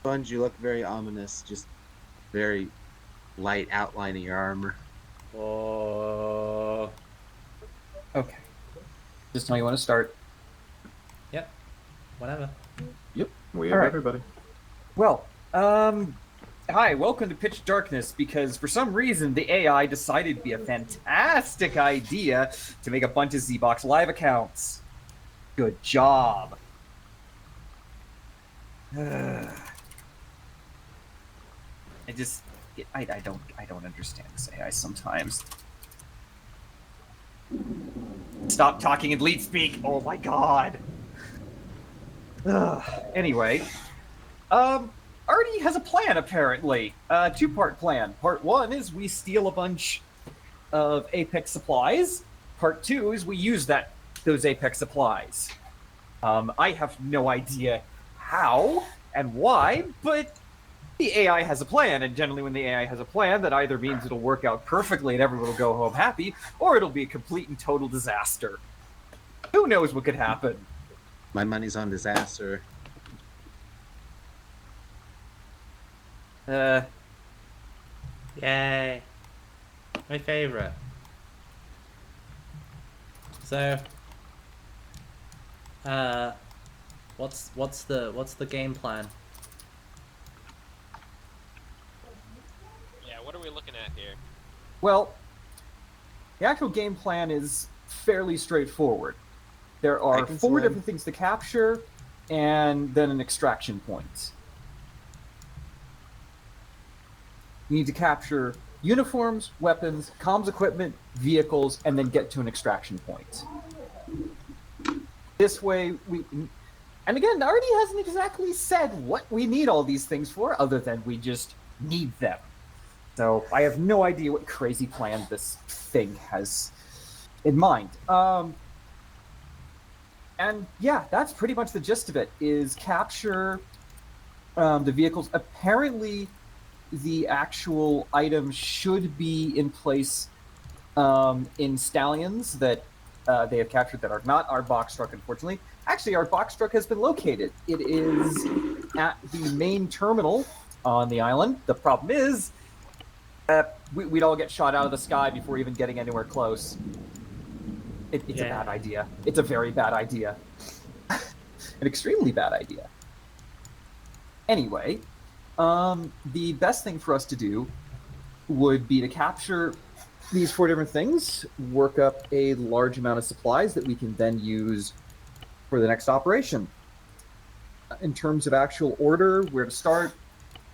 Sponge, you look very ominous. Just very light outline of your armor. Oh. Okay. Just tell me when to start. Yep. Whatever. Yep, we All have right. everybody. Well, hi, welcome to Pitch Darkness, because for some reason the AI decided it'd be a fantastic idea to make a bunch of ZBox Live accounts. Good job. I don't understand this AI sometimes. Stop talking in lead speak. Oh my god. Anyway, Artie has a plan apparently. Two-part plan. Part one is we steal a bunch of Apex supplies. Part two is we use those Apex supplies. I have no idea how and why, but the AI has a plan, and generally when the AI has a plan, that either means it'll work out perfectly and everyone will go home happy, or it'll be a complete and total disaster. Who knows what could happen? My money's on disaster. Yay. My favorite. So, what's the game plan? Yeah, what are we looking at here? Well, the actual game plan is fairly straightforward. There are can four swim. different things to capture, and then an extraction point. You need to capture uniforms, weapons, comms equipment, vehicles, and then get to an extraction point. This way, and again, Artie hasn't exactly said what we need all these things for, other than we just need them. So I have no idea what crazy plan this thing has in mind. And yeah, that's pretty much the gist of it, is capture the vehicles. Apparently, the actual items should be in place in stallions that they have captured that are not our box truck, unfortunately. Actually, our box truck has been located. It is at the main terminal on the island. The problem is, we'd all get shot out of the sky before even getting anywhere close. It's a bad idea. It's a very bad idea. An extremely bad idea. Anyway, the best thing for us to do would be to capture these four different things, work up a large amount of supplies that we can then use for the next operation. In terms of actual order, where to start,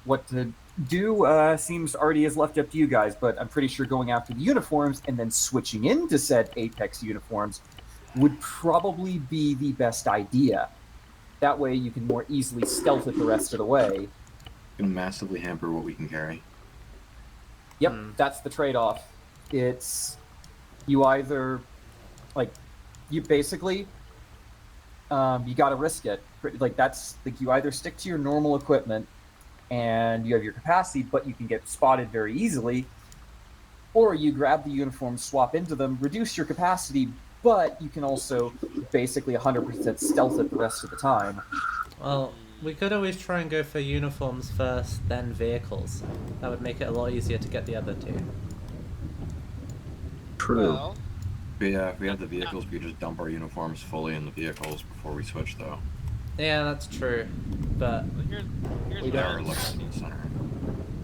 what to do, seems already is left up to you guys, but I'm pretty sure going after the uniforms and then switching into said Apex uniforms would probably be the best idea. That way you can more easily stealth it the rest of the way. Can massively hamper what we can carry. Yep, that's the trade-off. It's you either, you basically, you gotta risk it. You either stick to your normal equipment and you have your capacity, but you can get spotted very easily, or you grab the uniforms, swap into them, reduce your capacity, but you can also basically 100% stealth it the rest of the time. Well, we could always try and go for uniforms first, then vehicles. That would make it a lot easier to get the other two. True. Well, But yeah, if we had the vehicles, we could just dump our uniforms fully in the vehicles before we switch, though. Yeah, that's true. But here's We what are I'm looking thinking. in the center.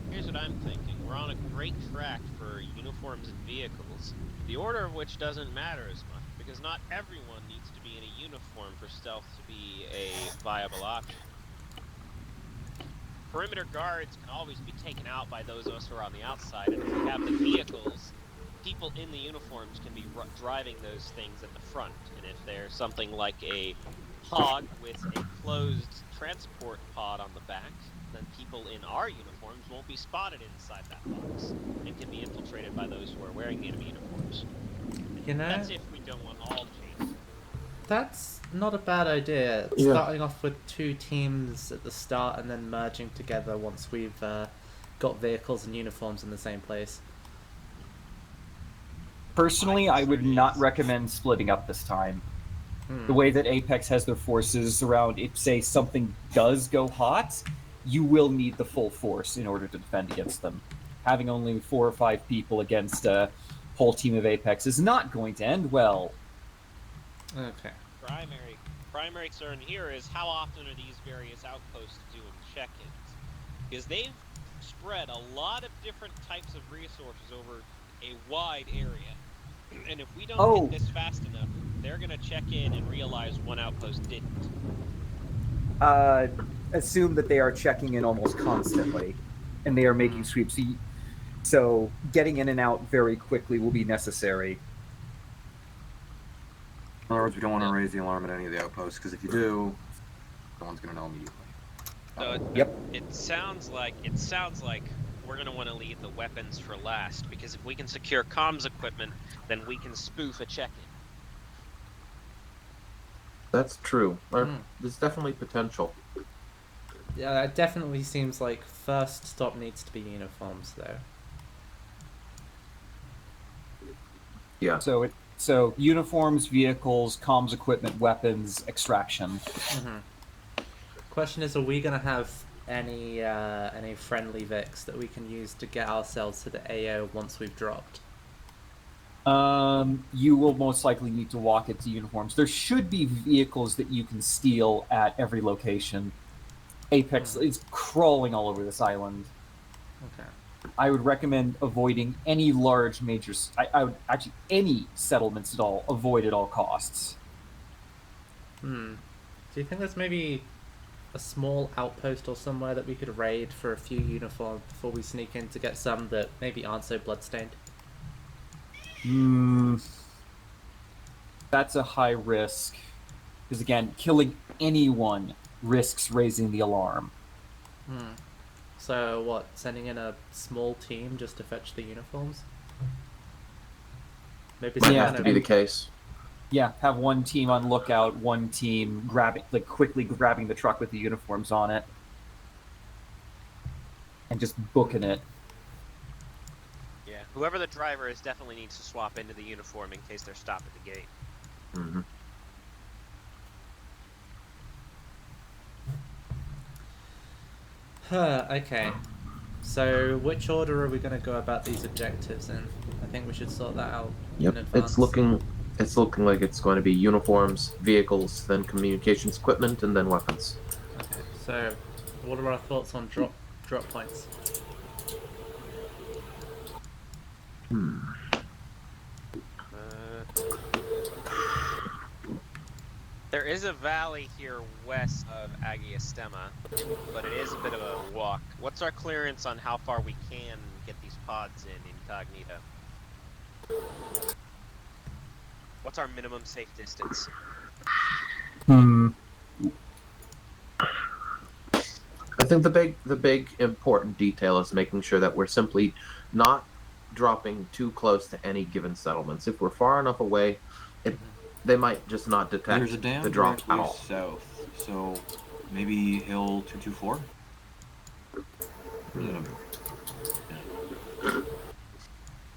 Here's what I'm thinking. We're on a great track for uniforms and vehicles, the order of which doesn't matter as much, because not everyone needs to be in a uniform for stealth to be a viable option. Perimeter guards can always be taken out by those of us who are on the outside, and if we have the vehicles, people in the uniforms can be driving those things at the front, and if there's something like a pod with a closed transport pod on the back, then people in our uniforms won't be spotted inside that box and can be infiltrated by those who are wearing the enemy uniforms. you know, That's if we don't want all chains. that's not a bad idea. Yeah. Starting off with two teams at the start and then merging together once we've got vehicles and uniforms in the same place. Personally, I would not recommend splitting up this time. The way that Apex has their forces around, if say something does go hot, you will need the full force in order to defend against them. Having only 4 or 5 people against a whole team of Apex is not going to end well. Okay. Primary concern here is how often are these various outposts doing check-ins? Because they've spread a lot of different types of resources over a wide area. And if we don't hit this fast enough, they're going to check in and realize one outpost didn't. Assume that they are checking in almost constantly, and they are making sweeps. So getting in and out very quickly will be necessary. In other words, we don't want to raise the alarm at any of the outposts, because if you do, no one's going to know immediately. So it sounds like we're going to want to leave the weapons for last, because if we can secure comms equipment, then we can spoof a check-in. That's true. There's definitely potential. Yeah, it definitely seems like first stop needs to be uniforms, though. Yeah. So uniforms, vehicles, comms equipment, weapons, extraction. Question is, are we gonna have any friendly Vics that we can use to get ourselves to the AO once we've dropped? You will most likely need to walk it to uniforms. There should be vehicles that you can steal at every location. Apex is crawling all over this island. Okay. I would recommend avoiding any large major... I would actually... any settlements at all, avoid at all costs. Do you think there's maybe a small outpost or somewhere that we could raid for a few uniforms before we sneak in to get some that maybe aren't so bloodstained? That's a high risk. Because again, killing anyone risks raising the alarm. So what, sending in a small team just to fetch the uniforms? Maybe Might some have kind to of... be the case. Yeah, have one team on lookout, one team quickly grabbing the truck with the uniforms on it. And just booking it. Yeah. Whoever the driver is definitely needs to swap into the uniform in case they're stopped at the gate. Mm-hmm. Okay. So which order are we going to go about these objectives in? I think we should sort that out Yep. in advance. It's looking like it's going to be uniforms, vehicles, then communications equipment, and then weapons. Okay. So what are our thoughts on drop points? There is a valley here west of Agiostema, but it is a bit of a walk. What's our clearance on how far we can get these pods in incognito? What's our minimum safe distance? I think the big important detail is making sure that we're simply not dropping too close to any given settlements. If we're far enough away, they might just not detect There's a dam the drop at directly all. south, so maybe Hill 224?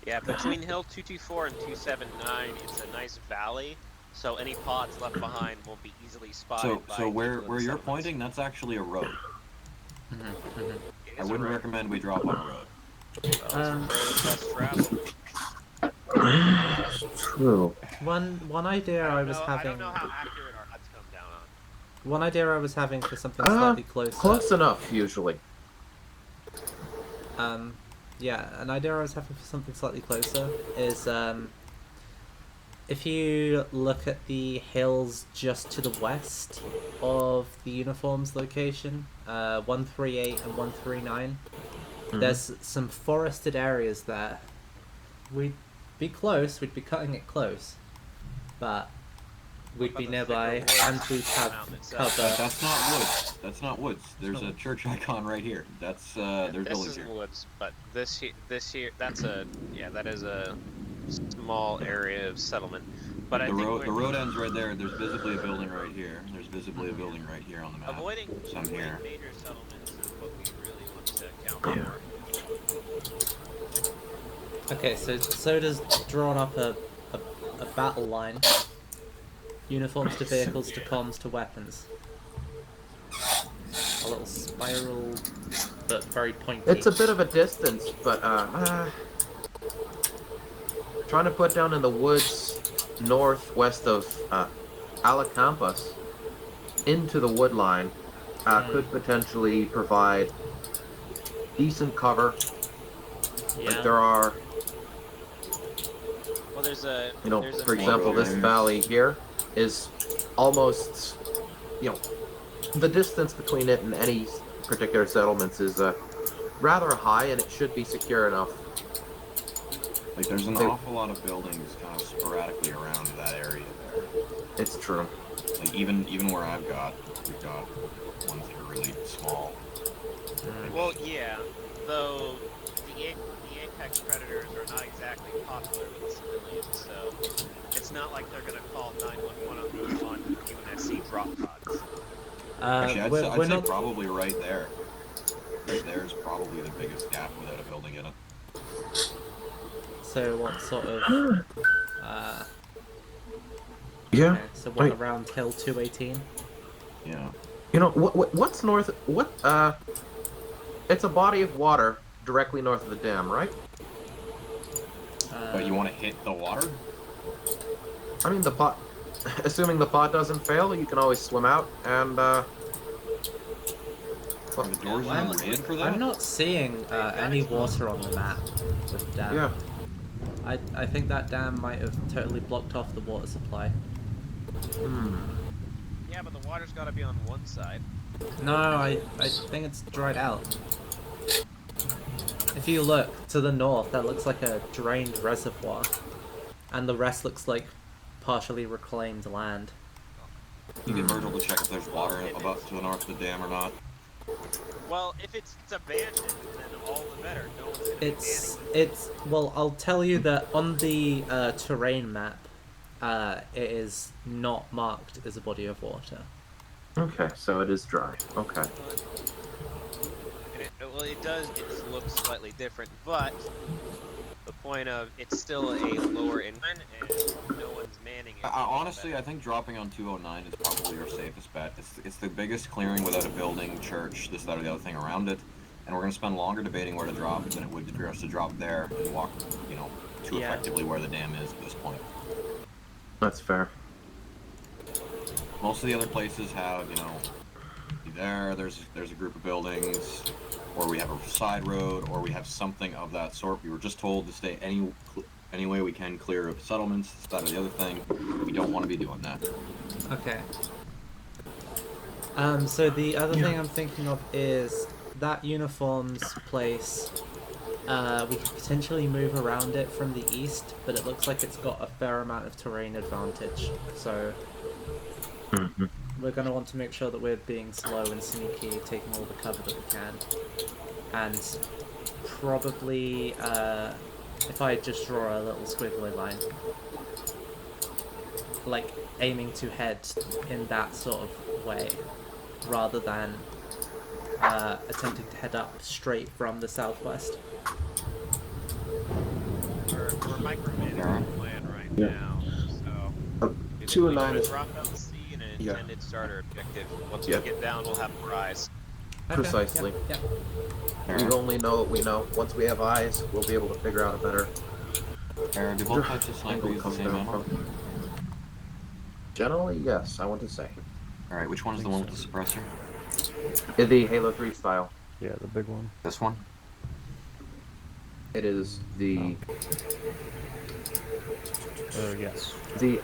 Yeah, between Hill 224 and 279, it's a nice valley, so any pods left behind won't be easily spotted by So where people in you're settlements. pointing, that's actually a road. It I is a wouldn't road. recommend we drop on a road. Well, it's a road of less travel. True. One idea I was I having. don't know how accurate our HUDs come down on. One idea I was having for something slightly closer. Close enough, usually. Yeah, an idea I was having for something slightly closer is if you look at the hills just to the west of the uniforms location, 138 and 139, there's some forested areas there. We'd be close, we'd be cutting it close, but we'd be nearby and we'd have cover. That's not woods. That's not woods. There's a church icon right here. That's there's This buildings isn't here. woods, but this here, that's a that is a small area of settlement. But I The think road ends right there. There's visibly a building right here. There's visibly a building right here on the map. avoiding Some here. major settlements is what we really want to account for. Okay, so Soda's drawn up a battle line. Uniforms to vehicles to comms to weapons. A little little spiral, but very pointy. It's a bit of a distance, but trying to put down in the woods northwest of Alacampas into the wood line could potentially provide decent cover. Yeah. Like there are, Well, there's a. you know, there's a for example, this layers. valley here is almost, you know, the distance between it and any particular settlements is rather high, and it should be secure enough. Like, there's an They- awful lot of buildings kind of sporadically around that area there. It's true. Like, even where we've got ones that are really small. Well, yeah. Though the apex predators are not exactly popular with the civilians, so it's not like they're gonna call 911 on UNSC drop pods. Actually, I'd we're say not. probably right there. Right there's probably the biggest gap without a building in it. So what sort of? Yeah. Okay, so one Wait. around Hill 218. Yeah. You know what's north? It's a body of water directly north of the dam, right? But you want to hit the water? I mean, the pot. Assuming the pot doesn't fail, you can always swim out and. Are the doors I'm- even made for that? I'm not seeing any water on the map with the dam. Yeah. I think that dam might have totally blocked off the water supply. Yeah, but the water's gotta be on one side. No, I think it's dried out. If you look to the north, that looks like a drained reservoir, and the rest looks like partially reclaimed land. You get Virgil to check if there's water about to the north of the dam or not. Well, if it's abandoned, then all the better. No one's gonna be It's well, I'll tell you that on the terrain map, it is not marked as a body of water. Okay, so it is dry. Okay. Well, it does. It looks slightly different, but the point of it's still a lower inland, and no one's manning it. Honestly, I think dropping on 209 is probably our safest bet. It's the biggest clearing without a building, church, this, that, or the other thing around it. And we're going to spend longer debating where to drop than it would for us to drop there and walk, you know, too Yeah. effectively where the dam is at this point. That's fair. Most of the other places have, you know, there's a group of buildings, or we have a side road, or we have something of that sort. We were just told to stay any way we can clear of settlements, this, that, or the other thing. We don't want to be doing that. Okay. So the other thing I'm thinking of is that uniforms place. We could potentially move around it from the east, but it looks like it's got a fair amount of terrain advantage. So we're going to want to make sure that we're being slow and sneaky, taking all the cover that we can. And probably, if I just draw a little squiggly line, like aiming to head in that sort of way, rather than attempting to head up straight from the southwest. We're micromanaging Yeah. the plan right Yeah. now, so. If 209 we is- drop out to sea and an Yeah. intended starter objective. Once Yeah. we get down, we'll have a prize. Okay, Precisely. Yep, yep. We only know what we know. Once we have eyes, we'll be able to figure out a better Aaron, do both types of sniper angle use the come same down ammo? from. Generally, yes, I want to say. Alright, which one is the one with the suppressor? The Halo 3 style. Yeah, the big one. This one? It is the Yes. the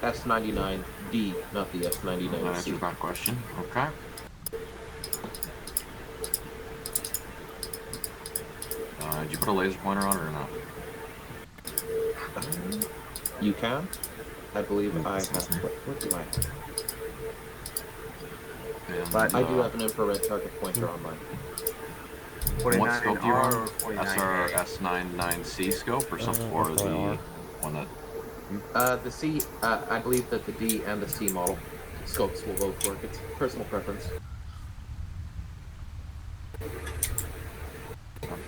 S99D, not the That S99C. answers that question. Okay. Did you put a laser pointer on it or not? You can. I believe I have. What do I have? And, But I do have an infrared target pointer on mine. What scope do you run? or SR S99C scope or something, or probably the R. one that? The C, I believe that the D and the C model scopes will both work. It's personal preference.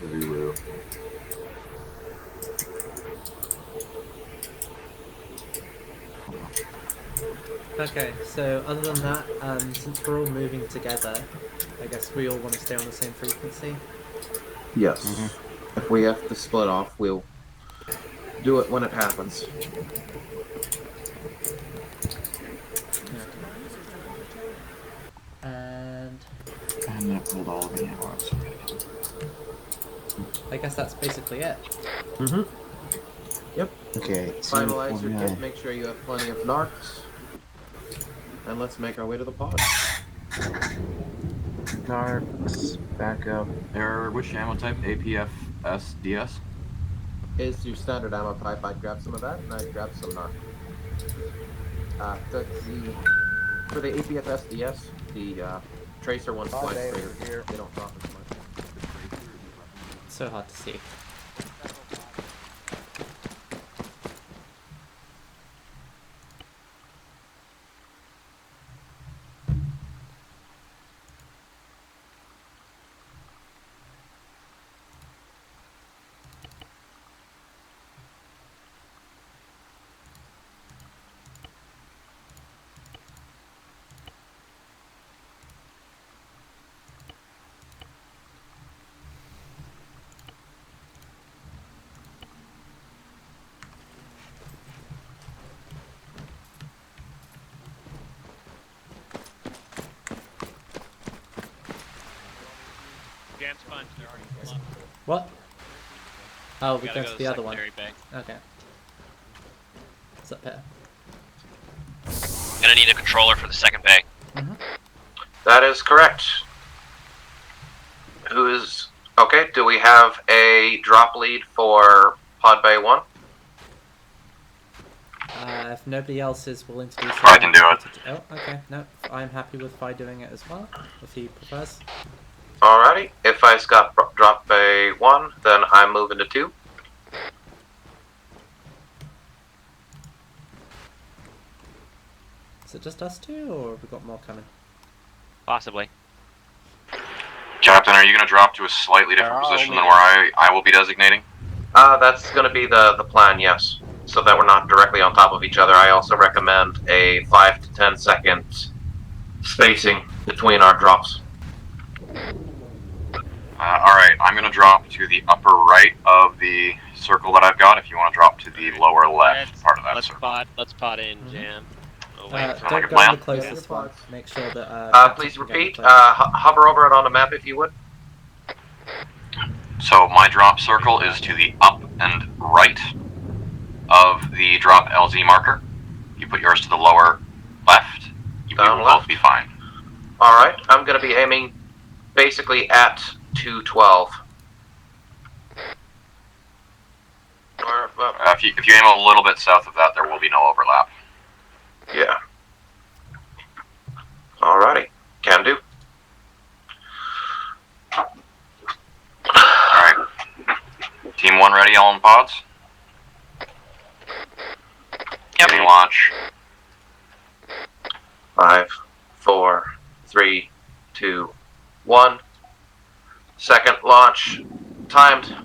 Zulu. Okay, so other than that, since we're all moving together, I guess we all want to stay on the same frequency. Yes. Mhm. If we have to split off, we'll do it when it happens. And And that pulled all of the arrows. I guess that's basically it. Mm-hmm. Okay. Finalize your 249. kit. Make sure you have plenty of narcs. And let's make our way to the pod. Narcs, back up. Error, which ammo type? APF SDS? Is your standard ammo type. I'd grab some of that, and I'd grab some narc. For the APF SDS, the tracer one's twice greater. They don't drop as much. So hard to see. Jan Sponge, they're already full up. What? Oh, we Gotta go go to the other one. secondary bay. Okay. What's up here? Gonna need a controller for the second bay. That is correct. Who is... Okay, do we have a drop lead for Pod Bay 1? If nobody else is willing to do so, I can do it. Oh, okay. No, I'm happy with Fi doing it as well, if he prefers. Alrighty, if I's got drop Bay 1, then I'm moving to 2. Is it just us two, or have we got more coming? Possibly. Captain, are you going to drop to a slightly different position than where I will be designating? That's going to be the plan, yes. So that we're not directly on top of each other. I also recommend a 5 to 10 second spacing between our drops. Alright, I'm going to drop to the upper right of the circle that I've got if you want to drop to the lower left part of that circle. Let's pot in, Jam. Oh, wait. sound Don't like a go plan? the closest one. Make sure that. Please Captain can get repeat. the closest. Hover over it on the map if you would. So my drop circle is to the up and right of the drop LZ marker. You put yours to the lower left. You Down will left. both be fine. Alright, I'm going to be aiming basically at 212. If you aim a little bit south of that, there will be no overlap. Yeah. Alrighty, can do. Alright. Team 1 ready, all in pods? Yep. Ready, launch. 5, 4, 3, 2, 1. Second launch timed.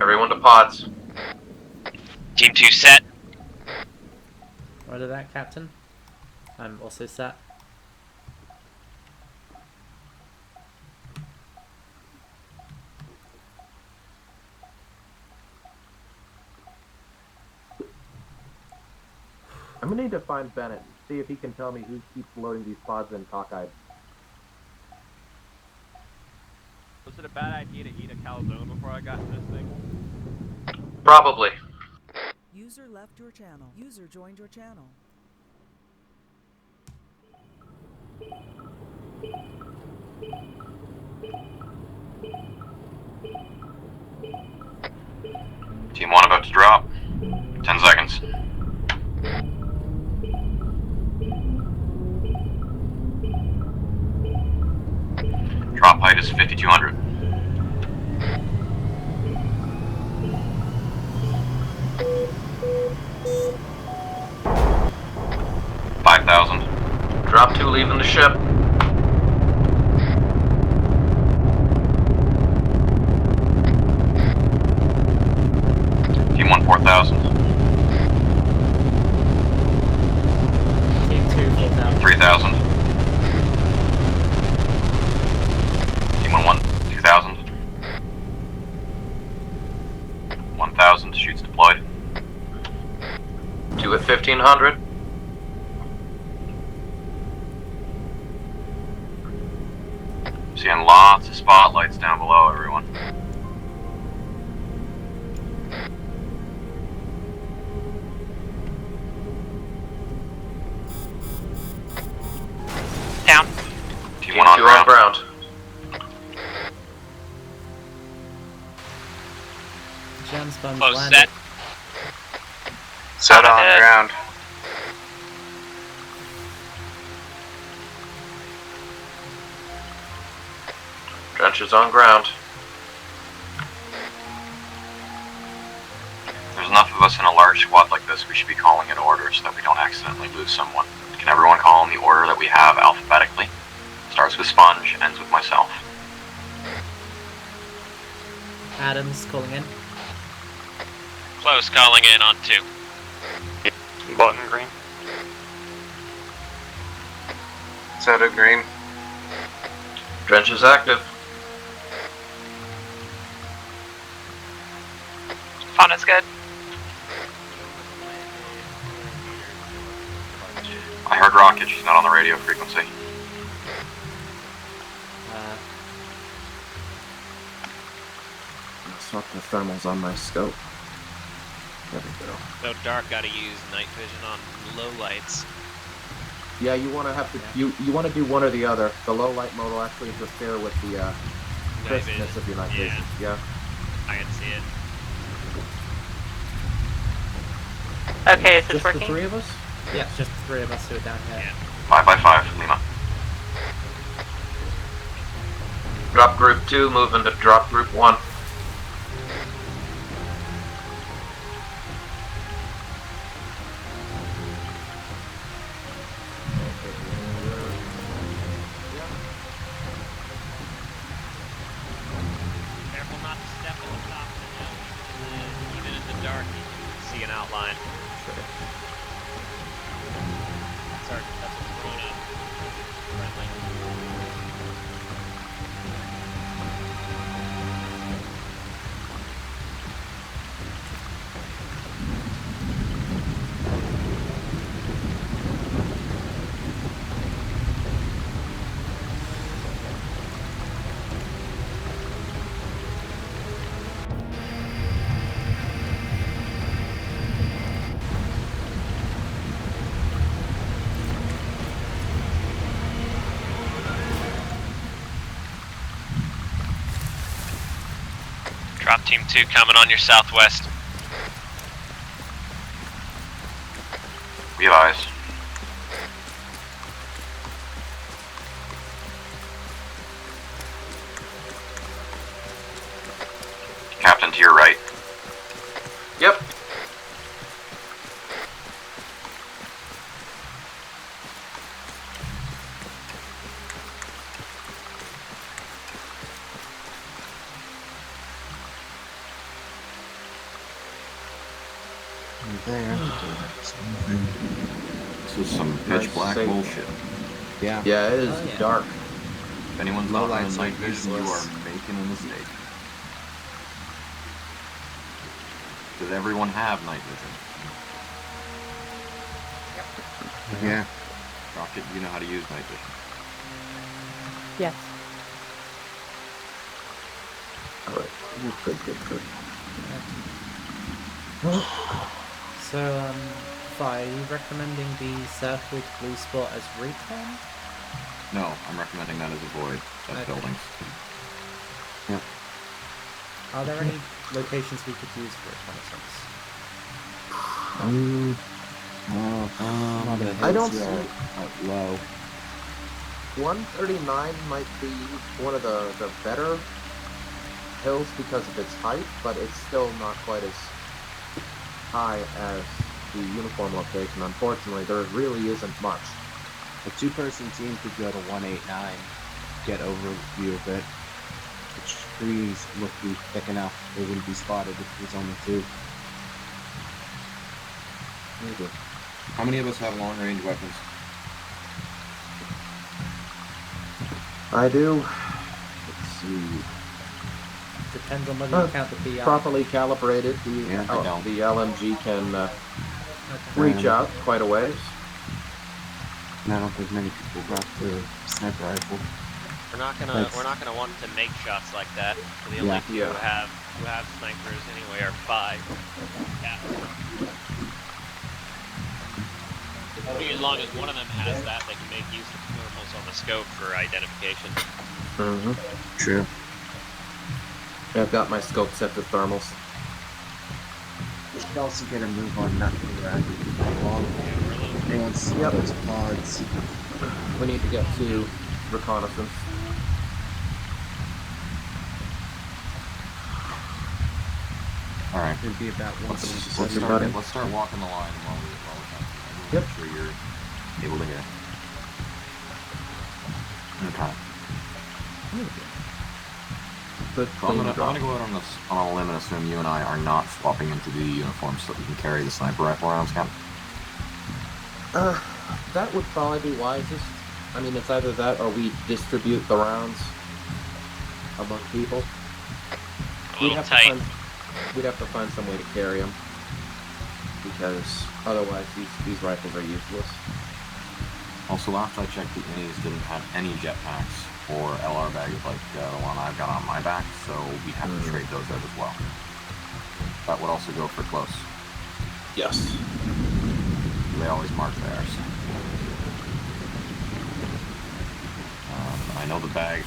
Everyone to pods. Team 2 set. Roger that, Captain. I'm also set. I'm gonna need to find Bennett. See if he can tell me who keeps loading these pods in cockeyed. Was it a bad idea to eat a calzone before I got in this thing? Probably. User left your channel. User joined your channel. Team 1 about to drop. 10 seconds. Drop height is 5,200. Drop 2 leaving the ship. Team 1, 4,000. Team 1500. Seeing lots of spotlights down below, everyone. Down. Team 1 on Team 2 on ground. ground. Jam sponge Close landed. set. Set on ahead. ground. Trenches on ground. There's enough of us in a large squad like this, we should be calling in order so that we don't accidentally lose someone. Can everyone call in the order that we have alphabetically? Starts with Sponge, ends with myself. Adams calling in. Close calling in on 2. Button green. Soda green. Trenches active. Fun is good. I heard Rocket, she's not on the radio frequency. Swap the thermals on my scope. There we go. So Dark got to use night vision on low lights. Yeah, you want to have to you want to do one or the other. The low light mode will actually interfere with the Night crispness vision. of your night Yeah. vision. Yeah. I can see it. Okay, is this Just working? the 3 of us? Yeah, it's just the 3 of us who are down here. Yeah. 5x5, Lima. Drop group 2, moving to drop group 1. Careful not to step on the top of the hill. Even in the dark, you can see an outline. That's what's going on. Friendly. Drop team 2 coming on your southwest. We have eyes. Captain, to your right. Yep. There. This is some pitch Nice black save. bullshit. Yeah. Yeah, it is Oh, yeah. dark. If anyone's Low not running lights night are vision, you are useless. making a mistake. Does everyone have night vision? Yeah. Rocket, you know how to use night vision. Yes. Alright. Good. So, Fi, are you recommending the circled blue spot as recon? No, I'm recommending that as a void. That's Okay. buildings. Are there any locations we could use for reconnaissance? I don't see see- low. 139 might be one of the better hills because of its height, but it's still not quite as high as the uniform location. Unfortunately, there really isn't much. A two-person team could go to 189, get overview of it. The trees would be thick enough; they wouldn't be spotted if it was only two. Maybe. How many of us have long range weapons? I do. Let's see. Depends on whether you count the BR. Properly calibrated, Yeah, I don't. the LMG can reach out quite a ways. And I don't think many people got the sniper rifle. We're not gonna want to make shots like that. The only people who have snipers anyway are 5. Yeah. As long as one of them has that, they can make use of thermals on the scope for identification. Mm-hmm. True. I've got my scope set to thermals. We should also get a move on nothing long and see those pods. We need to get to reconnaissance. All right. It'd be about once. Let's start walking the line while we have to. Make sure you're able to hear. Okay. Good. So I'm gonna go out on a limb and assume you and I are not swapping into the uniforms so that we can carry the sniper rifle around, Scott. That would probably be wisest. I mean, it's either that or we distribute the rounds among people. We'd have to find some way to carry them, because otherwise these rifles are useless. Also, last I checked, the Innies didn't have any jetpacks or LR bags like the one I've got on my back, so we have to trade those out as well. That would also go for close. Yes. They always mark theirs. I know the bag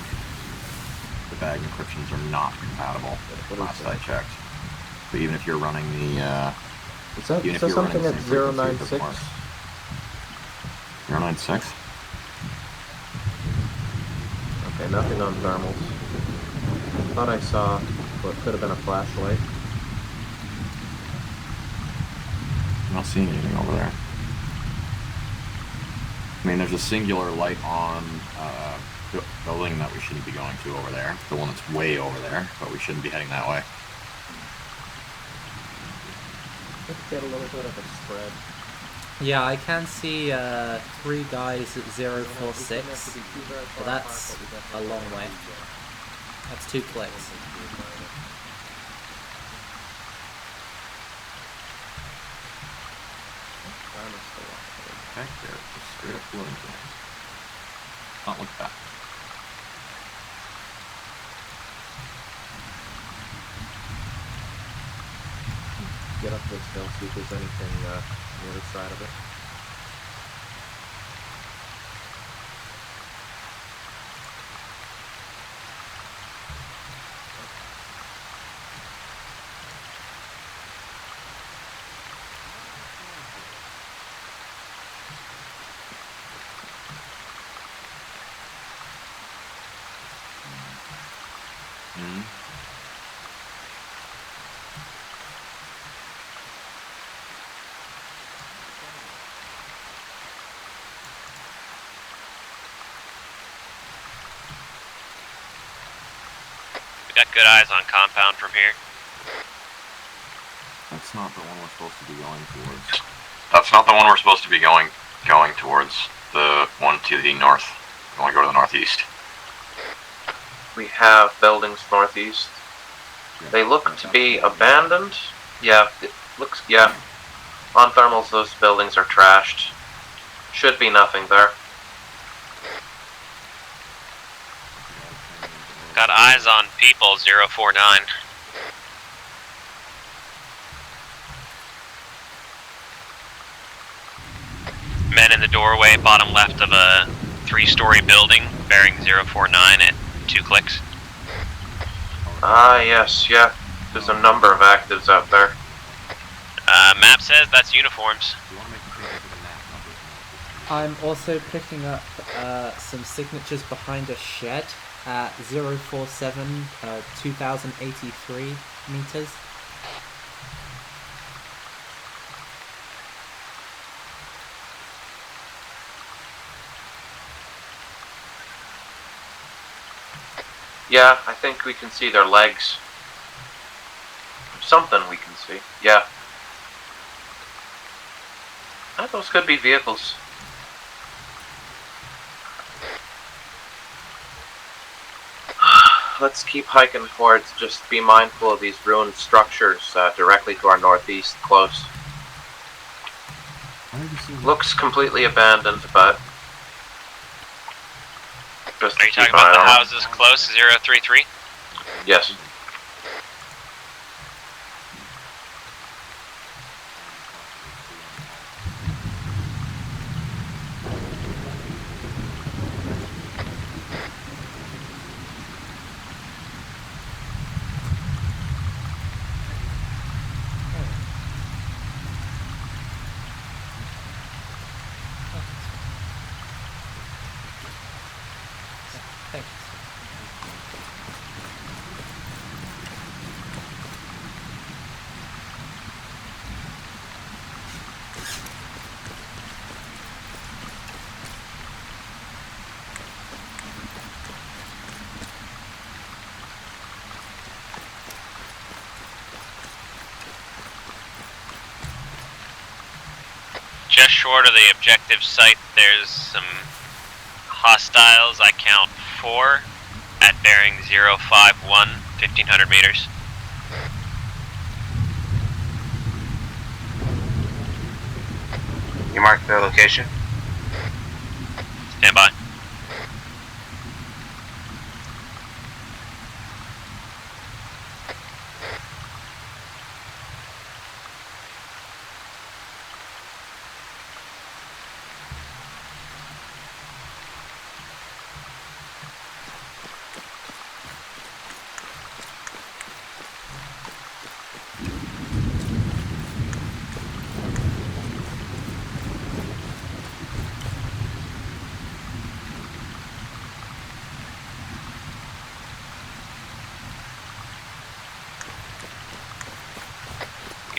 encryptions are not compatible. Last I checked. But even if you're running the, is that something at 096? 096? Okay, nothing on thermals. Thought I saw what could have been a flashlight. I'm not seeing anything over there. I mean, there's a singular light on the building that we shouldn't be going to over there. The one that's way over there, but we shouldn't be heading that way. Let's get a little bit of a spread. Yeah, I can see 3 guys at 046. Well, that's a long way. That's 2 clicks. Okay, there, just straight up floating things. Not look back. Get up this hill, see if there's anything on the other side of it. Got good eyes on compound from here. That's not the one we're supposed to be going towards. That's not the one we're supposed to be going towards. The one to the north. We want to go to the northeast. We have buildings northeast. They look to be abandoned. Yeah, it looks, yeah. On thermals, those buildings are trashed. Should be nothing there. Got eyes on people, 049. Men in the doorway, bottom left of a 3-story building, bearing 049 at 2 clicks. Ah, yes, yeah. There's a number of actives out there. Map says that's uniforms. I'm also picking up some signatures behind a shed at 047, 2083 meters. Yeah, I think we can see their legs. Something we can see, yeah. Those could be vehicles. Let's keep hiking forward. Just be mindful of these ruined structures directly to our northeast, close. Looks completely abandoned, but just Are you talking about the houses close to 033? Yes. Thank you. Just short of the objective site, there's some hostiles. I count 4 at bearing 051, 1500 meters. You mark their location? Stand by.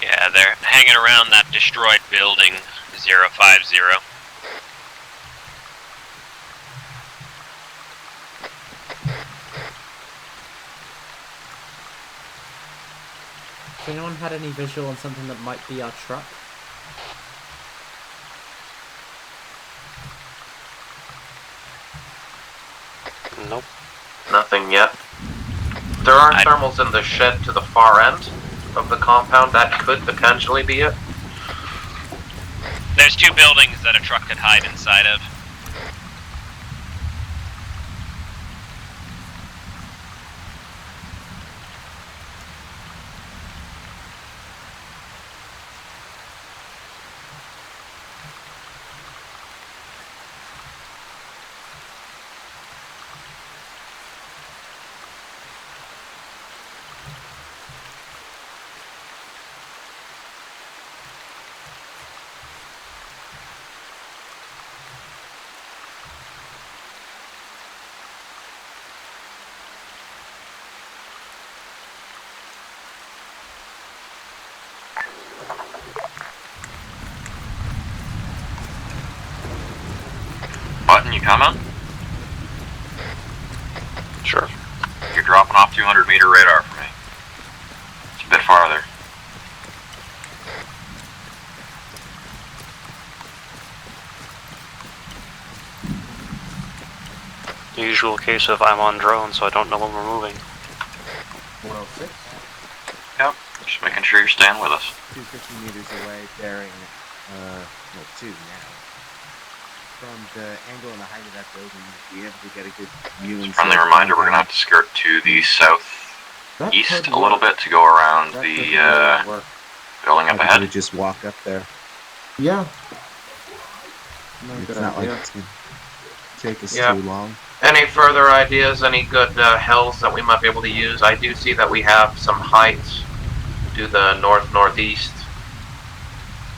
Yeah, they're hanging around that destroyed building, 050. Has anyone had any visual on something that might be our truck? Nope. Nothing yet. There are thermals in the shed to the far end of the compound. That could potentially be it. There's 2 buildings that a truck could hide inside of. Button, you coming? Sure. You're dropping off 200 meter radar for me. It's a bit farther. The usual case of I'm on drone, so I don't know when we're moving. 106. Yep. Just making sure you're staying with us. 250 meters away, bearing, 2 now. From the angle and the height of that building, you'll be able to get a good view. Friendly reminder, we're gonna have to skirt to the southeast a little bit to go around the building up ahead. We just walk up there. Yeah. It's not like it's gonna take us Yeah. too long. Any further ideas? Any good hills that we might be able to use? I do see that we have some height to the north-northeast.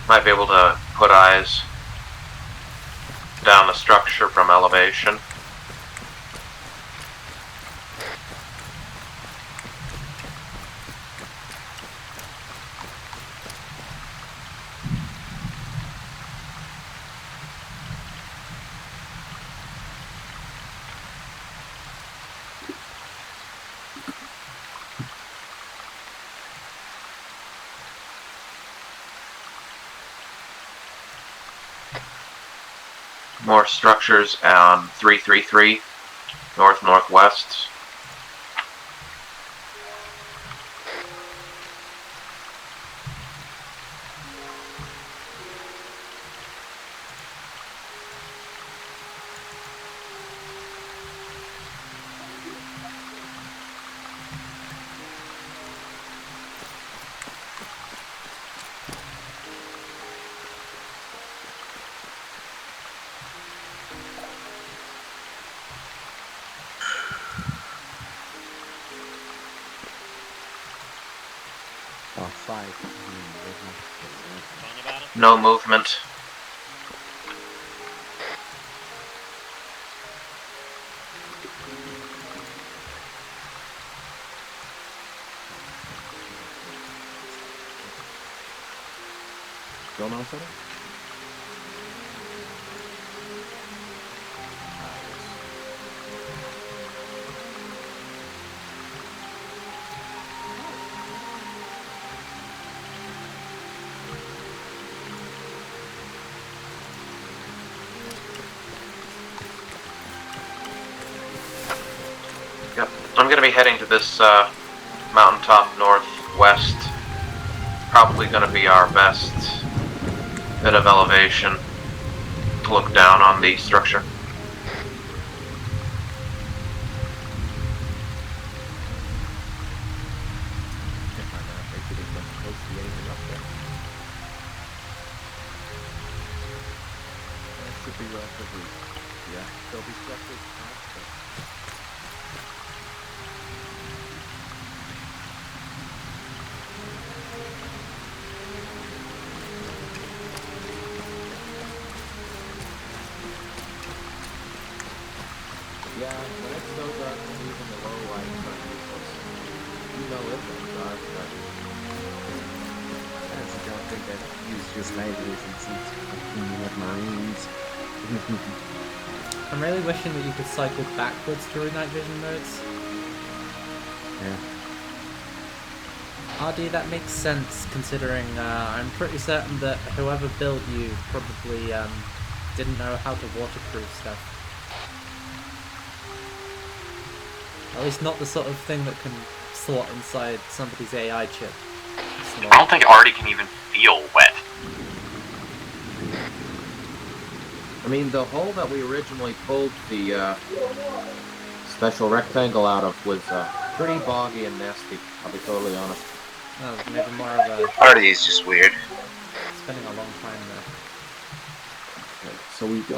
Might be able to put eyes down the structure from elevation. More structures on 333, north-northwest. 5. Talking about him? No movement. Still no settle? Yep. I'm going to be heading to this mountaintop northwest. Probably going to be our best bit of elevation to look down on the structure. Should be relatively, yeah. There'll be structures past. Yeah, when it's so dark, even the low lights are useless. You know it's dark, but I don't think that use just night vision since we have Marines. I'm really wishing that you could cycle backwards through night vision modes. Yeah. RD, that makes sense considering I'm pretty certain that whoever built you probably didn't know how to waterproof stuff. At least not the sort of thing that can slot inside somebody's AI chip. I don't think Artie can even feel wet. I mean, the hole that we originally pulled the special rectangle out of was pretty boggy and nasty, I'll be totally honest. Oh, maybe more of a... Artie is just weird. Spending a long time there.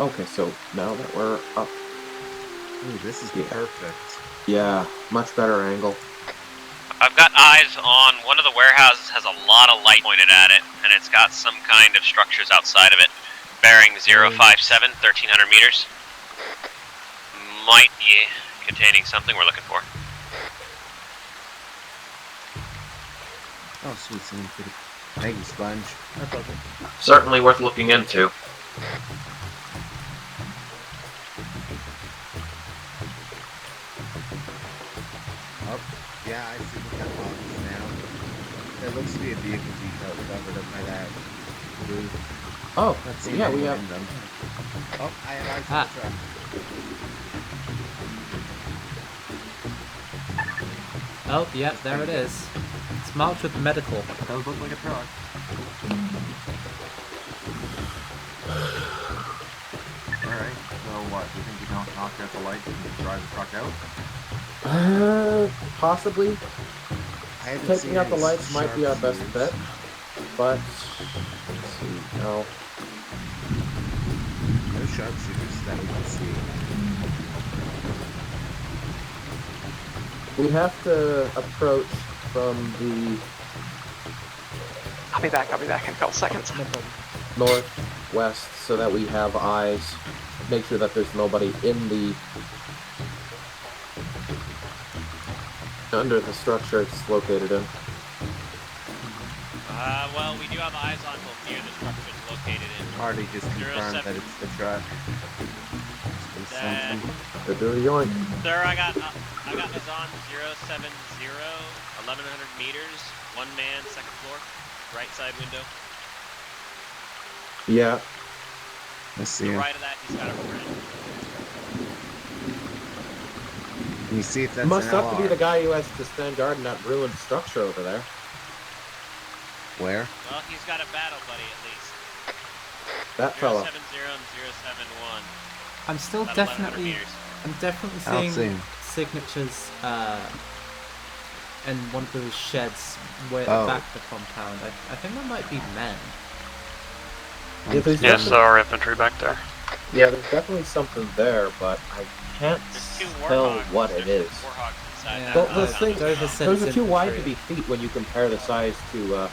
Okay, so so now that we're up... Ooh, this is perfect. Yeah, much better angle. I've got eyes on one of the warehouses has a lot of light pointed at it, and it's got some kind of structures outside of it. Bearing 057, 1300 meters. Might be containing something we're looking for. Oh, sweet, something pretty. Thank you, Sponge. No problem. Certainly worth looking into. Oh, yeah, I see what that box is now. There looks to be a vehicle detail covered up by that roof. Oh, Let's see yeah, if we I have... can find them. Oh, I have eyes on the truck. Oh, yeah, there it is. It's marked with medical. That does look like a truck. Alright, so what? Do you think you don't knock out the lights and drive the truck out? Possibly. I haven't Taking seen out the any lights might be our best sharpshooters. bet, but... Let's see, no. No sharpshooters that we can see. We have to approach from the I'll be back in a couple seconds. northwest so that we have eyes. Make sure that there's nobody in the... under the structure it's located in. Well, we do have eyes on both near the structure it's located in. Hardy just confirmed 07. that it's the truck. Then, The dirty yoink. sir, I got eyes on 070, 1100 meters, one man, second floor, right side window. Yeah. Let's To see the him. right of that, he's got a friend. Can you see if that's Must an have to be LR? the guy who has to stand guard in that ruined structure over there. Where? Well, he's got a battle buddy at least. That fella. 070 and 071. I'm still About 1100 definitely... meters. I'm definitely I don't see seeing him. signatures in one of those sheds way at Oh. the back of the compound. I think that might be men. Yeah, there's Yes, definitely- there are infantry back there. Yeah, there's definitely something there, but I can't There's two tell warthogs. what it There's is. warthogs inside Yeah, that. Those things, Dover said those it's are too wide to infantry. be feet when you compare the size to I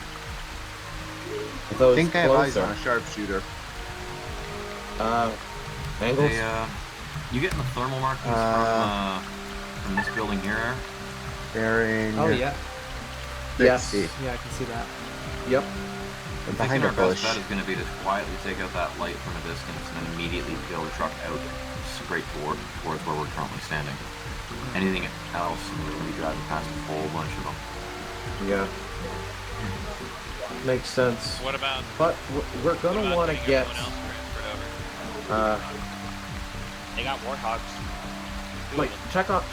those think I have eyes closer. on a sharpshooter. Angles? They, you getting the thermal markings from this building here? Bearing Oh yeah, 60. yeah, I can see that. Yep. We're I behind think a our bush. best bet is going to be to quietly take out that light from a distance and then immediately peel the truck out straight towards where we're currently standing. Anything else, we're going to be driving past a whole bunch of them. Yeah. Makes sense. What about? But we're What gonna about want to getting get. everyone else transferred over? They got warthogs. Like check on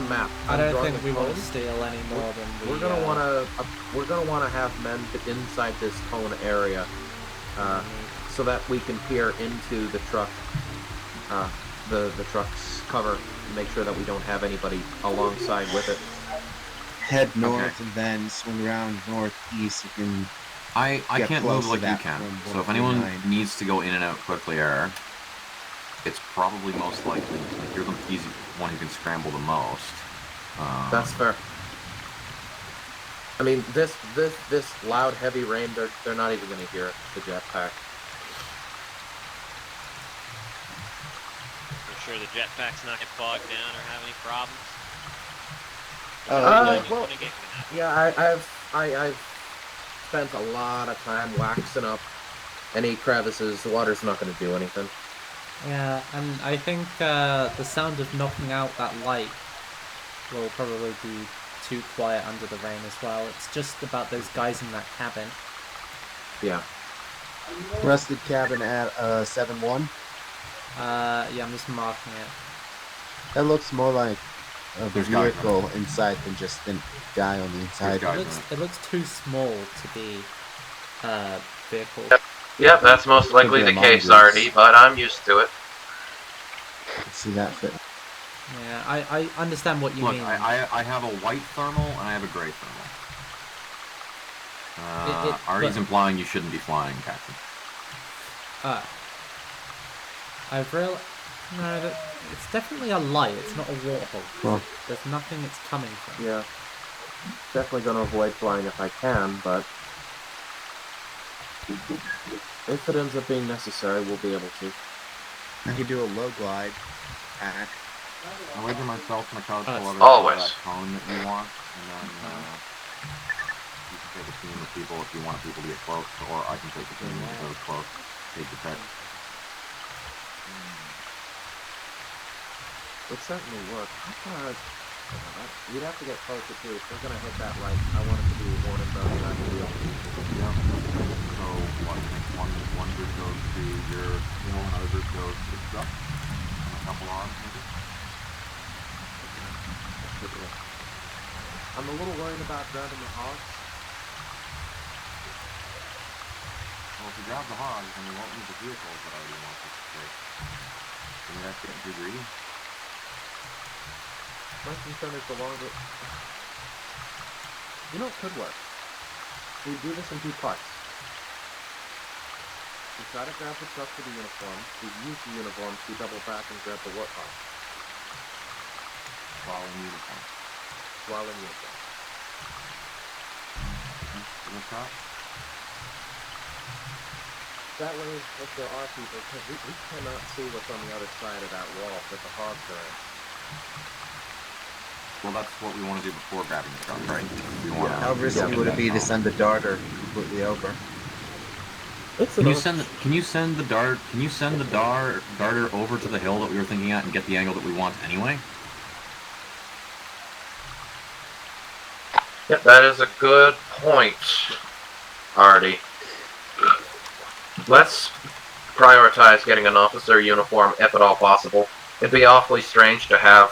map. I I'm don't drawing think the we want to cone. steal any more than we. We're gonna want to have men inside this cone area, so that we can peer into the truck, the truck's cover, to make sure that we don't have anybody alongside with it. Head north and then swing around northeast. You can. I Get can't close move to like you that can. from So if anyone 139. needs to go in and out quickly, it's probably most likely like you're the easy one who can scramble the most. That's fair. I mean, this loud, heavy rain, they're not even gonna hear the jetpack. I'm sure the jetpack's not get bogged down or have any problems. Well, yeah, I've spent a lot of time waxing up any crevices. The water's not going to do anything. Yeah, and I think the sound of knocking out that light will probably be too quiet under the rain as well. It's just about those guys in that cabin. Yeah. Rusted cabin at 7-1. Yeah, I'm just marking it. That looks more like a There's guys vehicle inside than just a guy on the inside. It looks too small to be vehicle. Yep, that's most likely Could the be a case, mongoose. Artie, but I'm used to it. Let's see that fit. Yeah, I understand what you Look, mean. I have a white thermal and I have a gray thermal. Artie's implying you shouldn't be flying, Captain. I've real. No, it's definitely a light. It's not a warthog. Well. There's nothing it's coming from. Yeah. Definitely going to avoid flying if I can, but if it ends up being necessary, we'll be able to. I could do a low glide pack. I'll wager myself and a couch full of Always. that cone that you want, and then you can take a team of people if you want people to get close, or I can take a team that goes close, take the tech. Would certainly work. How far? You'd have to get closer too. If we're gonna hit that light, I want it to be one of those that wheel. Yeah. So what? One group goes to your hill, another group goes to the truck, and a couple on maybe. I'm a little worried about grabbing the hogs. Well, if you grab the hogs, then you won't need the vehicles that already want us to take. I mean, that's getting too greedy. My concern is the longer. You know, it could work. We do this in 2 parts. We try to grab the truck for the uniform. We use the uniform to double back and grab the warthog. While in uniform. While in uniform. In the truck? That way, if there are people, because we cannot see what's on the other side of that wall that the hogs are in. Well, that's what we want to do before grabbing the truck, right? We want How risky would it be to send the darter completely over? Can you send the darter over to the hill that we were thinking at and get the angle that we want anyway? Yep, that is a good point, Artie. Let's prioritize getting an officer uniform if at all possible. It'd be awfully strange to have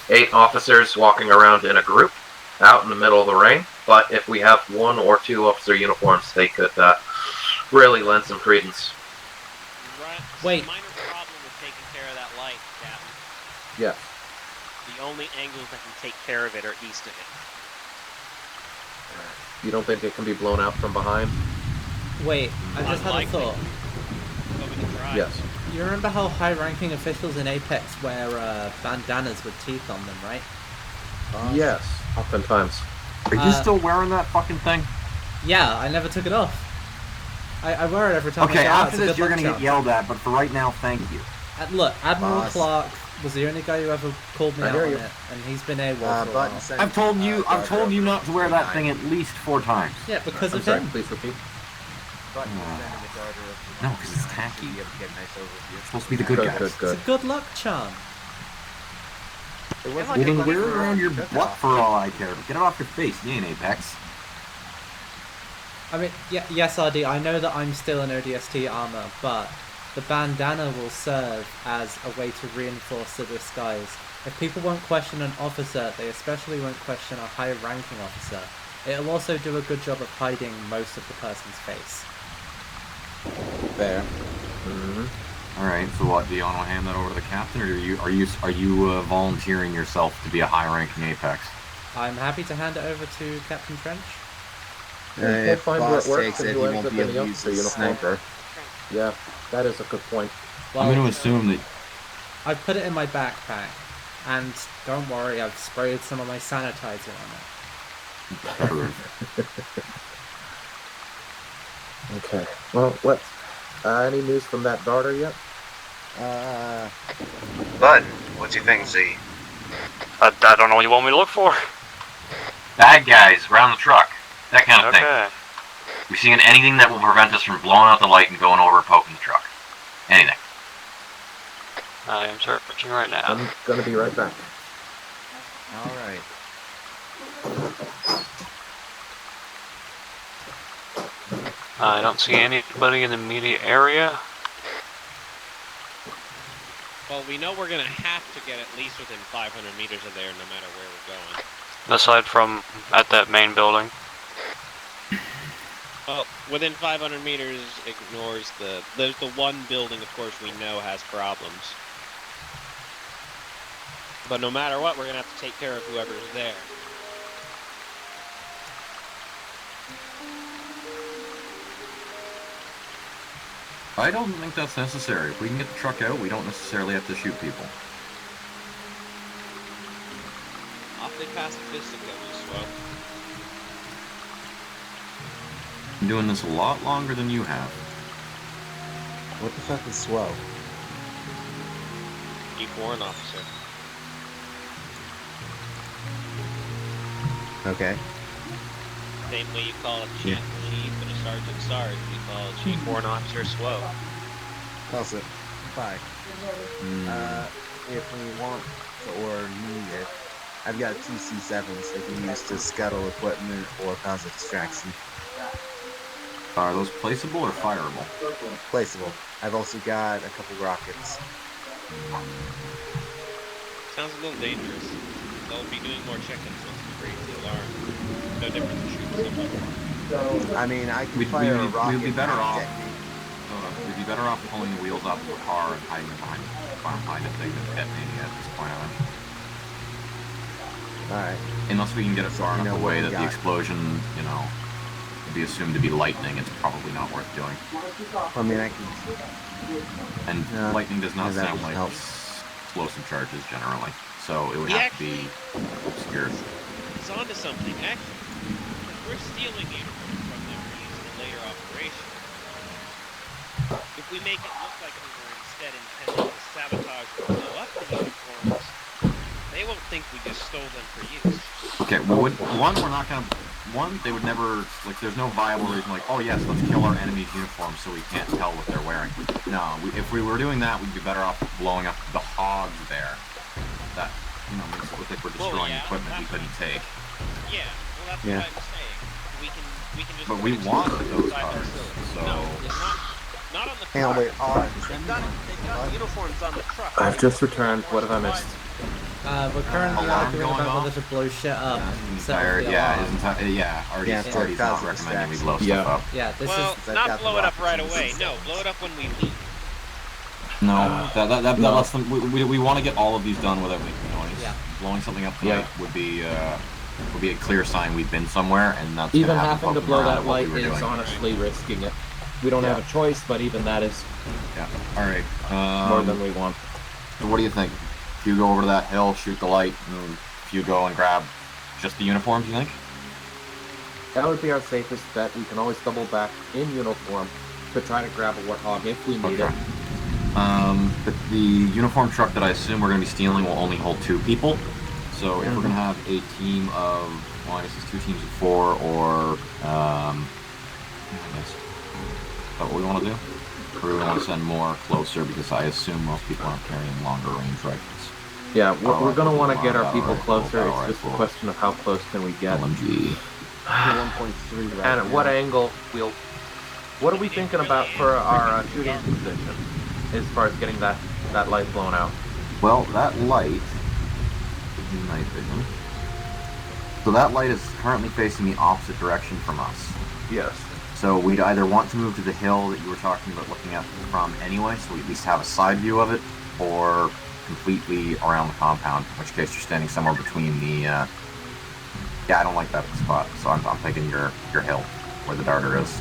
8 officers walking around in a group out in the middle of the rain, but if we have 1 or 2 officer uniforms, they could really lend some credence. Right. Wait. Minor problem with taking care of that light, Captain. Yeah. The only angles that can take care of it are east of it. You don't think it can be blown out from behind? Wait, I just had a Unlikely. thought. But we can try. Yes. You remember how high-ranking officials in Apex wear bandanas with teeth on them, right? Yes, oftentimes. Are you still wearing that fucking thing? Yeah, I never took it off. I wear it every time I Okay, go out. after It's a this good you're luck gonna get charm. yelled at, but for right now, thank you. Look, Admiral Boss. Clark was the only guy who ever called me I out hear on you. it, and he's been AWOL for a while. I've told you not to wear that thing at least 4 times. Yeah, because I'm of sorry, him. please repeat. No, because it's tacky. It's supposed to be the good guys. It's a good luck charm. Well, then wear it around your butt for all I care. But get it off your face. You ain't Apex. I mean, yes, RD, I know that I'm still in ODST armor, but the bandana will serve as a way to reinforce the disguise. If people won't question an officer, they especially won't question a high-ranking officer. It'll also do a good job of hiding most of the person's face. Fair. All right. So what? Do you want to hand that over to the captain, or are you volunteering yourself to be a high-ranking Apex? I'm happy to hand it over to Captain Trench. We'll find where it boss works takes and it, who he ends won't up be in able the to use officer his uniform. sniper. Yeah, that is a good point. Well, I'm going to assume that. I put it in my backpack, and don't worry, I've sprayed some of my sanitizer on it. Okay. Well, let's. Any news from that darter yet? Bud, what do you think, Z? I don't know what you want me to look for. Bad guys around the truck. That kind of thing. Okay. We seeing anything that will prevent us from blowing out the light and going over and poking the truck? Anything. I am searching right now. I'm gonna be right back. Alright. I don't see anybody in the immediate area. Well, we know we're gonna have to get at least within 500 meters of there, no matter where we're going. Aside from at that main building. Well, within 500 meters ignores there's the one building, of course, we know has problems. But no matter what, we're gonna have to take care of whoever's there. I don't think that's necessary. If we can get the truck out, we don't necessarily have to shoot people. Awfully pacifistic of you, Swell. I'm doing this a lot longer than you have. What the fuck is swell? Chief Warrant Officer. Okay. Same way you call a chief and a sergeant sarge, we call a chief warrant officer SWO. Also, bye. If we want or need it, I've got two C7s that can use to scuttle equipment or cause a distraction. Are those placeable or fireable? Placeable. I've also got a couple rockets. Sounds a little dangerous. They'll be doing more check-ins once we raise the alarm. No different than shooting someone. I mean, I can We'd fire a rocket. be better off. technique. We'd be better off pulling the wheels off of the car and hiding behind a thing that's hit me at this point. I think. Alright. Unless we can get it far enough away that the got. explosion, you know, would be assumed to be lightning. It's probably not worth doing. I mean, I can. And Yeah, lightning does not that sound would like help. explosive charges generally, so it would He have to be obscured. He's onto something, actually. Because we're stealing the uniforms from them for use in a later operation. If we make it look like we were instead intending to sabotage or blow up the uniforms, they won't think we just stole them for use. Okay, well, we're not gonna. They would never, like, there's no viable reason, like, oh yes, let's kill our enemy's uniforms so we can't tell what they're wearing. No, if we were doing that, we'd be better off blowing up the hogs there. That, you know, makes it look like we're destroying equipment we couldn't take. Yeah, well that's Yeah. what I'm saying. We can just But put we it to want the those side cars, facility. so... No, it's not on the Hang on, car. wait, on. They've got uniforms on the truck. I've just returned. What have I missed? We're currently Alarm arguing going about off? whether to blow shit up. His set off entire, the yeah, alarm. his entire, yeah, Artie's Yeah, not cause a recommending we distraction. blow stuff up. Yeah, this Well, I've got not the blow it up rockets right and away. stuff. No, blow it up when we leave. No, that lets them. We want to get all of these done without making noise. Yeah. Blowing something up tonight would be a clear sign we've been somewhere, and that's Even gonna have having to them blow around that at what light we were is doing. honestly risking it. We don't have a choice, but even that is Yeah. All right. more than we want. So what do you think? You go over to that hill, shoot the light, and if you go and grab just the uniforms, you think? That would be our safest bet. We can always double back in uniform to try to grab a Warthog if we need it. But the uniform truck that I assume we're going to be stealing will only hold 2 people. So if we're going to have a team of, well, I guess it's 2 teams of 4, or I guess. Is that what we want to do? Or do we want to send more closer, because I assume most people aren't carrying longer range rifles. Yeah, we're going to want to get our people closer. It's just a question of how close can we get. LMG. 1.3 right And at now. what angle we'll... What are we thinking about for our shooting position as far as getting that light blown out? Well, that light... Night vision. So that light is currently facing the opposite direction from us. Yes. So we'd either want to move to the hill that you were talking about looking at from anyway, so we at least have a side view of it, or completely around the compound, in which case you're standing somewhere between the... Yeah, I don't like that spot, so I'm taking your hill, where the darter is.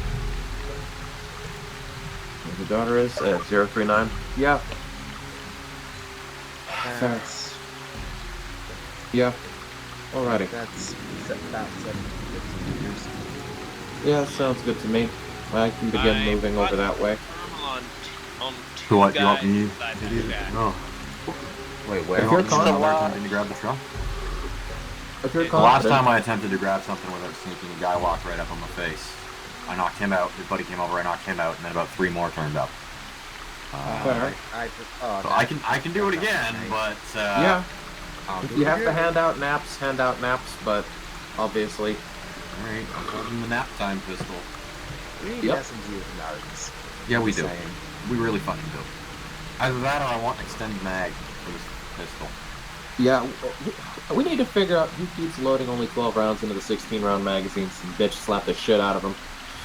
Where the darter is? 039? Yeah. That's, Yeah. Alrighty. that's about 750 meters. Yeah, sounds good to me. I can begin moving over that way. On So what, you want guys me inside to the do? shack. No. Wait, where? If you're Did confident- you grab the truck? If you're The last confident- time I attempted to grab something without sneaking, a guy walked right up on my face. I knocked him out, his buddy came over, I knocked him out, and then about 3 more turned up. Fair. So I can do it again, but Yeah. If you have to hand out naps, but obviously... Alright, I'm holding the nap time pistol. We need Yep. SMG with Nards. Yeah, we Just do. saying. We really fucking do. Either that or I want an extended mag for this pistol. Yeah, we need to figure out who keeps loading only 12 rounds into the 16-round magazines and bitch slap the shit out of them.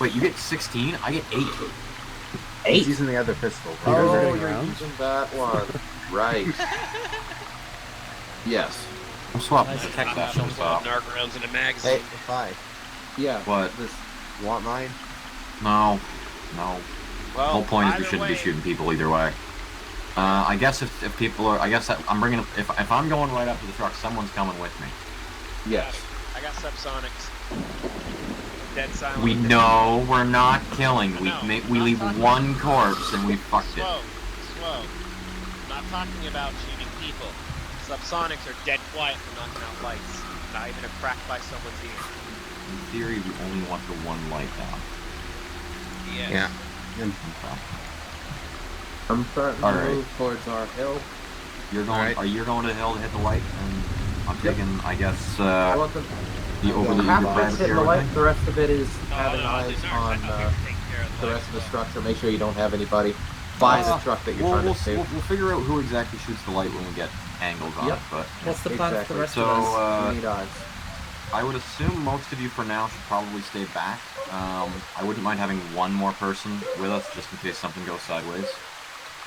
Wait, you get 16? I get 8. He's using the other pistol. Oh, you're using that one. Right. Yes. I'm swapping Nice this technical after this off. Narc rounds in a Hey, magazine. if I Yeah. What? this want mine? No. The Well, whole point is we either shouldn't be way- shooting people either way. I guess if people are, I guess that I'm bringing, if I'm going right up to the truck, someone's coming with me. Yes. I got subsonics. Dead silent. We know we're not killing. We No, we not leave talking- one corpse and we fucked it. Slow. Not talking about shooting people. Subsonics are dead quiet for knocking out lights. Not even a crack by someone's ear. In theory, we only want the one light down. Yes. Yeah. Okay. I'm starting to Alright. move towards our hill. You're going. Alright. Are you going to the hill to hit the light? And I'm Yep. taking, I guess, I want them the overly half eager of it's private hitting the hero light, thing. the rest of it is No, having no, eyes these on Narcs, I thought we were taking care of the lights rest of the as well. structure. Make sure you don't have anybody by the truck that you're trying to save. We'll figure out who exactly shoots the light when we get angles on Yep. it. But What's the plan for the Exactly. rest so of us? We need eyes. I would assume most of you for now should probably stay back. I wouldn't mind having one more person with us just in case something goes sideways.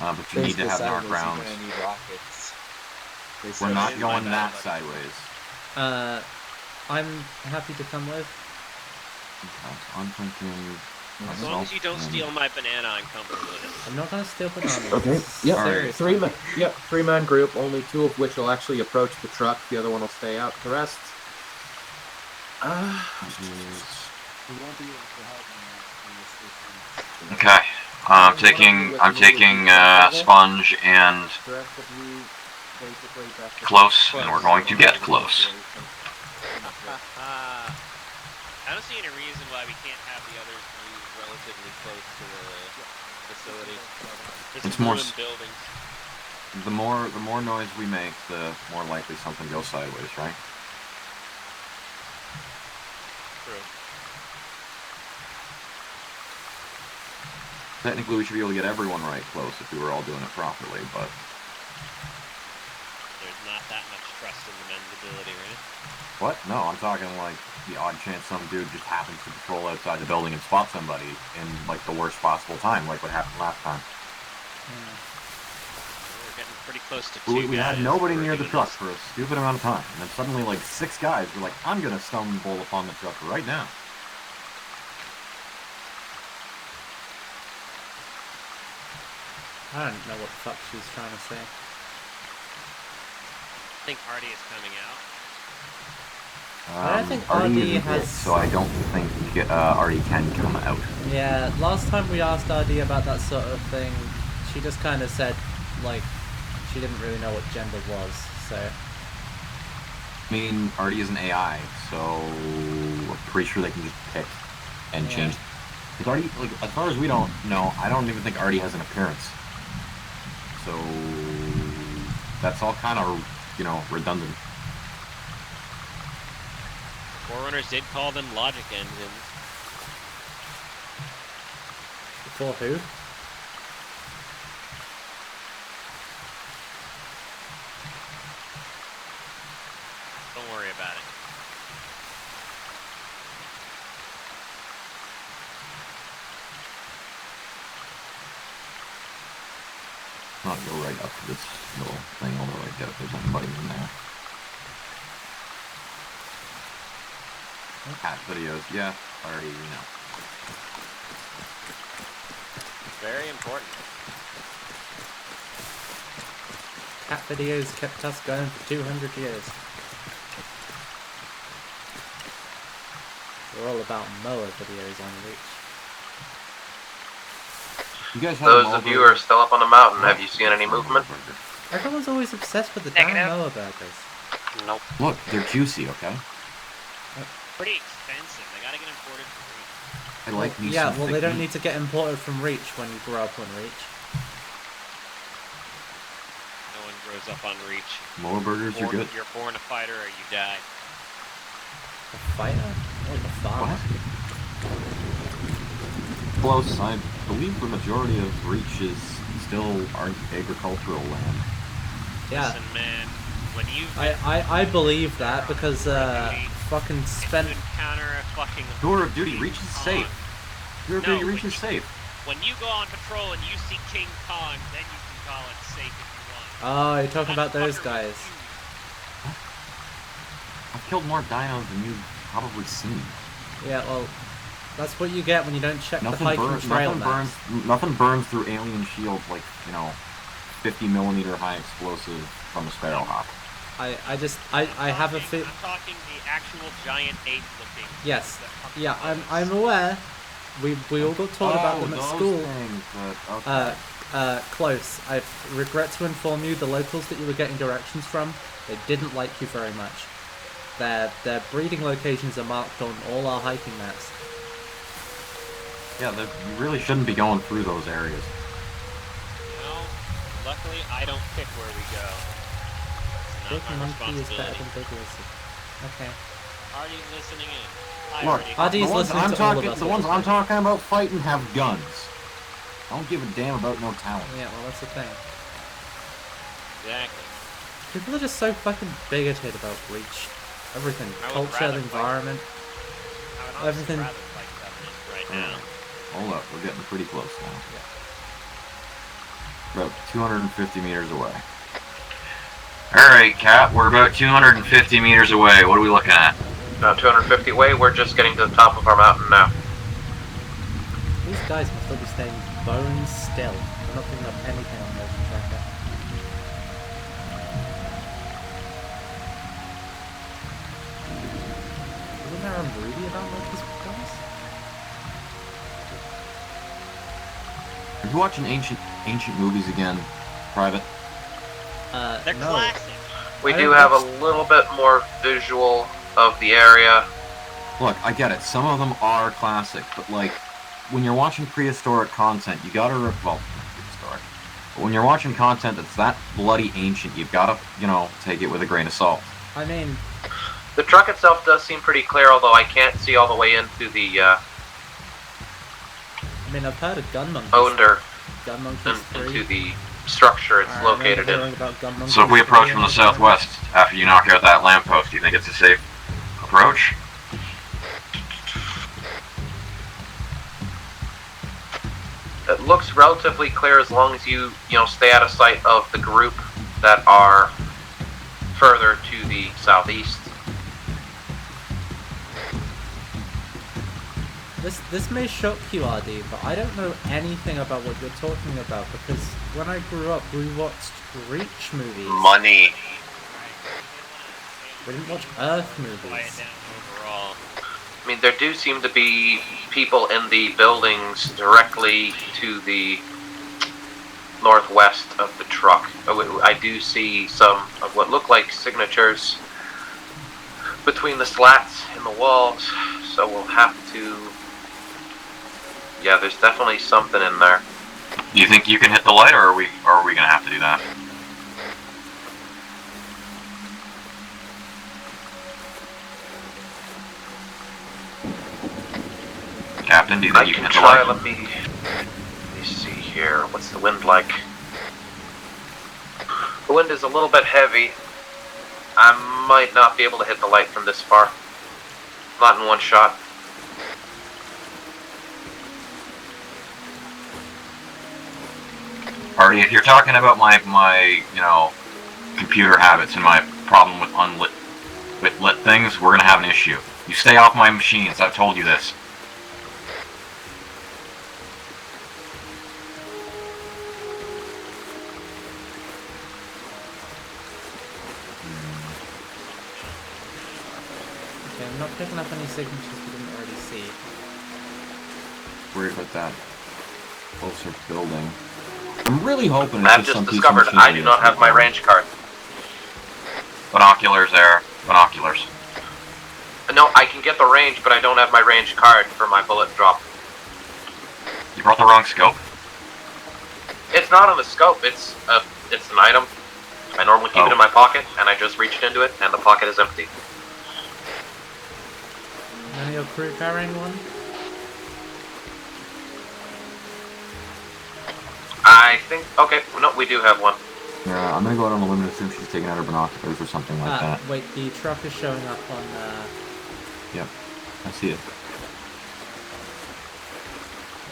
But you need to have narc rounds. You're gonna need rockets. They We're said- not It's going my that bad, sideways. I'm happy to come with. Okay, I'm thinking. As long as you don't steal my banana, I'm comfortable with it. I'm not gonna steal bananas. Okay. Yep. Alright. Three-man group. Only 2 of which will actually approach the truck. The other one will stay out. The rest. We won't be able to help in this. Okay. I'm taking Sponge and The rest of you, basically, that's the- Close, and we're going to get close. I don't see any reason why we can't have the others move relatively close to the facility. There's It's some more ruined s- buildings. The more noise we make, the more likely something goes sideways, right? True. Technically, we should be able to get everyone right close if we were all doing it properly, but There's not that much trust in the men's ability, right? what? No, I'm talking like the odd chance some dude just happens to patrol outside the building and spot somebody in like the worst possible time, like what happened last time. We're getting pretty close to We, two we had guys. nobody We're near the doing truck this. for a stupid amount of time, and then suddenly like 6 guys were like, "I'm gonna stumble upon the truck right now." I don't know what the fuck she's trying to say. I think Hardy is coming out. I don't think Artie RD isn't has- it, so I don't think Artie can come out. Yeah, last time we asked RD about that sort of thing, she just kind of said, like, she didn't really know what gender was, so... I mean, Artie is an AI, so I'm pretty sure they can just pick and Yeah. change. Because Artie, like, as far as we don't know, I don't even think Artie has an appearance. So that's all kind of, you know, redundant. Forerunners did call them logic engines. For who? Don't worry about it. Not go right up to this little thing, although I doubt there's anybody in there. Cat videos, yeah, already, you know. Very important. Cat videos kept us going for 200 years. We're all about mower videos on Reach. You guys have Those of you who are still up on the mountain, have you seen any movement? Everyone's always obsessed with the damn mower burgers. Nope. Look, they're juicy, okay? Pretty expensive. They gotta get imported from Reach. I like me Yeah, some well, thick they don't meat. need to get imported from Reach when you grow up on Reach. No one grows up on Reach. Mower burgers are good. You're born a fighter or you die. A fighter? Or a farmer? Close. I believe the majority of Reach is still agricultural land. Yeah. Listen, man, when you I believe that because fucking spent. encounter a fucking Tour of Duty, Reach is safe. Tour of No, Duty, Reach but is safe. when you go on patrol and you see King Kong, then you can call it safe if you want. Oh, you're talking about those guys. I've killed more dinos than you've probably seen. Yeah, well, that's what you get when you don't check the hiking trail maps. Nothing burns through alien shields like, you know, 50mm high explosive from a Sparrowhawk. I have a I'm talking the actual giant ape-looking. Yes. Yeah, I'm aware. We all got taught about them at those school. things, but okay. Close. I regret to inform you, the locals that you were getting directions from, they didn't like you very much. Their breeding locations are marked on all our hiking maps. Yeah, you really shouldn't be going through those areas. You know, luckily I don't pick where we go. It's Big not my monkey is better responsibility. than big lizard. Okay. Artie's listening in. Hi, Look, Artie. Artie's the ones listening I'm to all of talking, us the all ones the I'm time. talking about fighting have guns. I don't give a damn about no talent. Yeah, well, that's the thing. Exactly. People are just so fucking bigoted about Reach. Everything. I would Culture, rather the fight- environment. I would honestly Everything. rather fight Covenant right now. Hold up, we're getting pretty close now. About 250 meters away. Alright, Cat, we're about 250 meters away. What are we looking at? About 250 away, we're just getting to the top of our mountain now. These guys must all be staying bone still. I'm not picking up anything on motion tracker. Wasn't there a movie about monkeys with guns? Are you watching ancient movies again, Private? They're no. classic. We I do don't have a think little bit more visual of the area. Look, I get it. Some of them are classic, but like, when you're watching prehistoric content, you gotta, well, prehistoric. But when you're watching content that's that bloody ancient, you've gotta, you know, take it with a grain of salt. I mean, The truck itself does seem pretty clear, although I can't see all the way into the I've heard of gun monkeys. owner, Gun monkeys 3. into the structure it's I remember located in. hearing about gun monkeys So if we 3 approach from and the southwest, after you knock out that lamppost, do you think it's a safe approach? It looks relatively clear as long as you stay out of sight of the group that are further to the southeast. This may shock you, RD, but I don't know anything about what you're talking about because when I grew up, we watched Reach movies. Money. We didn't watch Earth Quiet movies. down overall. I mean, there do seem to be people in the buildings directly to the northwest of the truck. I do see some of what look like signatures between the slats in the walls, so we'll have to... Yeah, there's definitely something in there. Do you think you can hit the light, or are we gonna have to do that? Captain, do you think you can hit the try. light? Let me see here. What's the wind like? The wind is a little bit heavy. I might not be able to hit the light from this far. Not in one shot. Artie, if you're talking about my computer habits and my problem with lit things, we're gonna have an issue. You stay off my machines, I've told you this. Okay, I'm not picking up any signatures we didn't already see. Worried about that closer building. I'm really hoping it's I've just some just piece of discovered I machinery do not that's have my range card. Binoculars there. Binoculars. No, I can get the range, but I don't have my range card for my bullet drop. You brought the wrong scope. It's not on the scope. It's an item. I normally keep it in my pocket, and I just reached into it, and the pocket is empty. None of your crew carrying one? I think... Okay, no, we do have one. Yeah, I'm gonna go out on a limb and assume she's taking out her binoculars or something like that. Wait, the truck is showing up on... Yep, I see it.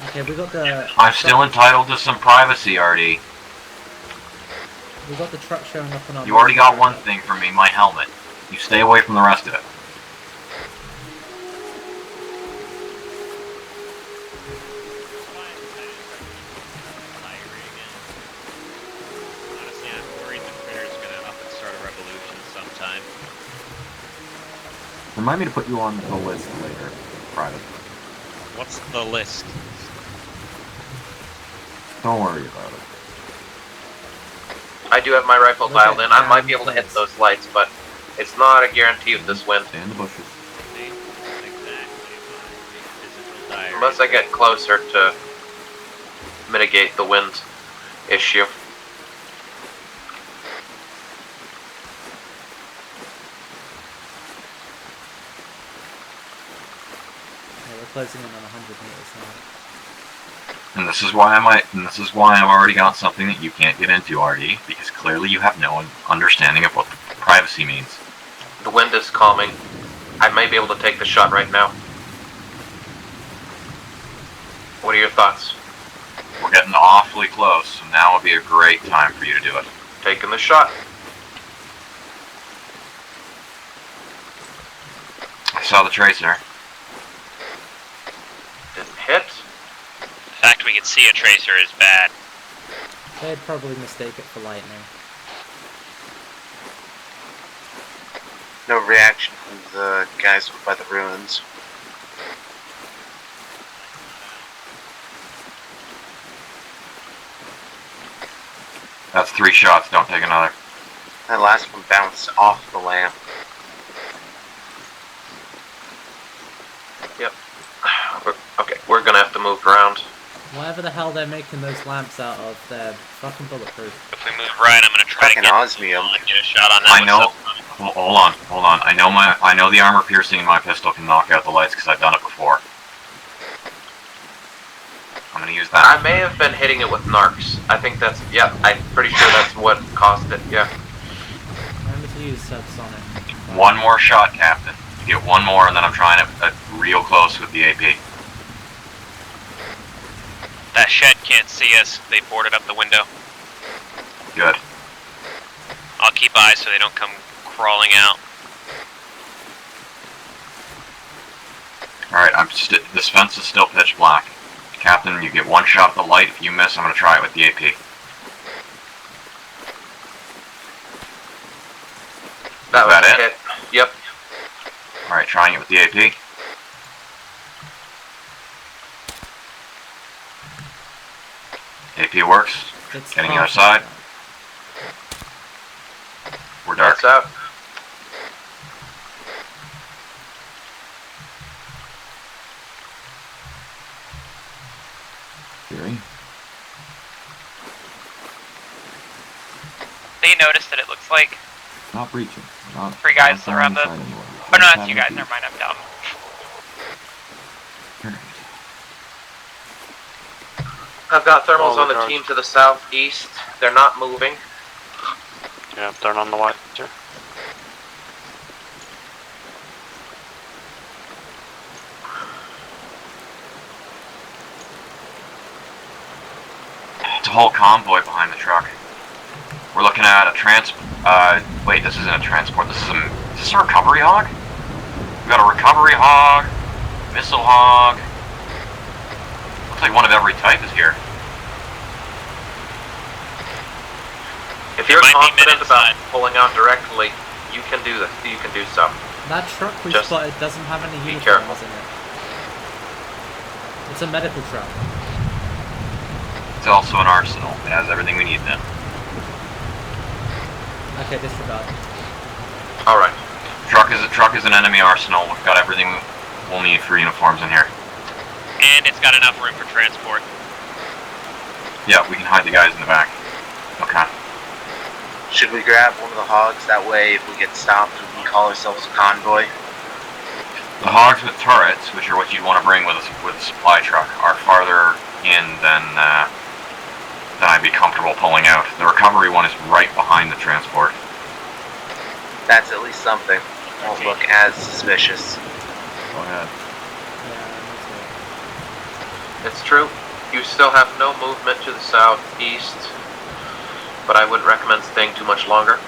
Okay, we got the... I'm still entitled to some privacy, Artie. We got the truck showing up on our... You already got one thing from me, my helmet. You stay away from the rest of it. Honestly, I'm worried the critter's gonna up and start a revolution sometime. Remind me to put you on the list later, private. What's the list? Don't worry about it. I do have my rifle dialed in. I might be able to hit those lights, but it's not a guarantee with this wind. Stay in the bushes. Unless I get closer to mitigate the wind issue. Yeah, we're closing in on 100 meters now. And this is why I've already got something that you can't get into, Artie, because clearly you have no understanding of what privacy means. The wind is calming. I may be able to take the shot right now. What are your thoughts? We're getting awfully close, so now would be a great time for you to do it. Taking the shot. I saw the tracer. Didn't hit. The fact we can see a tracer is bad. They'd probably mistake it for lightning. No reaction from the guys by the ruins. That's 3 shots, don't take another. That last one bounced off the lamp. Yep. Okay, we're gonna have to move around. Whatever the hell they're making those lamps out of, they're fucking bulletproof. If we move right, I'm gonna try to get osmium. Get a shot on that. I know. Hold on. I know the armor piercing in my pistol can knock out the lights because I've done it before. I'm gonna use that. I may have been hitting it with narcs. I think that's... Yeah, I'm pretty sure that's what caused it, yeah. Remember to use subsonic. One more shot, Captain. You get one more, and then I'm trying it real close with the AP. That shed can't see us. They boarded up the window. Good. I'll keep eyes so they don't come crawling out. Alright, this fence is still pitch black. Captain, you get one shot at the light. If you miss, I'm gonna try it with the AP. That was that a it? hit. Yep. Alright, trying it with the AP. AP works. It's Getting the other half side. of We're dark. That's out. Theory. So you noticed that it looks like Not breaching. Not, 3 guys not around the. inside anywhere. Oh no, Just that's you having guys. to- Never mind, I'm dumb. Alright. I've got thermals Oh, on the guards. team to the southeast. They're not moving. Yeah, they're on the white here. It's a whole convoy behind the truck. We're looking at a wait, this isn't a transport. Is this a recovery hog? We've got a recovery hog, missile hog. Looks like one of every type is here. If you're might be confident men about inside. pulling out directly, you can do this. You can do so. That truck we Just spotted doesn't have any be uniforms in it. It's a medical truck. It's also an arsenal. It has everything we need then. Okay, disregard. All right. Truck is an enemy arsenal. We've got everything we'll need for uniforms in here. And it's got enough room for transport. Yeah, we can hide the guys in the back. Okay. Should we grab one of the hogs? That way, if we get stopped, we can call ourselves a convoy. The hogs with turrets, which are what you'd want to bring with a supply truck, are farther in than I'd be comfortable pulling out. The recovery one is right behind the transport. That's at least something. Won't look as suspicious. Go ahead. It's true. You still have no movement to the southeast, but I wouldn't recommend staying too much longer.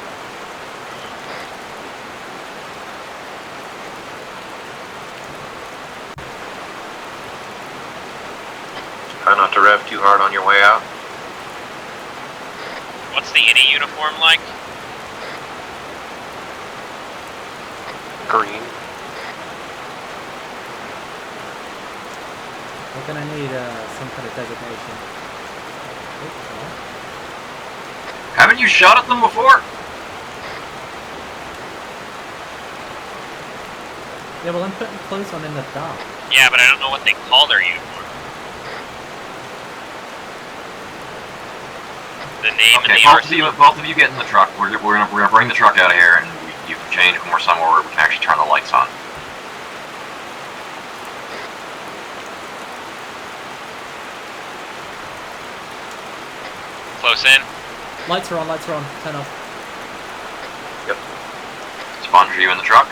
Try not to rev too hard on your way out. What's the INI uniform like? Green. We're gonna need some kind of designation. Haven't you shot at them before? Yeah, well, I'm putting clothes on in the dark. Yeah, but I don't know what they call their uniform. The name Okay, of the arsenal. both of you get in the truck. We're gonna bring the truck out of here, and you can change when we're somewhere where we can actually turn the lights on. Close in. Lights are on, turn off. Yep. Sponge, are you in the truck?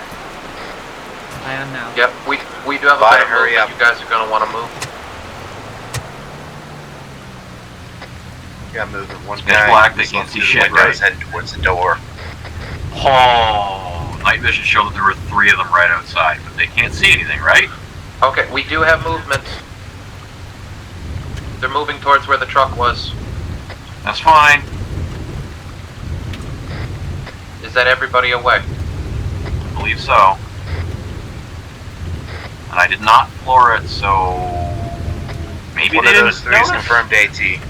I am now. Yep, we do have a Bye, bit of hurry movement. up. You guys are going to want to move. Yeah, moving. One It's guy. black, they just can't looks see through shit, the windows, right? heading towards the door. Oh, night vision showed that there were 3 of them right outside, but they can't see anything, right? Okay, we do have movement. They're moving towards where the truck was. That's fine. Is that everybody away? I believe so. And I did not floor it, so maybe One they of didn't those 3 is notice. confirmed AT.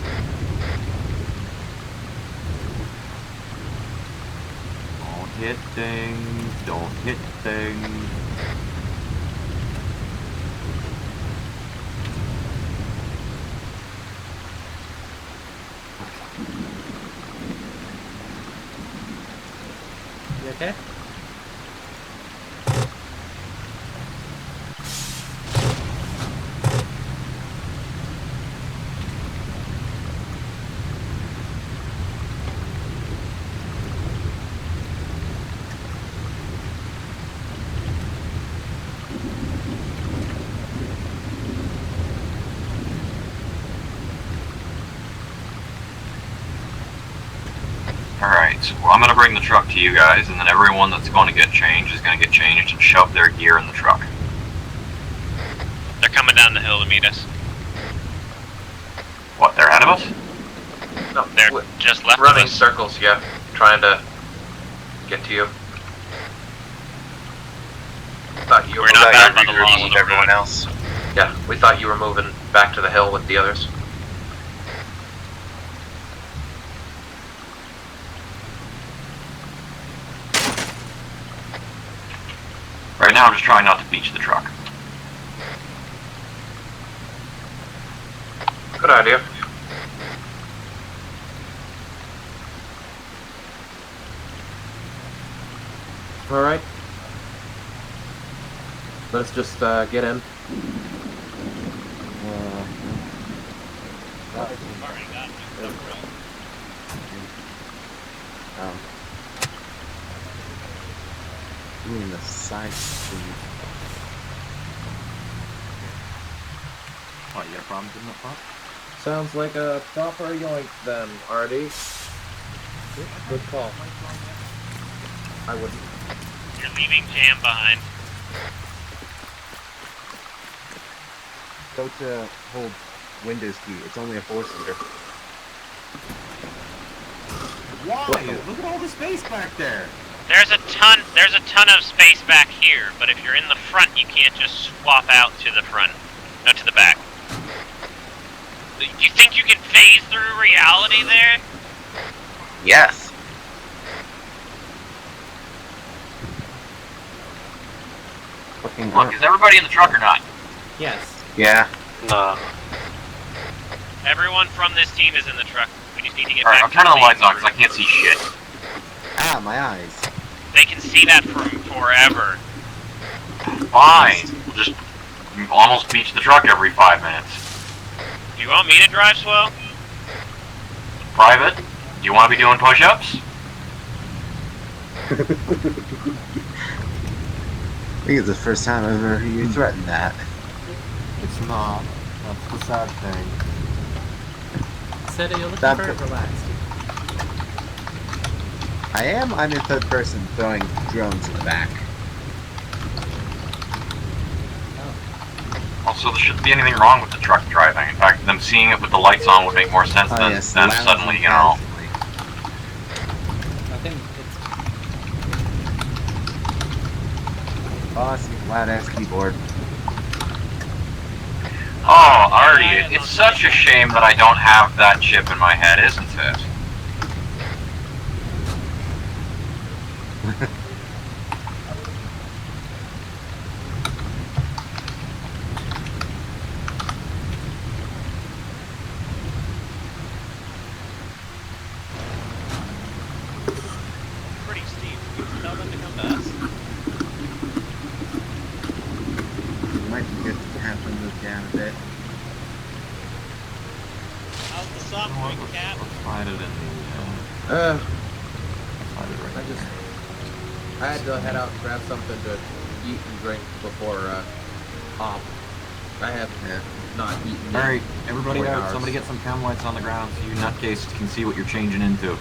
Don't hit things. Don't hit things. You okay? Alright, well I'm gonna bring the truck to you guys, and then everyone that's going to get changed is gonna get changed and shove their gear in the truck. They're coming down the hill to meet us. What, they're ahead of us? No, They're we're just left of us. running circles, yeah, trying to get to you. Let's get flagged against the shit, right? They're coming down the hill to meet us. Running circles, yeah, trying to get to you. Alright, so I'm gonna bring the truck to you guys, and then everyone that's going to get changed is gonna get changed and shove their gear in the truck. No, thought you were We're not bound by the Ready to laws remove of everyone else. Yeah, we thought you were moving back to the hill with the others. Right now, I'm just trying not to beach the truck. Good idea. All right. Let's just get in. Doing the side street. Oh, you got a problem getting up front? Sounds like a proper yoink then, Artie. Good call. I wouldn't. You're leaving Jam behind. Go to hold Windows key. It's only a 4-seater. Why? Look at all the space back there. There's a ton of space back here, but if you're in the front, you can't just swap out to the front. No, to the back. Do you think you can phase through reality there? Yes. Look, is everybody in the truck or not? Yes. Yeah. Nah. Everyone from this team is in the truck. We just need to get Alright, back I'm to the turning the main lights on source. because I can't see shit. Ah, my eyes. They can see that from forever. Fine. We'll just almost beach the truck every 5 minutes. Do you want me to drive, Swell? Private, do you want to be doing push-ups? I think it's the first time I've ever heard you threaten that. It's not. That's the sad thing. Soda, you're looking That- very relaxed. I am. I'm in third person throwing drones in the back. Also, there shouldn't be anything wrong with the truck driving. In fact, them seeing it with the lights on would make more sense Oh, than yes, them loud suddenly, and you know. casually. I think it's Awesome, flat ass keyboard. Oh, Artie, it's such a shame that I don't have that chip in my head, isn't it? Pretty steep. You can tell them to come to us. It might be good to have them move down a bit. How's the soft drink, Cap? Let's find it in the, find it right I just I had to head out and grab something to eat and drink before hop. I have not eaten. Alright, everybody 40 out. hours. Somebody get some cam lights on the ground so you nutcases can see what you're changing into.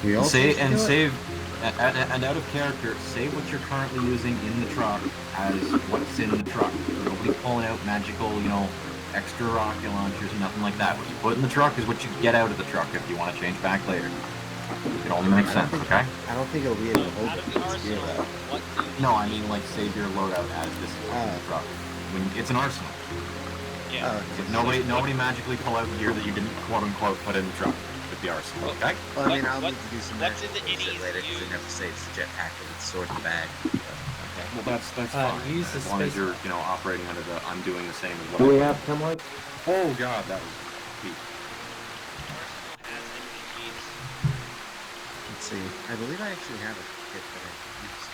We also Say should and do it. save and out of character, save what you're currently using in the truck as what's in the truck. Nobody pulling out magical, you know, extra rocket launchers, nothing like that. What you put in the truck is what you get out of the truck if you want to change back later. It only makes sense, okay? I don't think it'll be able to hold Out it of the this gear arsenal, though. what do you No, I mean like save your loadout as this is in the truck. When it's an arsenal. Yeah. Oh, So nobody magically pull out gear that you didn't quote unquote put in the truck with the arsenal, okay? Well, I mean, What- I'll what- need to do some what's in magic the bullshit Indies later you because I never say it's a jetpack and it's stored in the bag. Okay. Well, that's Uh, fine. use the As long as space- you're, you know, operating under the I'm doing the same as what Do I we do. have chem lights? Oh god, that was deep. Arsenal has MPGs. Let's see. I believe I actually have a kit that I can use.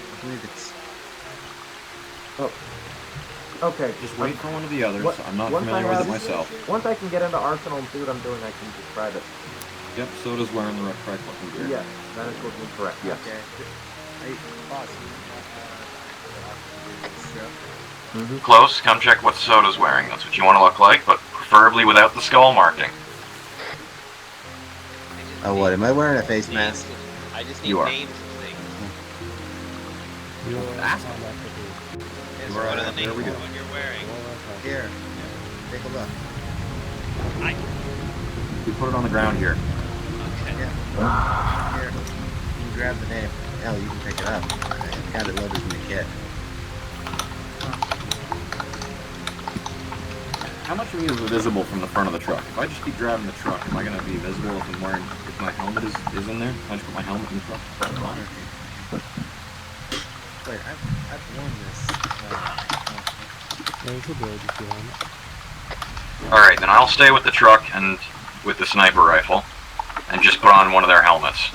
I believe it's. Okay. Just wait for one of the others. What- I'm not once familiar I with have- it myself. Once I can get into Arsenal and see what I'm doing, I can describe it. Yep, Soda's wearing the correct looking gear. Yes, that is looking correct. Yes. Okay. Awesome. Close, come check what Soda's wearing. That's what you want to look like, but preferably without the skull marking. Oh, what? Am I wearing a face mask? I just need You are. names of things. Ask Yes, Right, what are the there names we of go. what you're wearing? Here. Take a look. We put it on the ground here. Okay. Yeah. Here, you can grab the name. Hell, you can pick it up. I've got it loaded in the kit. How much of me is visible from the front of the truck? If I just keep driving the truck, am I going to be visible if I'm wearing, if my helmet is in there? Can I just put my helmet in the truck? Wait, I've worn this. Alright, then I'll stay with the truck and with the sniper rifle, and just put on one of their helmets.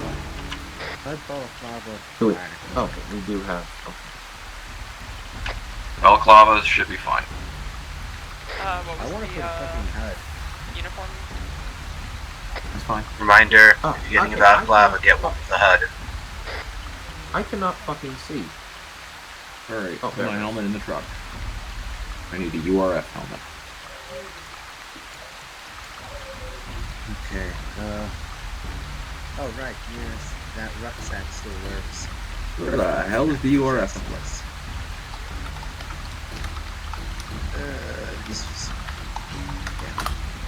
Oh, we do have. Balaclavas should be fine. What I was want to put a fucking HUD. uniform? That's fine. Reminder, if you're getting a I balaclava, get one with the HUD. I cannot fucking see. Alright, Oh, put there my it is. helmet in the truck. I need a URF helmet. Okay. Oh right, yes, that rucksack still works. Where the hell is the URF? This was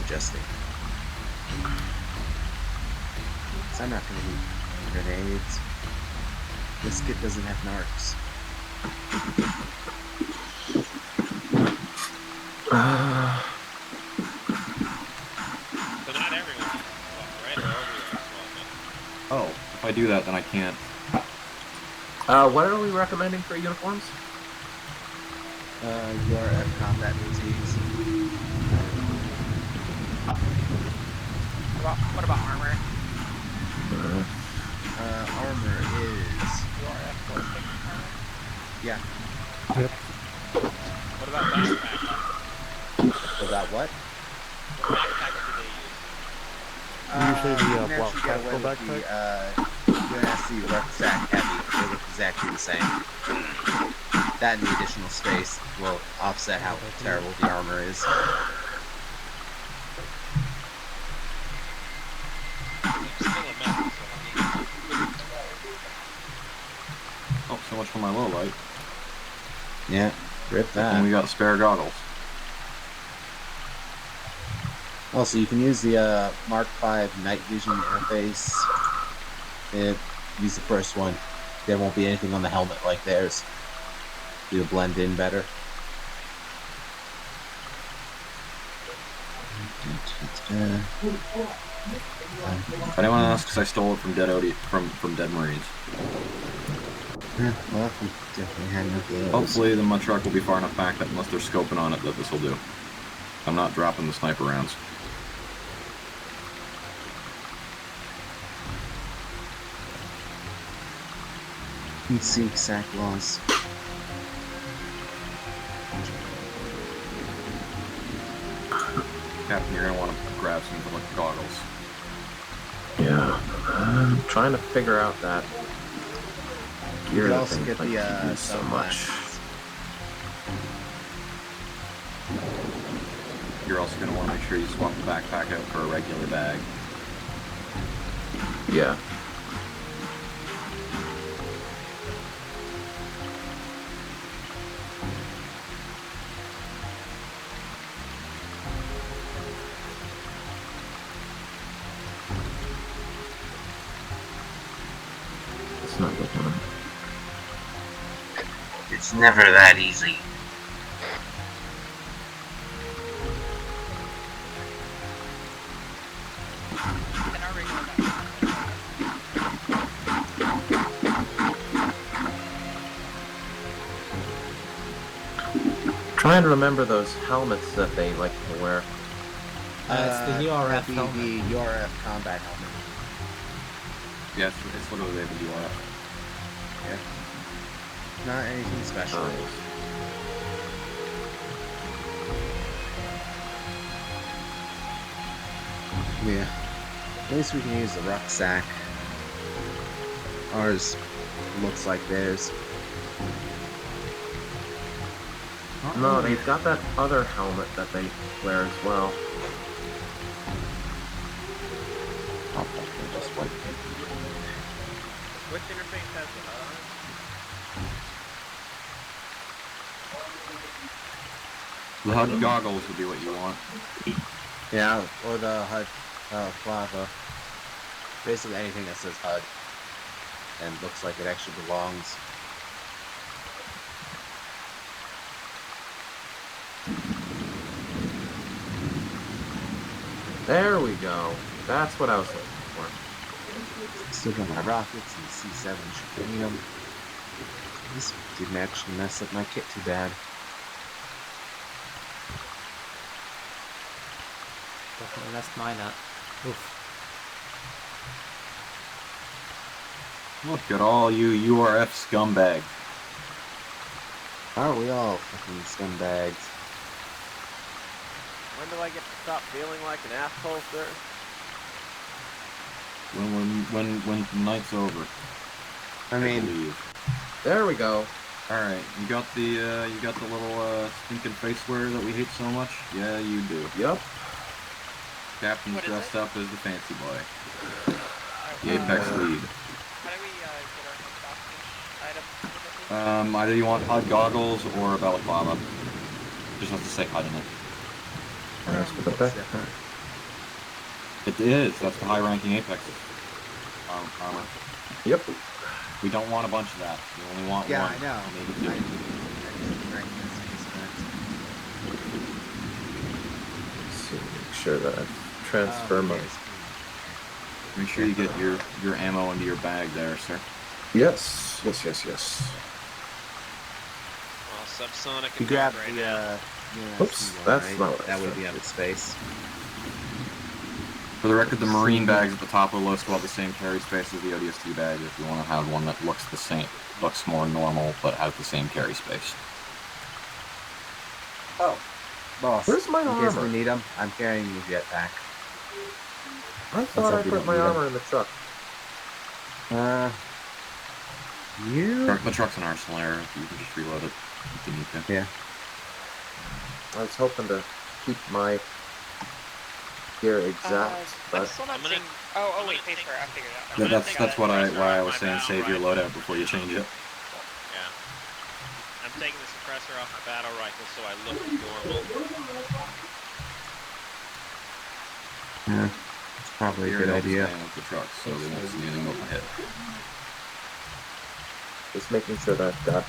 adjusting. So I'm not gonna need grenades. This kit doesn't have narcs. So not everyone needs to swap, right? Or everyone swap. Oh, if I do that, then I can't. What are we recommending for uniforms? URF combat fatigues. What about armor? Armor is... URF plus armor? Yeah. Yep. What about backpack? About what? What backpack do they use? Usually the you can block actually get away tactical with backpack. the UNSC rucksack heavy. They look exactly the same. That and the additional space will offset how terrible the armor is. It's still a mess, so Oh, so much for my low light. Yeah, rip And that. we got spare goggles. Also, you can use the Mark V night vision interface. Use the first one. There won't be anything on the helmet like theirs. It'll blend in better. If anyone asks, I stole it from from Dead Marines. Well, we definitely had enough of those. Hopefully, my truck will be far enough back that unless they're scoping on it, that this will do. I'm not dropping the sniper rounds. Heat sink sack laws. Captain, you're gonna want to grab some of the goggles. Yeah. I'm trying to figure out that You gear could that also they get like the to use so much. sunglasses. You're also gonna want to make sure you swap the backpack out for a regular bag. Yeah. It's not the one. It's never that easy. Trying to remember those helmets that they like to wear. It's the URF that'd be helmet. the URF combat helmet. Yes, it's literally the URF. Yeah. Not anything special. Yeah. At least we can use the rucksack. Ours looks like theirs. No, they've got that other helmet that they wear as well. Which interface has the HUD on it? The HUD goggles would be what you want. Yeah, or the HUD Flava. Basically anything that says HUD and looks like it actually belongs. There we go. That's what I was looking for. Still got my rockets and C7 Shikanium. This didn't actually mess up my kit too bad. Definitely messed mine up. Oof. Look at all you URF scumbags. Aren't we all fucking scumbags? When do I get to stop feeling like an asshole, sir? When the night's over. I mean, believe. There we go. All right, you got the little stinking faceware that we hate so much. Yeah, you do. Yep. Captain's dressed up as the fancy boy. The Apex lead. How do we get our hostage items? Either you want HUD goggles or a balaclava. Just have to say HUD in it. That's for the backpack. It is. That's the high-ranking Apex armor. Yep. We don't want a bunch of that. We only want yeah, one. I know. Maybe two. Let's see, make sure that I transfer my... Make sure you get your ammo into your bag there, sir. Yes. Well, subsonic You and grab right the now. Oops, that's not what I that would said. be out of space. For the record, the Marine bags at the top of the list will have the same carry space as the ODST bag if you want to have one that looks the same, looks more normal, but has the same carry space. Oh, boss. Where's my in case armor? we need them, I'm carrying the jetpack. I thought I hope we put don't my need 'em. armor in the truck. The truck's an arsenal area. You can just reload it if you need to. Yeah. I was hoping to keep my gear exact, I'm but still not seeing. Oh, wait, faceware. I figured it out. Yeah, that's why I was saying save your loadout before you change it. Yeah. I'm taking the suppressor off my battle rifle so I look normal. Yeah, it's probably a Here, good I'll just idea. stay with the truck so they won't see anything overhead. just making sure that I've got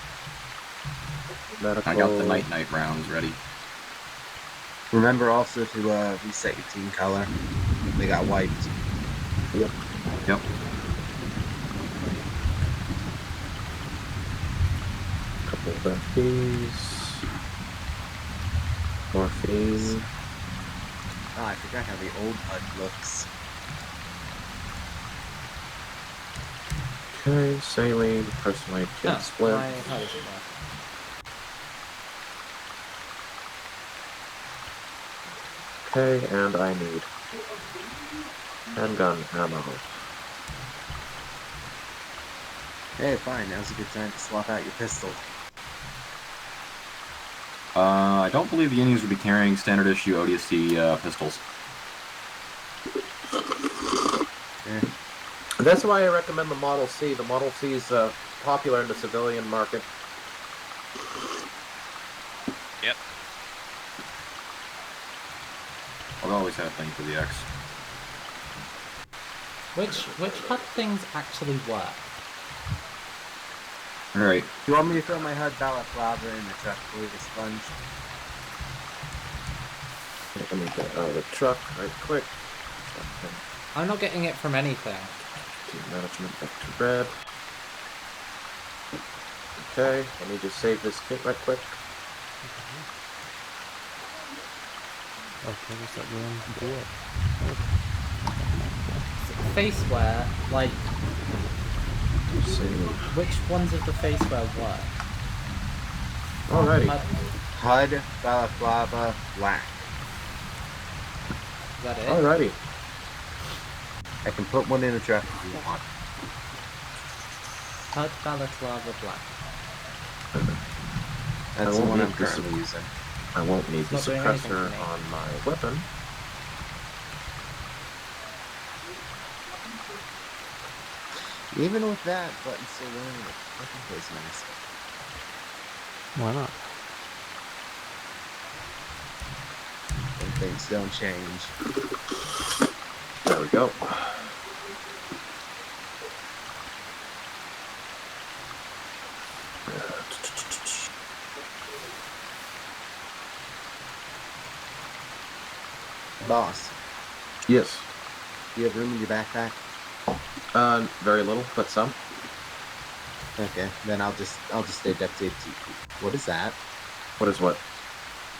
medical... I got the night rounds ready. Remember also to reset your team color. They got wiped. Yep. Yep. Couple of FPs. Morphine. Oh, I forgot how the old HUD looks. Okay, saline, personal kit Oh, split. my HUD isn't working. Okay, and I need handgun ammo. Hey, fine. Now's a good time to swap out your pistol. I don't believe the Indians would be carrying standard issue ODST pistols. Yeah. That's why I recommend the Model C. The Model C is popular in the civilian market. Yep. I've always had a thing for the X. Which HUD things actually work? Alright. Do you want me to throw my HUD balaclava in the truck for the sponge? Let me get out of the truck right quick. I'm not getting it from anything. Team management back to red. Okay, let me just save this kit right quick. Okay, what's that going to do? Faceware, like, Save. which ones of the faceware work? Alrighty. HUD, balaclava, black. Is that it? Alrighty. I can put one in the truck if you want. HUD, balaclava, black. That's the won't one need I'm the currently using. I won't need the Not doing anything suppressor for me. on my weapon. Even with that button still running, it fucking plays nice. Why not? And things don't change. There we go. Boss, Yes. do you have room in your backpack? Very little, but some. Okay, then I'll just stay duct taped to you. What is that? What is what?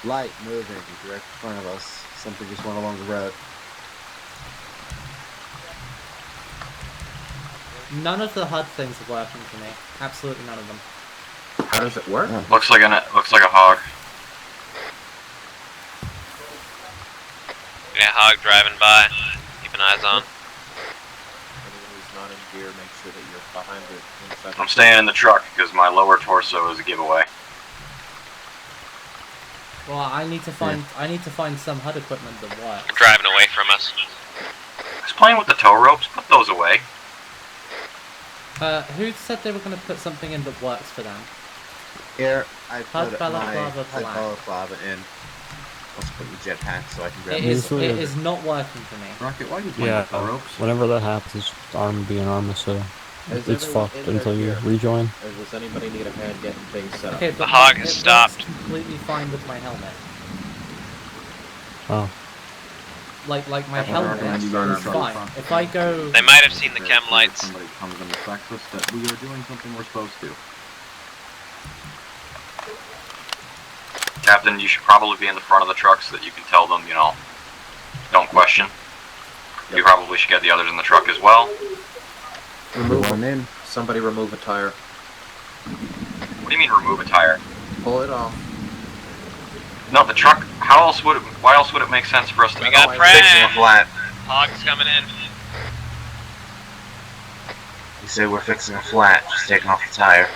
Light moving direct in front of us. Something just went along the road. None of the HUD things are working for me. Absolutely none of them. How does it work? Looks like a hog. Yeah, hog driving by. Keeping eyes on. Anyone who's not in gear, make sure that you're behind it. Inside I'm staying in the truck because my lower torso is a giveaway. Well, I need to find some HUD equipment that works. Driving away from us. I was playing with the tow ropes. Put those away. Who said they were going to put something in that works for them? Here, I HUD put my balaclava balaclava in. Let's put the jetpack so I can grab It is not working for me. Rocket, why are you playing Yeah, with the ropes? whenever that happens, arm being armor, so Is it's everyone fucked in until their you gear? rejoin. Or does anybody need a hand getting things set up? Okay, The but hog it has works stopped. completely fine with my helmet. Oh. Like my I helmet recommend you is go to the fine. front. If I go, They might have seen the chem lights. Somebody comes and affects us that we are doing something we're supposed to. Captain, you should probably be in the front of the truck so that you can tell them, don't question. You probably should get the others in the truck as well. Remove one in. Somebody remove a tire. What do you mean remove a tire? Pull it off. No, the truck. Why else would it make sense for us to We got Fixing a friends. flat. Hog's coming in. You say we're fixing a flat, just taking off the tire.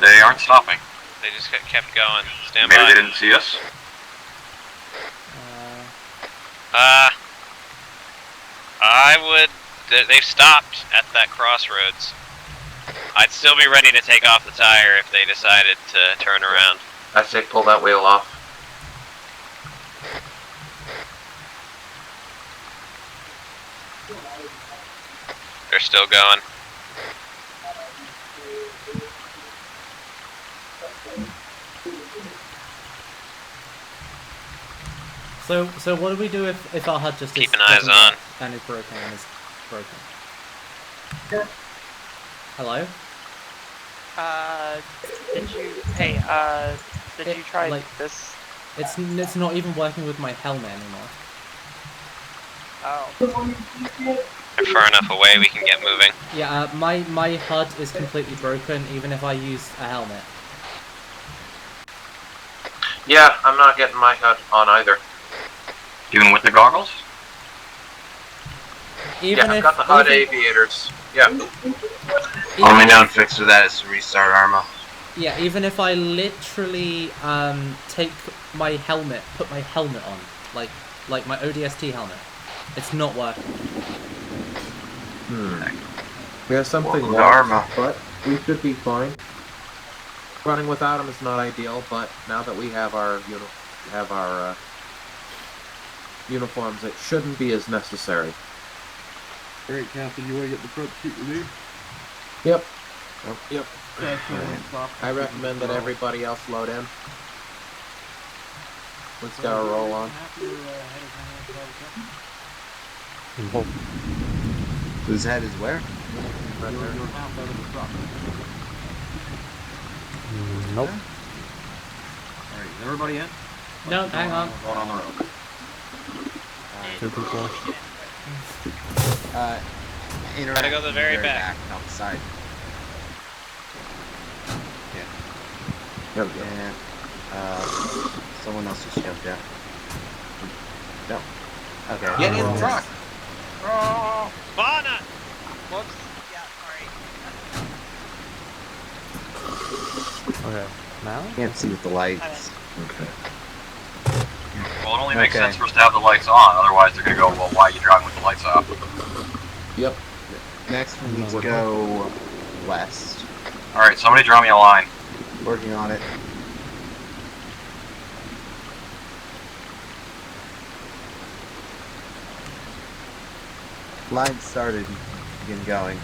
They aren't stopping. They just kept going. Stand Maybe by. they didn't see us. I would. They've stopped at that crossroads. I'd still be ready to take off the tire if they decided to turn around. I say pull that wheel off. They're still going. so what do we do if our HUD just Keeping eyes on. and is broken and is broken? Hello? Did you try like, this? It's not even working with my helmet anymore. Oh. They're far enough away we can get moving. Yeah, my HUD is completely broken even if I use a helmet. Yeah, I'm not getting my HUD on either. Even with the goggles? Even I've if, got the HUD even- aviators. Yeah. Only known fix for that is to restart Arma. Yeah, even if I literally take my helmet, put my helmet on, like my ODST helmet, it's not working. We have something Welcome to wrong, Arma. but we should be fine. Running without them is not ideal, but now that we have our uniforms, it shouldn't be as necessary. Alright, Captain, you want to get the front seat relieved? Yep. Yep. I recommend that everybody else load in. Let's get our roll on. Whose head is where? Right there. You're half out of the truck. Nope. Alright, is everybody in? No, hang on. Going on the road. Two people. Interact Gotta go to the with very back. Out the side. There we go. And someone else just jumped out. No. Okay. Get in the truck! Oh, Bana! Whoops. Yeah, Okay. Now? Can't see with the lights. Okay. Well, it only makes Okay. sense for us to have the lights on, otherwise they're gonna go, well, why are you driving with the lights off? Yep. Next we need to go west. Alright, somebody draw me a line. Working on it. Line started. Begin going.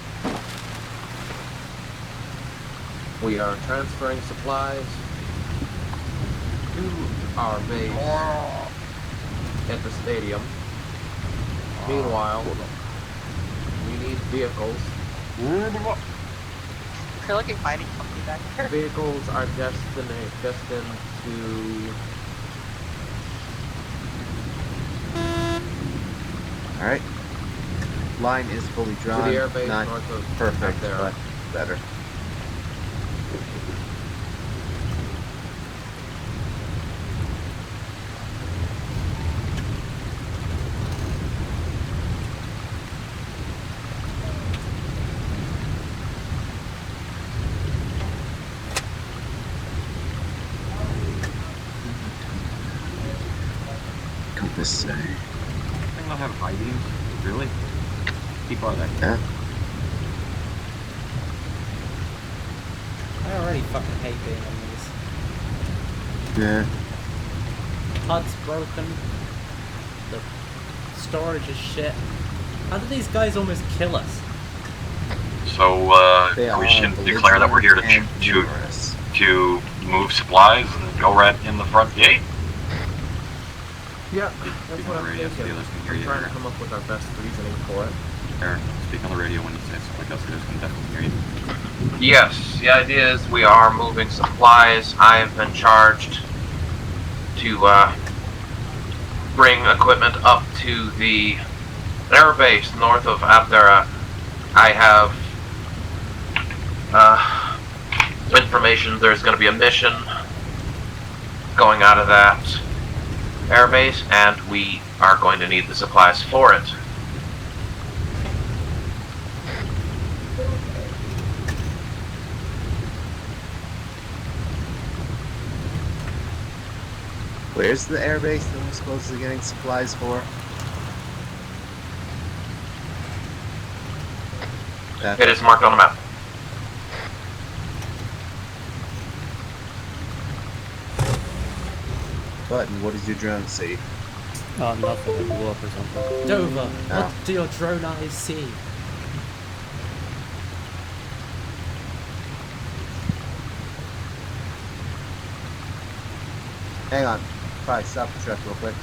We are transferring supplies to our base at the stadium. Meanwhile, we need vehicles. You're like a mining company back there. Vehicles are destined to All right. Line is fully drawn. the airbase Not north of perfect, there. but better. Compass say. Thing not have high beams? Really? Keep are they? Yeah. I already fucking hate being on these. Yeah. HUD's broken. The storage is shit. How did these guys almost kill us? So They we are should declare that we're here belligerent and numerous. to move supplies and go right in the front gate. Yeah, that's Speak what on the I'm radio so thinking. the others can hear you. Trying to come up with our best reasoning for it. Aaron, speak on the radio when you say stuff like that so the others can definitely hear you. Yes, the idea is we are moving supplies. I have been charged to bring equipment up to the air base north of Abdera. I have information there's going to be a mission going out of that airbase, and we are going to need the supplies for it. Where's the airbase that we're supposedly getting supplies for? It is marked on the map. Button, what does your drone see? Nothing. It blew up or something. Dover, Oh. what do your drone eyes see? Hang on. Probably stop the truck real quick.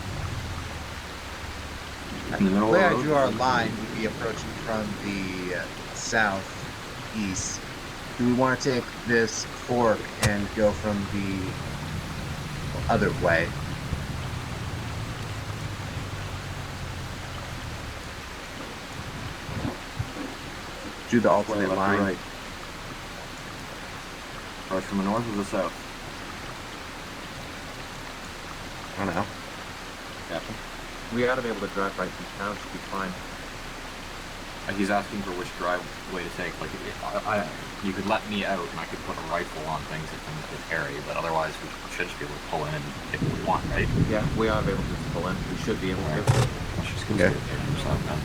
In the middle The way of I the drew road? our line would be approaching from the southeast. Do we want to take this fork and go from the other way? Do the alternate Left or line. right? Right from the north or the south? I don't know. Captain? We ought to be able to drive right through town. Should be fine. He's asking for which driveway to take. Like, you could let me out and I could put a rifle on things if things would carry, but otherwise we should just be able to pull in if we want, right? Yeah, we ought to be able to pull in. We should be able to. Let's just go Okay. south then.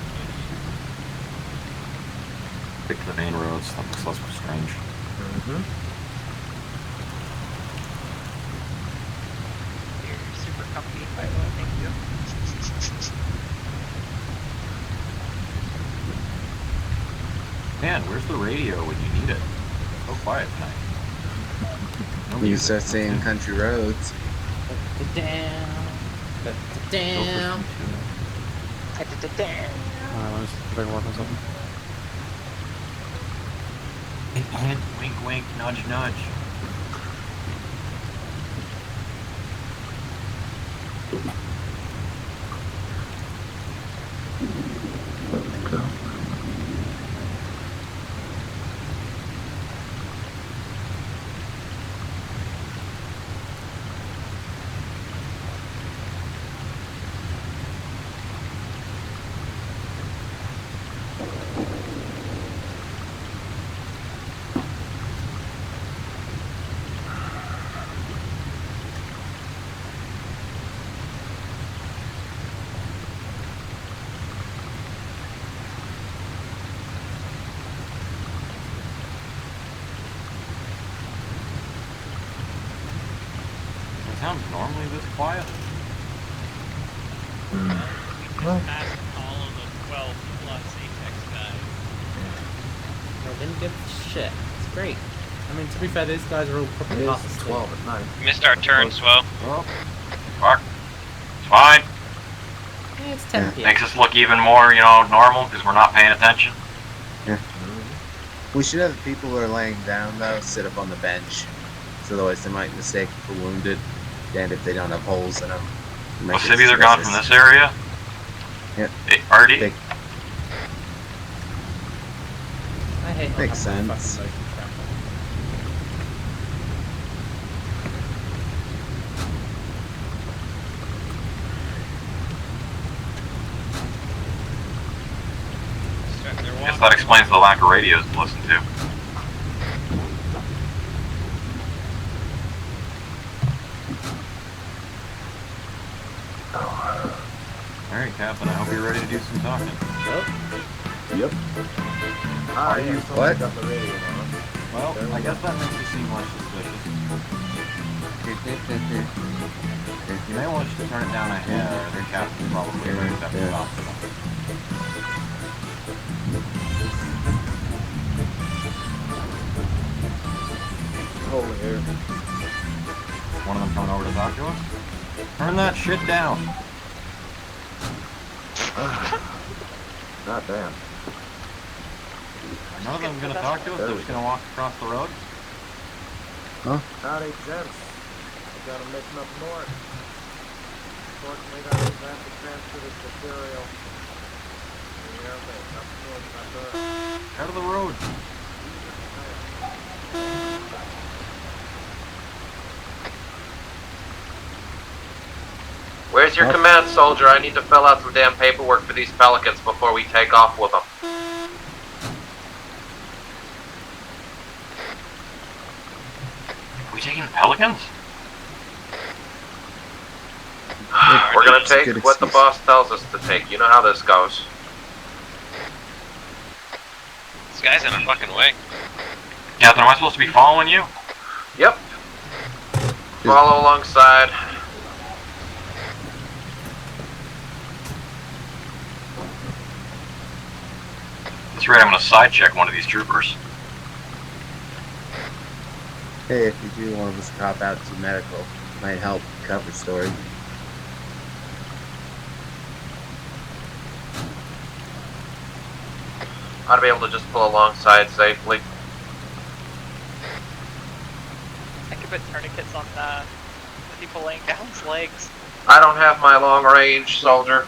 Stick to the main roads. That looks less strange. Mm-hmm. You're super comfy, by the way. Thank you. Man, where's the radio when you need it? So quiet tonight. No You music. start saying country roads. Down. Down. Alright, let me just bring work on something. Hint, wink, wink, nudge, nudge. The town's normally this quiet. We just passed all of the 12 plus didn't give a shit. It's great. I mean, to be fair, these guys are all probably It half is asleep. 12 at night. Missed our turn, Swell. Oh, Fuck. It's fine. Yeah, it's 10 p.m. Makes us look even more, normal because we're not paying attention. We should have the people who are laying down, though, sit up on the bench. So otherwise they might mistake for wounded. And if they don't have holes in them. Well, civvies are gone from this area? Yeah. Hey, Artie? Big. I hate not Makes having my sense. fucking motion tracker. I guess that explains the lack of radios to listen to. alright, Captain, I hope you're ready to do some talking. Yep. Are you? What? Got the radio on. Well, I guess that makes you seem less suspicious. You may want to turn it down a hair, the captain probably raised up the top. Holy air. One of them coming over to talk to us? Turn that shit down. God damn. None of them gonna talk to us, they're just gonna walk across the road? Howdy, gents. I got a mission up north. Fortunately, that means I have to transfer this material. The airbase up north, up Earth. Out of the road. Where's your command, soldier? I need to fill out some damn paperwork for these Pelicans before we take off with them. We taking Pelicans? We're gonna That's a take good what the excuse. boss tells us to take. You know how this goes. This guy's in a fucking way. Captain, am I supposed to be following you? Yep. Follow alongside. That's right, I'm gonna side check one of these troopers. Hey, if you do one of us cop out to medical, might help cover story. Ought to be able to just pull alongside safely. I could put tourniquets on the people laying down's legs. I don't have my long range, soldier.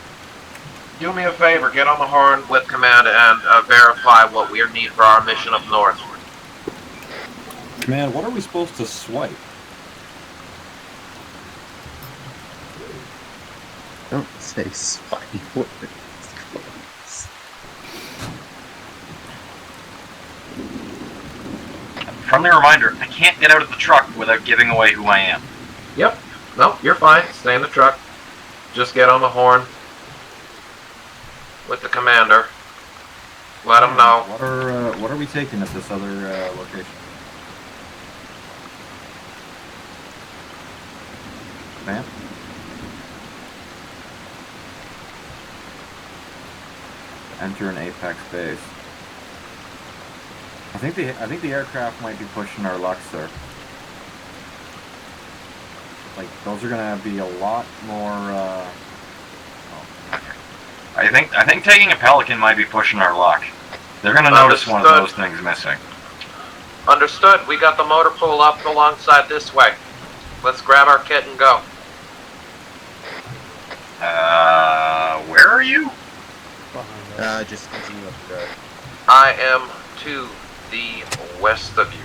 Do me a favor, get on the horn with command and verify what we need for our mission up north. Man, what are we supposed to swipe? Don't say spiny words. Friendly reminder, I can't get out of the truck without giving away who I am. Yep. Nope, you're fine. Stay in the truck. Just get on the horn with the commander. Let him know. What are we taking at this other location? Man? Enter an Apex base. I think the aircraft might be pushing our luck, sir. Like, those are gonna be a lot more. I think taking a Pelican might be pushing our luck. They're gonna notice one of those things missing. Understood. We got the motor pool up alongside this way. Let's grab our kit and go. Where are you? Just continue up the road. I am to the west of you.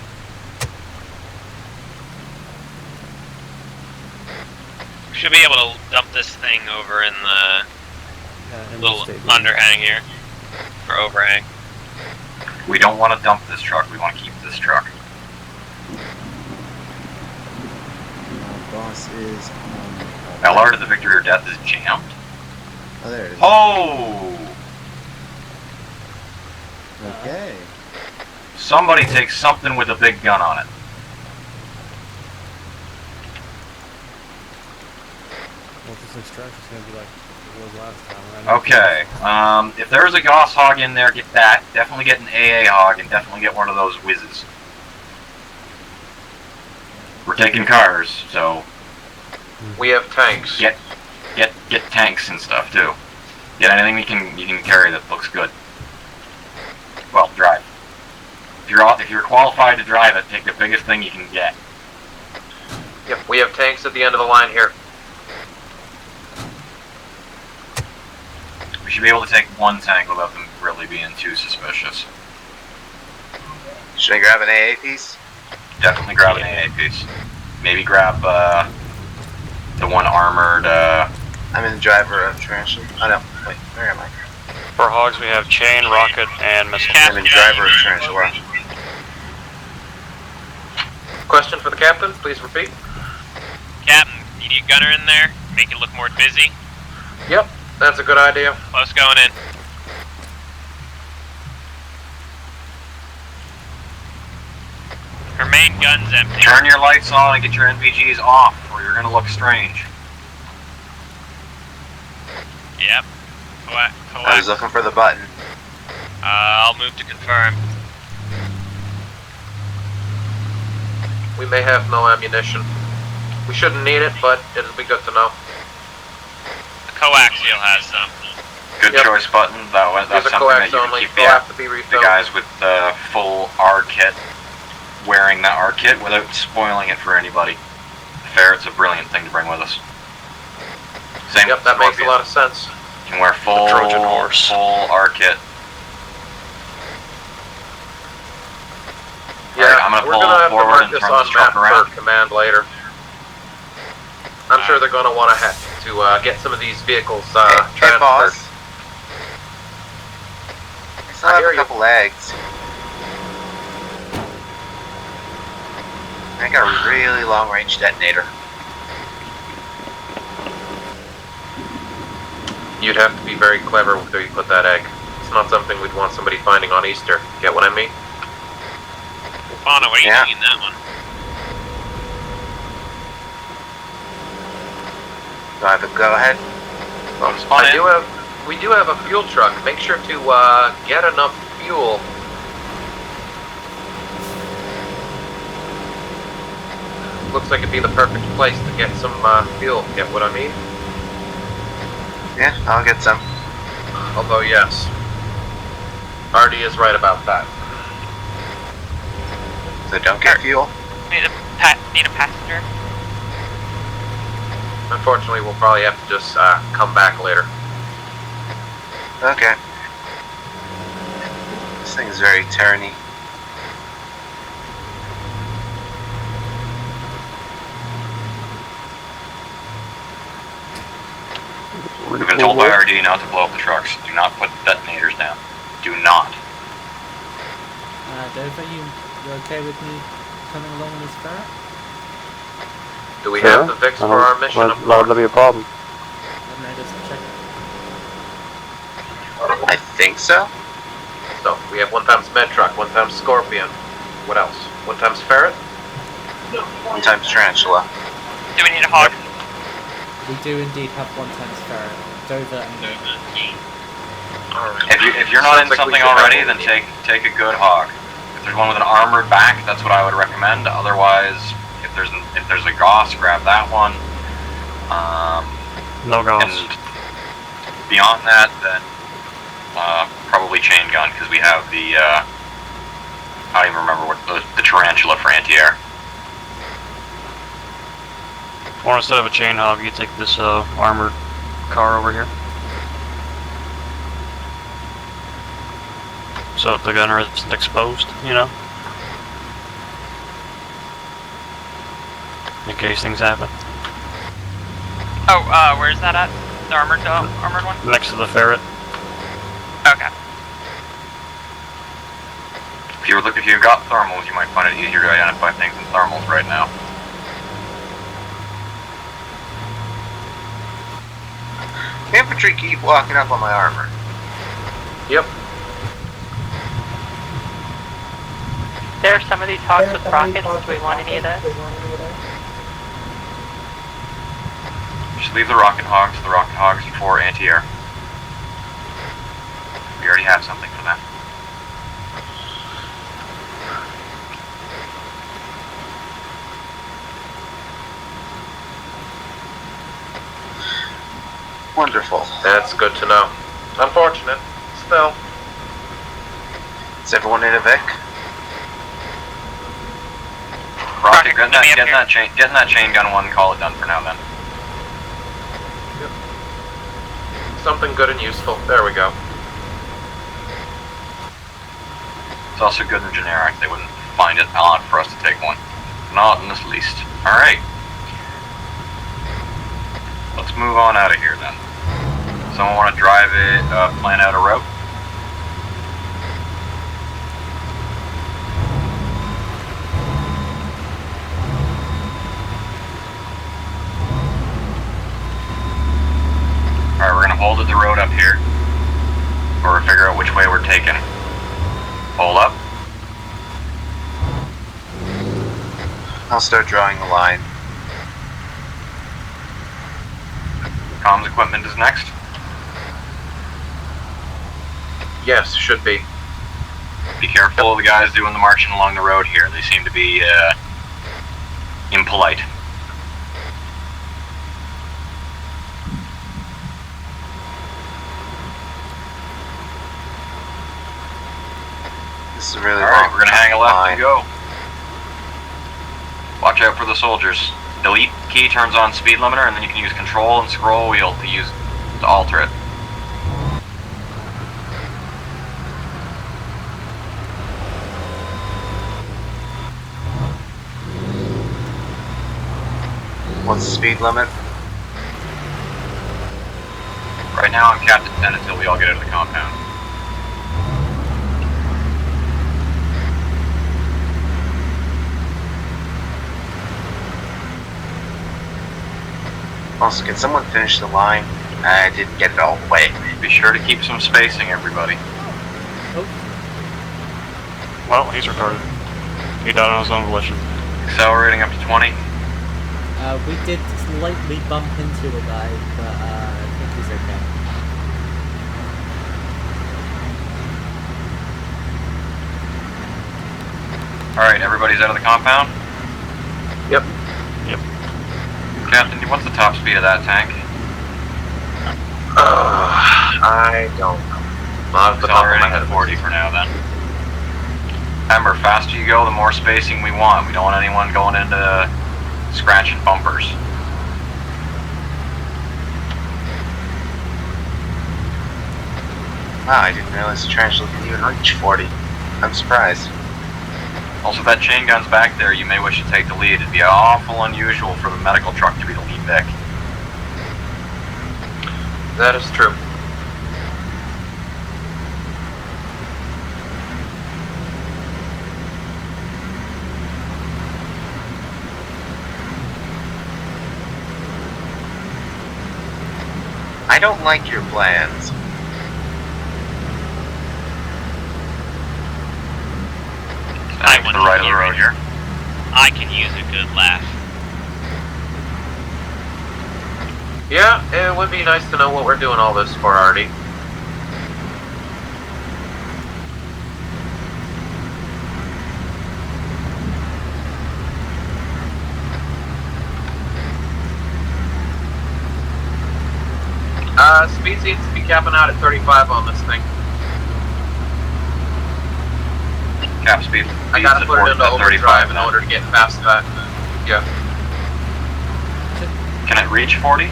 We should be able to dump this thing over in the little underhang here. For overhang. We don't want to dump this truck, we want to keep this truck. Boss is on. LR to the victory or death is jammed. Oh, there it is. Oh! Okay. Somebody takes something with a big gun on it. Well, this extraction's gonna be like was last time. And I know Okay. If there's a Gauss hog in there, get that. Definitely get an AA hog, and definitely get one of those whizzes. We're taking cars, so We have tanks. get tanks and stuff too. Get anything you can carry that looks good. Well, drive. If you're qualified to drive it, take the biggest thing you can get. Yep, we have tanks at the end of the line here. We should be able to take one tank without them really being too suspicious. Should I grab an AA piece? Definitely grab an AA piece. Maybe grab the one armored. I'm in the driver of Tarantula. Oh no, wait, where am I? For hogs, we have chain, rocket, and missile. I'm in driver of Tarantula. Question for the captain, please repeat. Captain, you need a gunner in there? Make it look more busy? Yep, that's a good idea. Close going in. Her main gun's empty. Turn your lights on and get your NVGs off, or you're gonna look strange. Yep. I was looking for the button. I'll move to confirm. We may have no ammunition. We shouldn't need it, but it'll be good to know. The coaxial has some. Good choice button. That's These are something that coax you only. can keep They'll have to be the refilled. guys with the full R kit wearing that R kit without spoiling it for anybody. Ferret's a brilliant thing to bring with us. Same Yep, with that makes a Scorpion. lot of sense. You can wear full Trojan horse. full R kit. Yeah, Alright, I'm gonna we're pull gonna have to forward mark and this turn on this truck map around. for command later. I'm sure they're gonna want to get some of these vehicles Hey, transferred. boss. I still have a couple legs. I got a really long range detonator. You'd have to be very clever with where you put that egg. It's not something we'd want somebody finding on Easter. Get what I mean? Fauna, what are you Yeah. doing in that one? Do I have a go ahead? We do have a fuel truck. Make sure to get enough fuel. Looks like it'd be the perfect place to get some fuel. Get what I mean? Yeah, I'll get some. Although yes, Artie is right about that. So don't get fuel. Need a passenger. Unfortunately, we'll probably have to just come back later. Okay. This thing's very turny. We've been told by RD not to blow up the trucks. Do not put detonators down. Do not. Dover, you okay with me coming along in this ferret? Do we have the Vix for our mission? Why would that be a problem? Let me just check. I think so. So we have 1x med truck, 1x Scorpion. What else? 1x Ferret? 1x Tarantula. Do we need a hog? We do indeed have 1x ferret. Dover and If you're not Sounds in like we something should have already, one. then take a good hog. If there's one with an armored back, that's what I would recommend. Otherwise, if there's a Gauss, grab that one. No Gauss. And beyond that, then probably chain gun, because we have the I don't even remember what the Tarantula for anti-air. Or instead of a chain hog, you take this armored car over here. So if the gunner isn't exposed, you know? In case things happen. Oh, where's that at? The armored one? Next to the ferret. Okay. If you've got thermals, you might find it easier to identify things in thermals right now. Infantry keep walking up on my armor. Yep. There are some of these hogs with rockets. Do we want any of that? Just leave the rocket hogs. The rocket hogs are for anti-air. We already have something for them. Wonderful. That's good to know. Unfortunate. Still. Is everyone in a Vic? Rocket, getting that chain gun one, call it done for now then. Something good and useful. There we go. It's also good and generic. They wouldn't find it odd for us to take one. Not in this least. Alright. Let's move on out of here then. Someone want to drive it, plan out a route? Alright, we're going to hold at the road up here. Or figure out which way we're taking. Hold up. I'll start drawing a line. Comms equipment is next. Yes, should be. Be careful of the guys doing the marching along the road here. They seem to be impolite. This is really Alright, we're gonna hang a left and go. Watch out for the soldiers. Delete key turns on speed limiter, and then you can use control and scroll wheel to alter it. What's the speed limit? Right now I'm capped at 10 until we all get out of the compound. Also, can someone finish the line? I didn't get it all the way. Be sure to keep some spacing, everybody. Well, he's retarded. He died on his own volition. Accelerating up to 20. We did slightly bump into the guy, but I think he's okay. Alright, everybody's out of the compound? Yep. Captain, what's the top speed of that tank? I don't know. Not at the top of my Accelerating head. at 40 for now then. Remember, faster you go, the more spacing we want. We don't want anyone going into scratching bumpers. Wow, I didn't realize the tarantula can even reach 40. I'm surprised. Also, if that chain gun's back there, you may wish to take the lead. It'd be awful unusual for the medical truck to be the lead Vic. That is true. I don't like your plans. I To the right of the road here. I can use a good laugh. Yeah, it would be nice to know what we're doing all this for, Artie. Speed seems to be capping out at 35 on this thing. Cap speed. I gotta put it into overdrive in order to get past that. Yeah. Can it reach 40?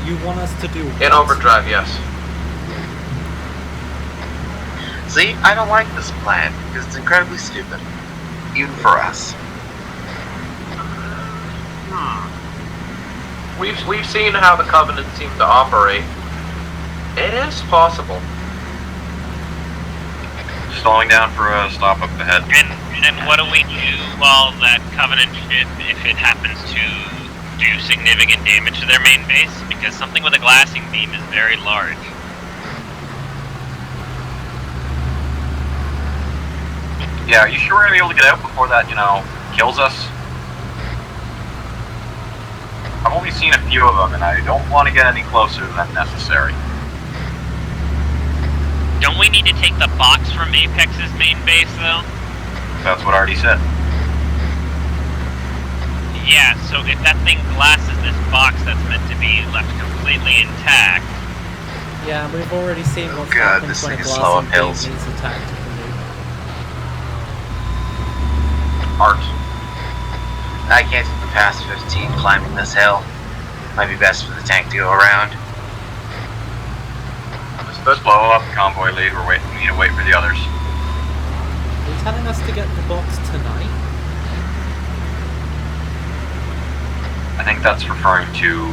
You want us to do what? In overdrive, yes. See, I don't like this plan, because it's incredibly stupid. Even for us. We've seen how the Covenant seem to operate. It is possible. Slowing down for a stop up ahead. And what do we do while that Covenant ship, if it happens to do significant damage to their main base? Because something with a glassing beam is very large. Yeah, are you sure we're gonna be able to get out before that, kills us? I'm seen a few of them, and I don't want to get any closer than necessary. Don't we need to take the box from Apex's main base, though? That's what I already said. Yeah, so if that thing glasses this box that's meant to be left completely intact... Yeah, and we've already seen what's God, happened this when a thing is slow glassing up hills. beam is attacked from the Art. I can't get past 15 climbing this hill. Might be best for the tank to go around. Let's blow up the convoy lead. We need to wait for the others. Are you telling us to get the box tonight? I think that's referring to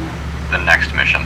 the next mission.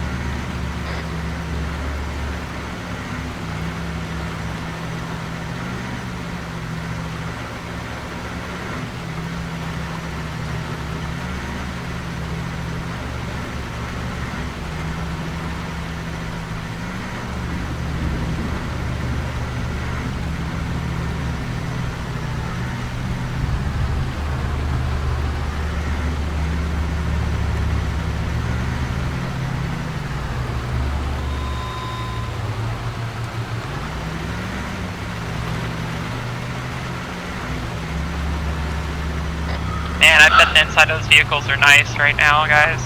Man, I bet the inside of those vehicles are nice right now, guys.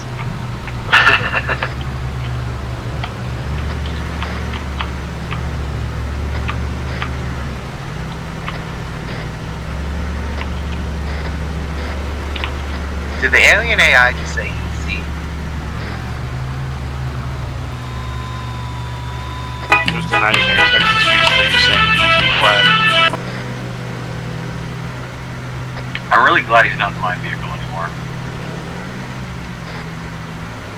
Did the alien AI just say easy? Just an idea. I'm really glad he's not in my vehicle anymore.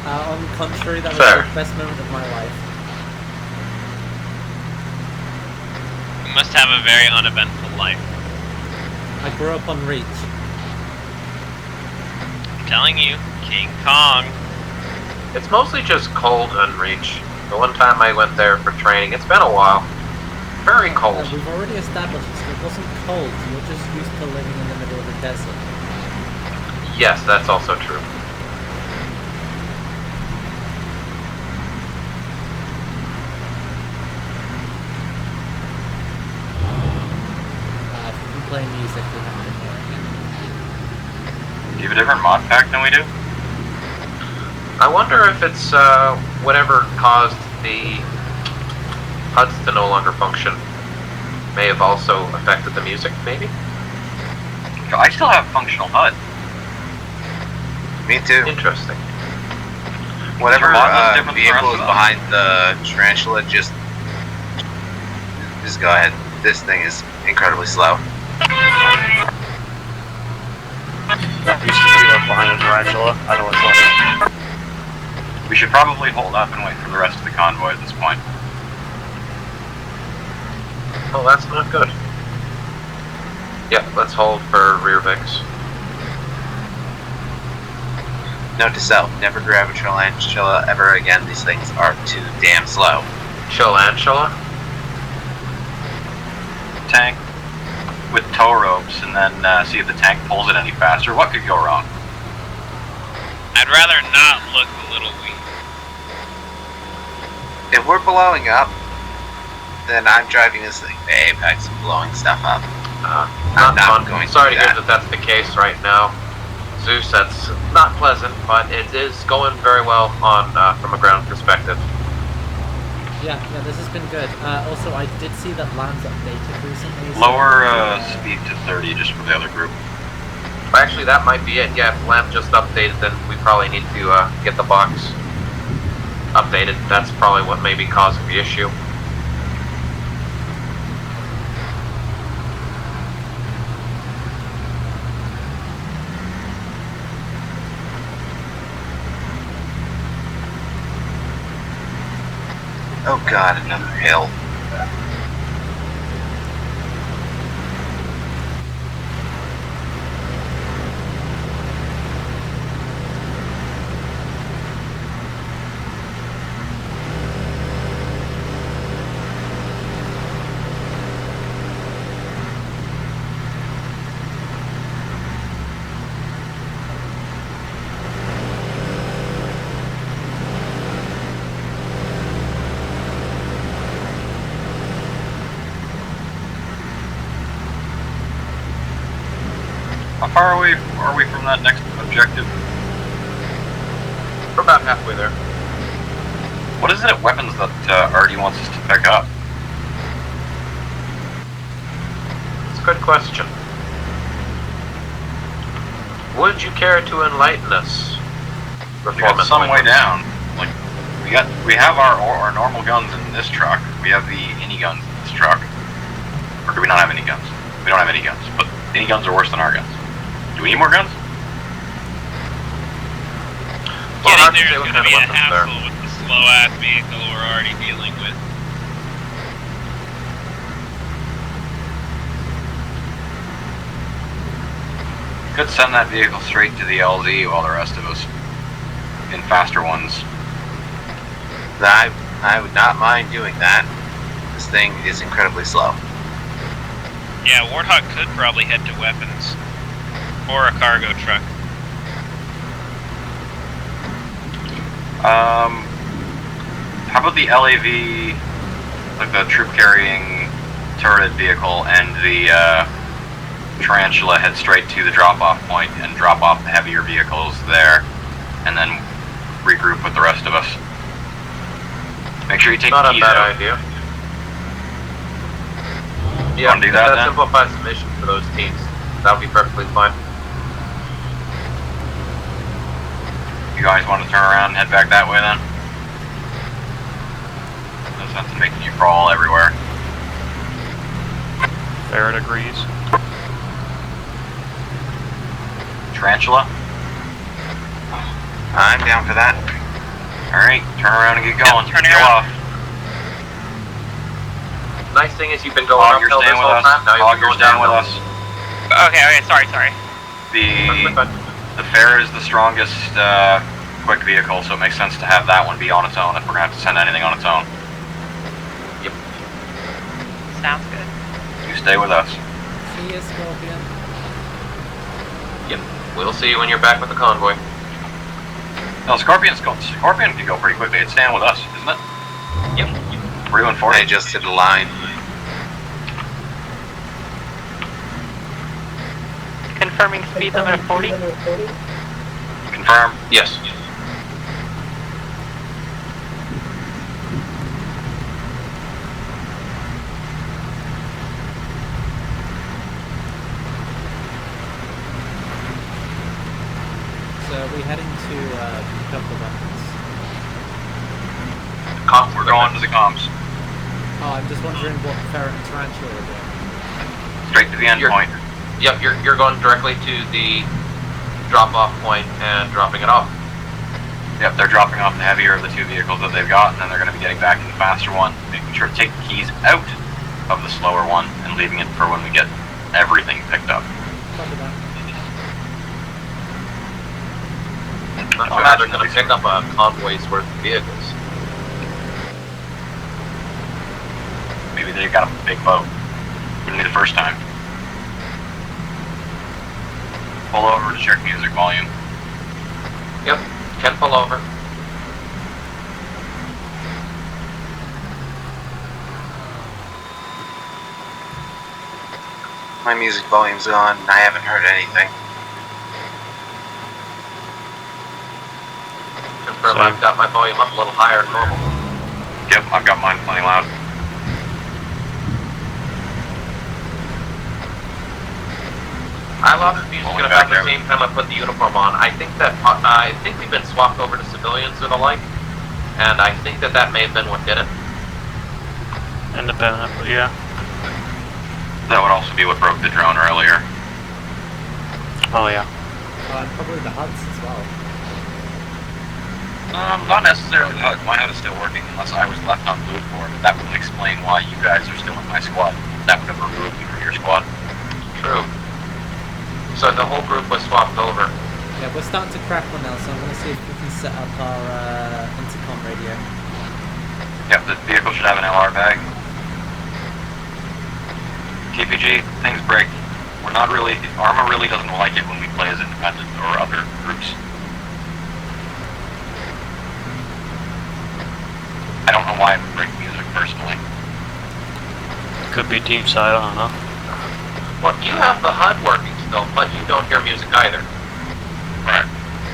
On the contrary, that was Fair. the best moment of my life. You must have a very uneventful life. I grew up on Reach. I'm telling you, King Kong. It's mostly just cold on Reach. The one time I went there for training, it's been a while. Very cold. We've already established it wasn't cold, you're just used to living in the middle of the desert. Yes, that's also true. If you can play music, we have to hear it. Do you have a different mod pack than we do? I wonder if it's whatever caused the HUDs to no longer function may have also affected the music, maybe? I still have functional HUD. Me too. Interesting. Whatever Your mod was different than the vehicle is rest of us. behind the tarantula, just go ahead. This thing is incredibly slow. That used to be left behind a tarantula. I know what's on it. We should probably hold up and wait for the rest of the convoy at this point. Oh, that's not good. Yeah, let's hold for rear Vix. Note to self, never grab a tarantula ever again. These things are too damn slow. Chilantula? Tank with tow ropes and then see if the tank pulls it any faster. What could go wrong? I'd rather not look a little weak. If we're blowing up, then I'm driving this thing to Apex and blowing stuff up. Not not fun. going to Sorry do to hear that. that that's the case right now. Zeus, that's not pleasant, but it is going very well on from a ground perspective. Yeah, this has been good. Also, I did see that Land's updated recently. so- Lower speed to 30 just for the other group. Actually, that might be it. Yeah, if LAMP just updated, then we probably need to get the box updated. That's probably what may be causing the issue. Oh god, another hill. How far away are we from that next objective? We're about halfway there. What is it at weapons that Artie wants us to pick up? It's a good question. Would you care to enlighten us? We got some way down. Like we have our normal guns in this truck. We have the any guns in this truck. Or do we not have any guns? We don't have any guns, but any guns are worse than our guns. Do we need more guns? Getting there is going to be a hassle with the slow-ass vehicle we're already dealing with. Could send that vehicle straight to the LZ while the rest of us in faster ones. I would not mind doing that. This thing is incredibly slow. Yeah, Warthog could probably head to weapons. Or a cargo truck. How about the LAV, like the troop carrying turreted vehicle, and the Tarantula head straight to the drop-off point and drop off the heavier vehicles there, and then regroup with the rest of us. Make sure you take Not keys a bad out. idea. Yeah, Wanna do that then? simplifies the mission for those teams. That would be perfectly fine. You guys want to turn around and head back that way then? No sense in making you crawl everywhere. Barrett agrees. Tarantula? I'm down for that. Alright, turn around and get going. Turn Go around. off. Nice thing is you've been going Hog, you're uphill this staying with whole us. time. Now Hog, you're you're going staying with downhill. us. Okay, sorry. The Fair is the strongest quick vehicle, so it makes sense to have that one be on its own if we're going to have to send anything on its own. Yep. Sounds good. You stay with us. See you, Scorpion. Yep. We'll see you when you're back with the convoy. No, Scorpion can go pretty quickly. It's staying with us, isn't it? Yep. We're doing 40. I adjusted the line. Confirming speed limit of 40. Confirm. Yes. So are we heading to pick up the weapons? We're going to the comms. Oh, I'm just wondering what Ferret and Tarantula are doing. Straight to the end point. Yep, you're going directly to the drop-off point and dropping it off. Yep, they're dropping off the heavier of the two vehicles that they've got, and then they're going to be getting back in the faster one, making sure to take the keys out of the slower one and leaving it for when we get everything picked up. Not sure how they're going to pick up a convoy's worth of vehicles. Maybe they've got a big boat. Wouldn't be the first time. Pull over to check music volume. Yep, can pull over. My music volume's on. I haven't heard anything. Confirm I've got my volume up a little higher than normal. Yep, I've got mine plenty loud. I lost the music at about the same time I put the uniform on. I think we've been swapped over to civilians or the like, and I think that may have been what did it. Independent, but yeah. That would also be what broke the drone earlier. Oh yeah. And probably the HUDs as well. Not necessarily the HUD. My HUD is still working unless I was left on blue for it. That would explain why you guys are still in my squad. That would have removed you from your squad. True. So the whole group was swapped over. Yeah, we're starting to crackle now, so I'm going to see if we can set up our intercom radio. Yep, the vehicle should have an LR bag. TPG, things break. We're not really, Arma really doesn't like it when we play as independent or other groups. I don't know why it would break music personally. Could be team side, I don't know. Well, you have the HUD working, still, but you don't hear music either. Right.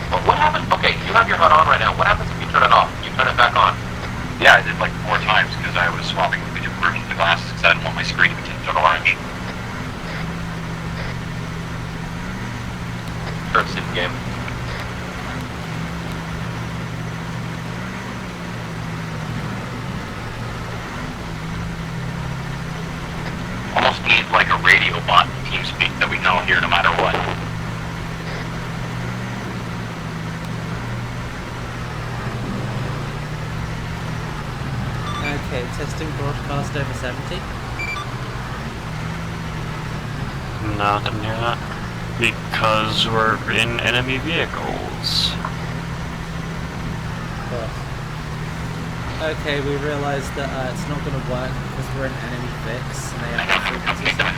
But what happens? Okay, you have your HUD on right now. What happens if you turn it off? You turn it back on? Yeah, I did like 4 times because I was swapping between the glasses because I didn't want my screen to be tinted orange. Turns in game. Almost need like a radio bot in TeamSpeak that we know here no matter what. Okay, testing broadcast over 70. Nothing yet. Because we're in enemy vehicles. Okay, we realised that it's not going to work because we're in enemy fix and they have a frequency set.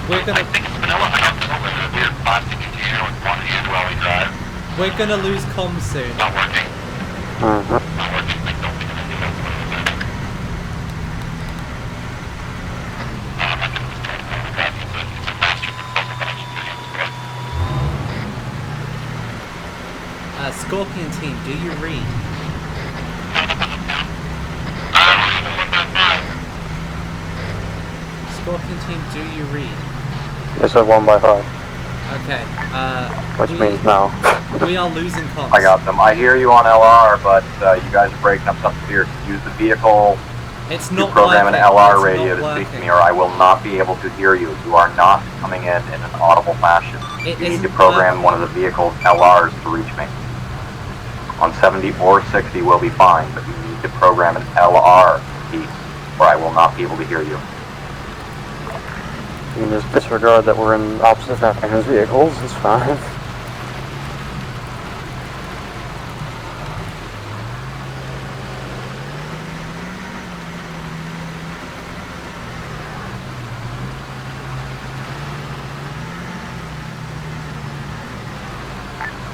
We're gonna. We're gonna lose comms soon. Not working. Not working. Scorpion team, do you read? Scorpion team, do you read? It's a 1 by 5. Okay, Which means now. We are losing comms. I got them. I hear you on LR, but you guys are breaking up something here. Use the vehicle it's to not program working. an LR It's radio not to speak to working. me, or I will not be able to hear you. You are not coming in an audible fashion. It You need to isn't program one of the vehicle's LRs to reach me. On 70 or 60 will be fine, but you need to program an LR piece, or I will not be able to hear you. You can just disregard that we're in opposite directions vehicles, it's fine.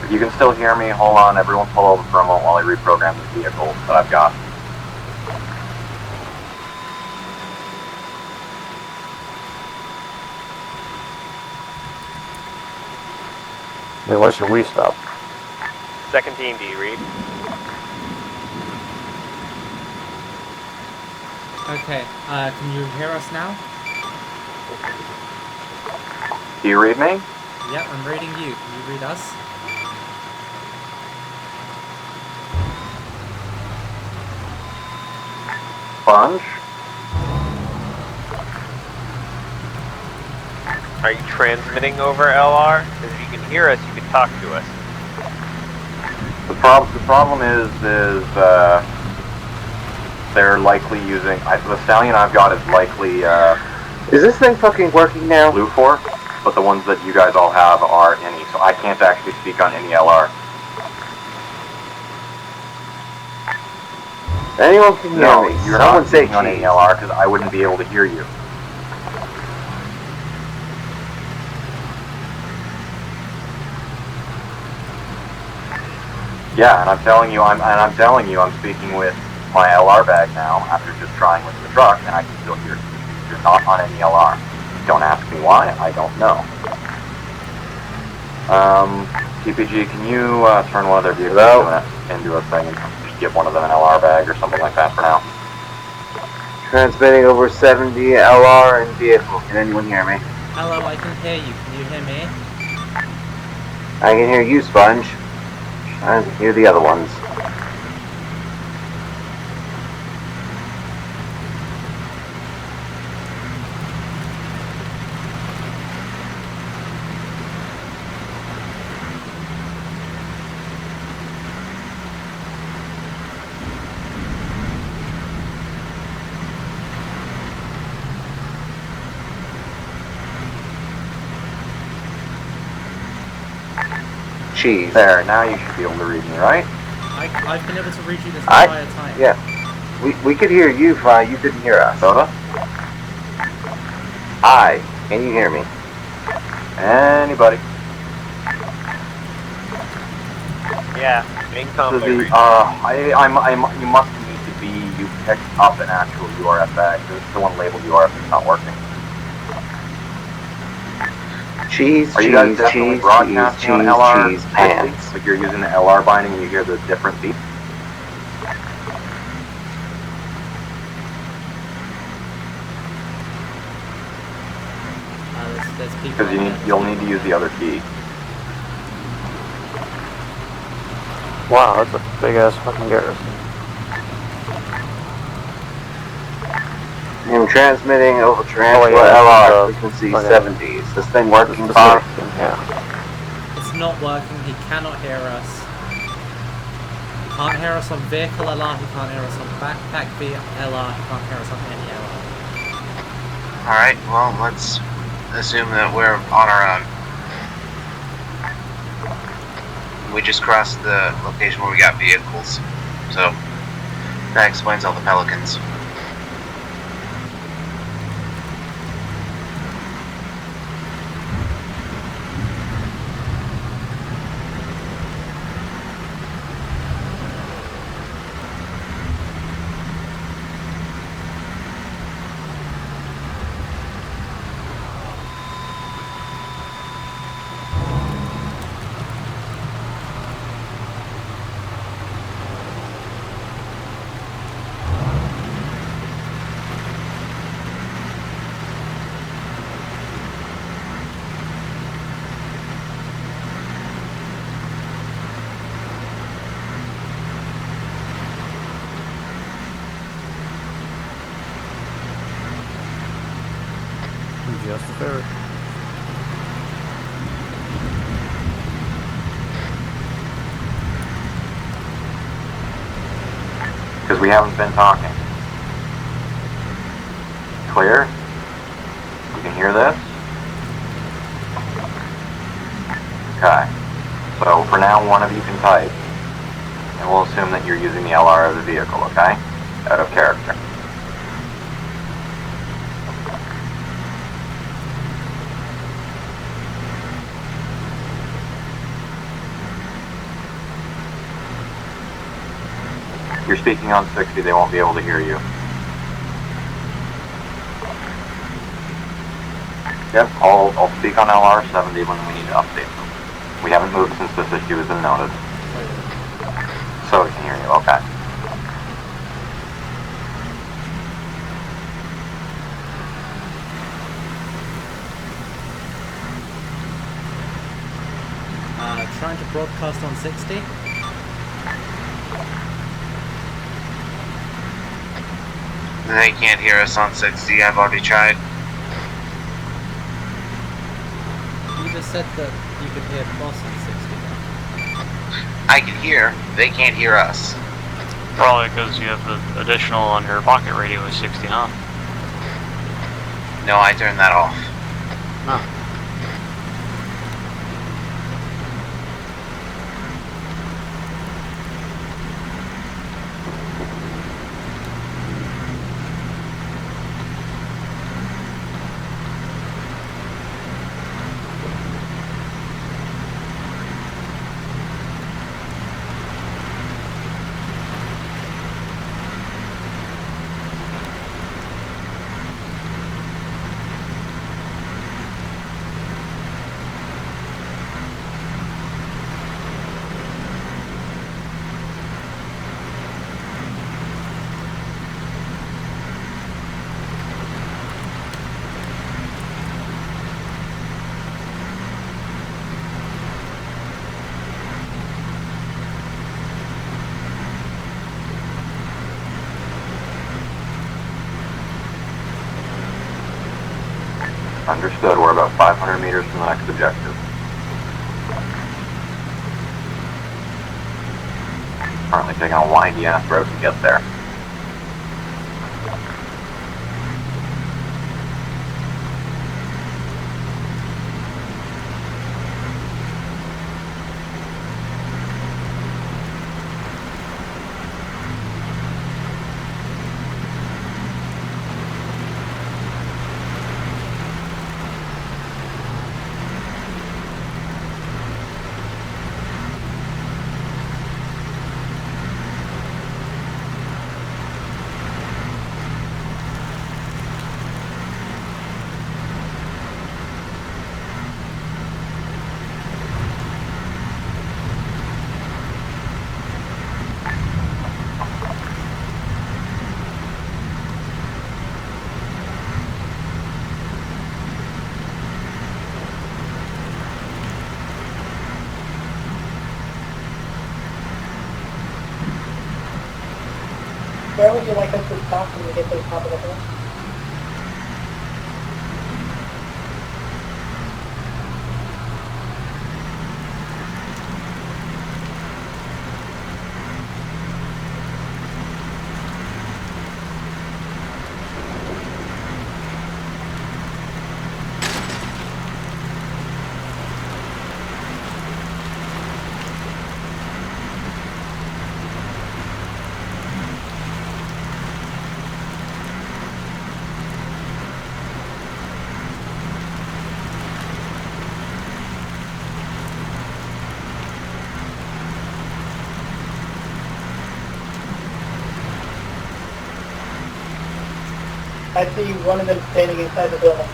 If you can still hear me, hold on, everyone pull over for a moment while I reprogram the vehicle that I've got. Then why should we stop? Second team, do you read? Okay, can you hear us now? Do you read me? Yep, I'm reading you. Can you read us? Sponge? Are you transmitting over LR? Because if you can hear us, you can talk to us. The problem is they're likely using, the Stallion I've got is likely, is this thing fucking working now? Blue 4, but the ones that you guys all have are any, so I can't actually speak on any LR. Anyone can hear No, me. you're Someone not say speaking on any LR because I wouldn't be able to hear you. Yeah, and I'm telling you, I'm speaking with my LR bag now after just trying with the truck, and I can still hear you. You're not on any LR. Don't ask me why. I don't know. TPG, can you turn one of their vehicles into a thing and just give one of them an LR bag or something like that for now? Transmitting over 70 LR and vehicle. Can anyone hear me? Hello, I can hear you. Can you hear me? I can hear you, Sponge. I can hear the other ones. Cheese. There, now you should be able to read me, right? I've been able to read you this entire time. Yeah. We could hear you fine, you couldn't hear us. Soda? Can you hear me? Anybody? Yeah, income. So you must need to be you picked up an actual URF bag. This is the one labeled URF is not working. Are you guys definitely broadcasting on LR? Cheese, pants. Like you're using the LR binding and you hear the different beats? There's people. Because you'll need to use the other key. Wow, that's a big ass fucking garrison. I'm transmitting over transport LR frequency 70. Is this thing working, Bob? Yeah. It's not working. He cannot hear us. He can't hear us on vehicle LR. He can't hear us on backpack LR. He can't hear us on any LR. Alright, well, let's assume that we're on our own. We just crossed the location where we got vehicles. So, that explains all the Pelicans. Just a ferret. Because we haven't been talking. Clear? You can hear this? Okay. So for now, one of you can type. And we'll assume that you're using the LR of the vehicle, okay? Out of character. If you're speaking on 60, they won't be able to hear you. Yep, I'll speak on LR 70 when we need to update them. We haven't moved since this issue has been noted. So we can hear you, okay. Trying to broadcast on 60. They can't hear us on 60, I've already tried. You just said that you could hear Boss on 60. I can hear, they can't hear us. Probably because you have the additional on your pocket radio is 60, huh? No, I turned that off. Oh. Understood, we're about 500 meters from the next objective. Currently taking a windy ass road to get there. Where would you like us to stop when we get to the top of the hill? I see one of them standing inside the building.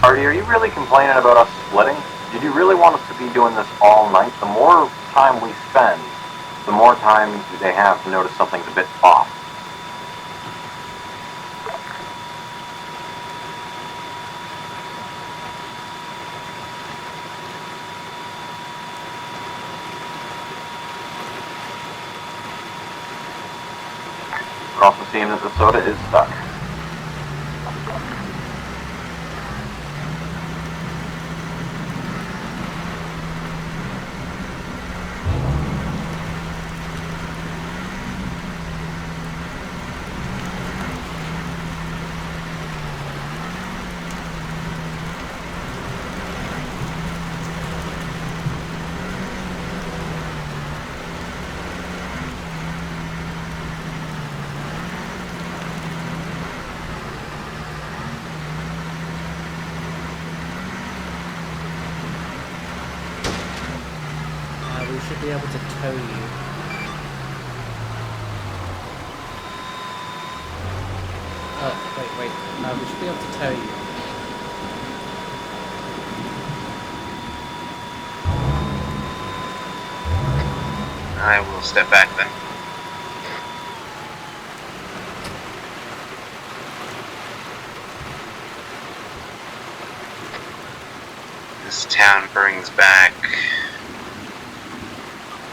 Artie, are you really complaining about us splitting? Did you really want us to be doing this all night? The more time we spend, the more time they have to notice something's a bit off. We're also seeing that the soda is stuck. We should be able to tow you. Oh, wait. We should be able to tow you. I will step back then. This town brings back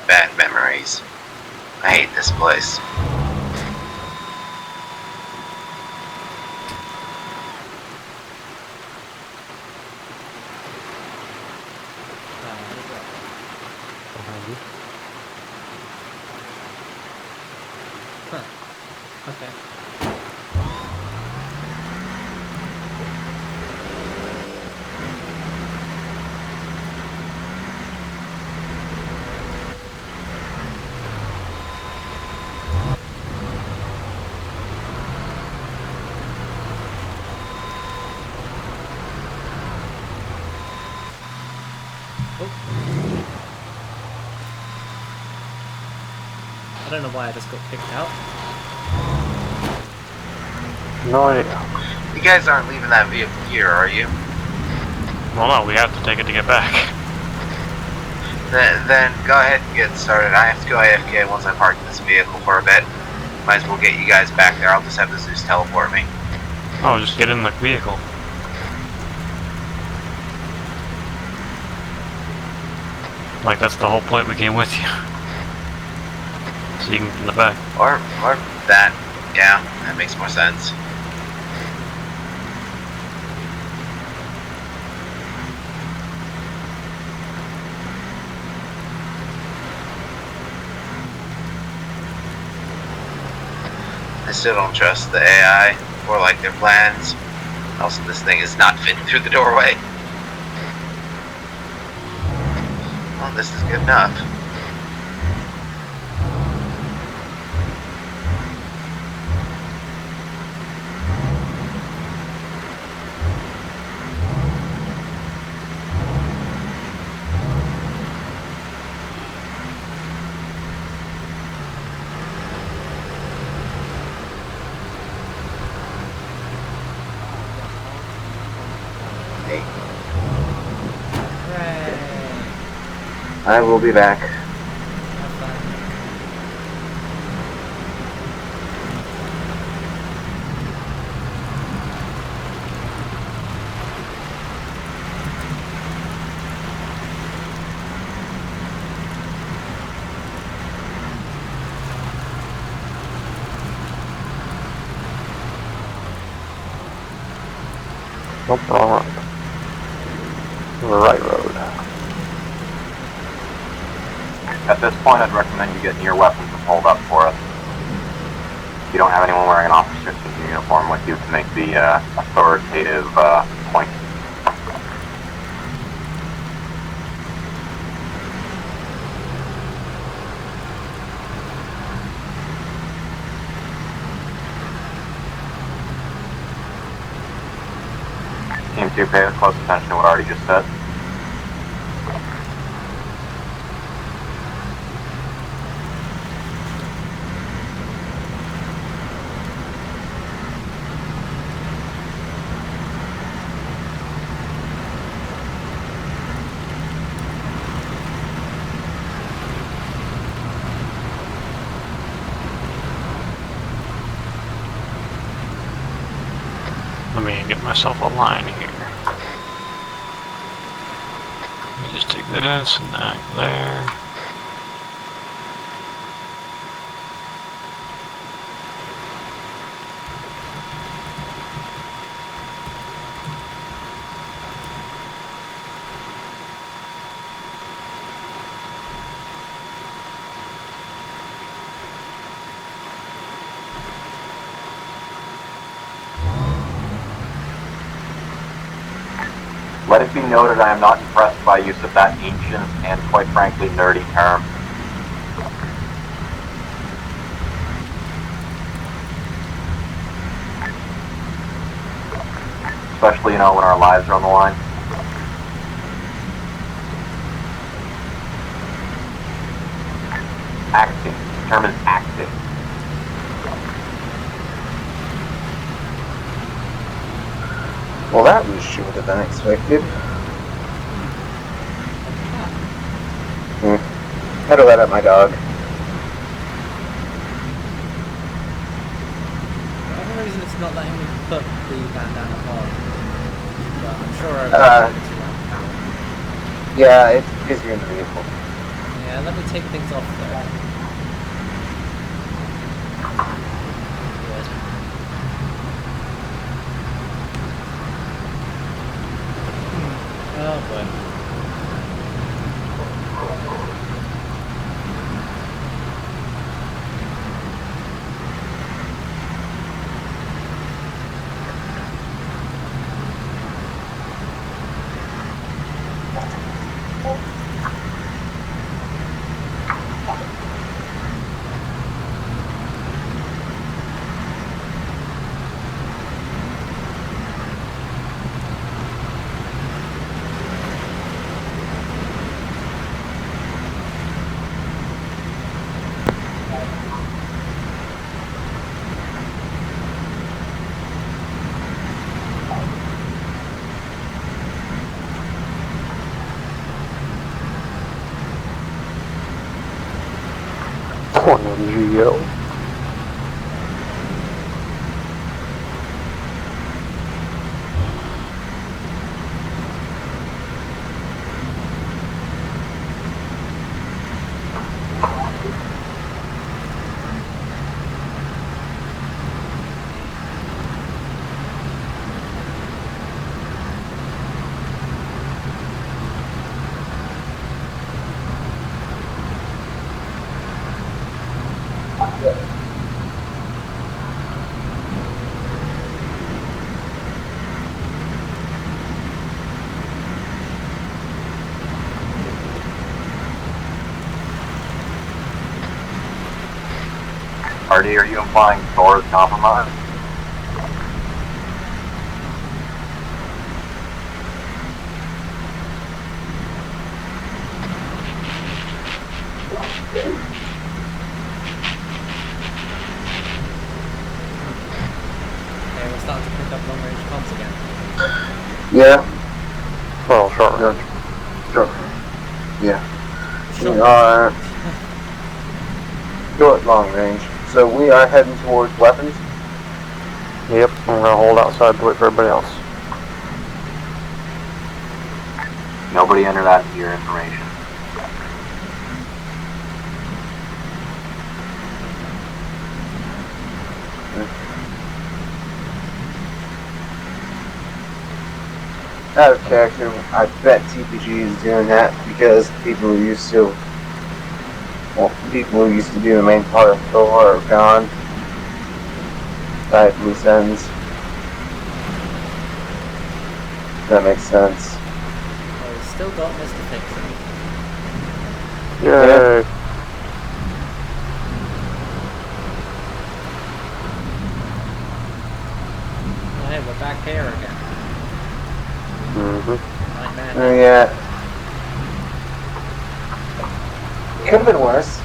bad memories. I hate this place. Okay. I don't know why I just got kicked out. No idea. You guys aren't leaving that vehicle here, are you? Well, no, we have to take it to get back. Then go ahead and get started. I have to go AFK once I park this vehicle for a bit. Might as well get you guys back there. I'll just have the Zeus teleport me. Oh, just get in the vehicle. Like that's the whole point we came with you. So you can get in the back. Or that. Yeah, that makes more sense. I still don't trust the AI or like their plans. Also, this thing is not fitting through the doorway. Well, this is good enough. I will be back. Nope, wrong. The right road. At this point, I'd recommend you getting your weapons and hold up for us. You don't have anyone wearing an officer's uniform with you to make the authoritative point. Team 2, pay close attention to what I already just said. Let me get myself a line here. Let me just take this and that there. Let it be noted I am not impressed by use of that ancient and, quite frankly, nerdy term. Especially, you know, when our lives are on the line. Acting. The term is acting. Well, that was shorter than expected. Had to let out my dog. For whatever reason, it's not letting me put the bandana on. But I'm sure Yeah, it's easier in the vehicle. Yeah, let me take things off though. Oh boy. Geo. RD, are you implying Thor is compromised? Okay, we're starting to pick up long range comms again. Yeah. Well, short range. Sure. Yeah. We are short long range. So we are heading towards weapons. Yep, I'm gonna hold outside to wait for everybody else. Nobody enter that into your information. Out of character, I bet TPG is doing that because people who used to, people who used to do the main part of Thor are gone. Type loose ends. That makes sense. Oh, we've still got Mr. Fixer. Yay! Oh, hey, we're back here again. Mm-hmm. Oh yeah. Could have been worse.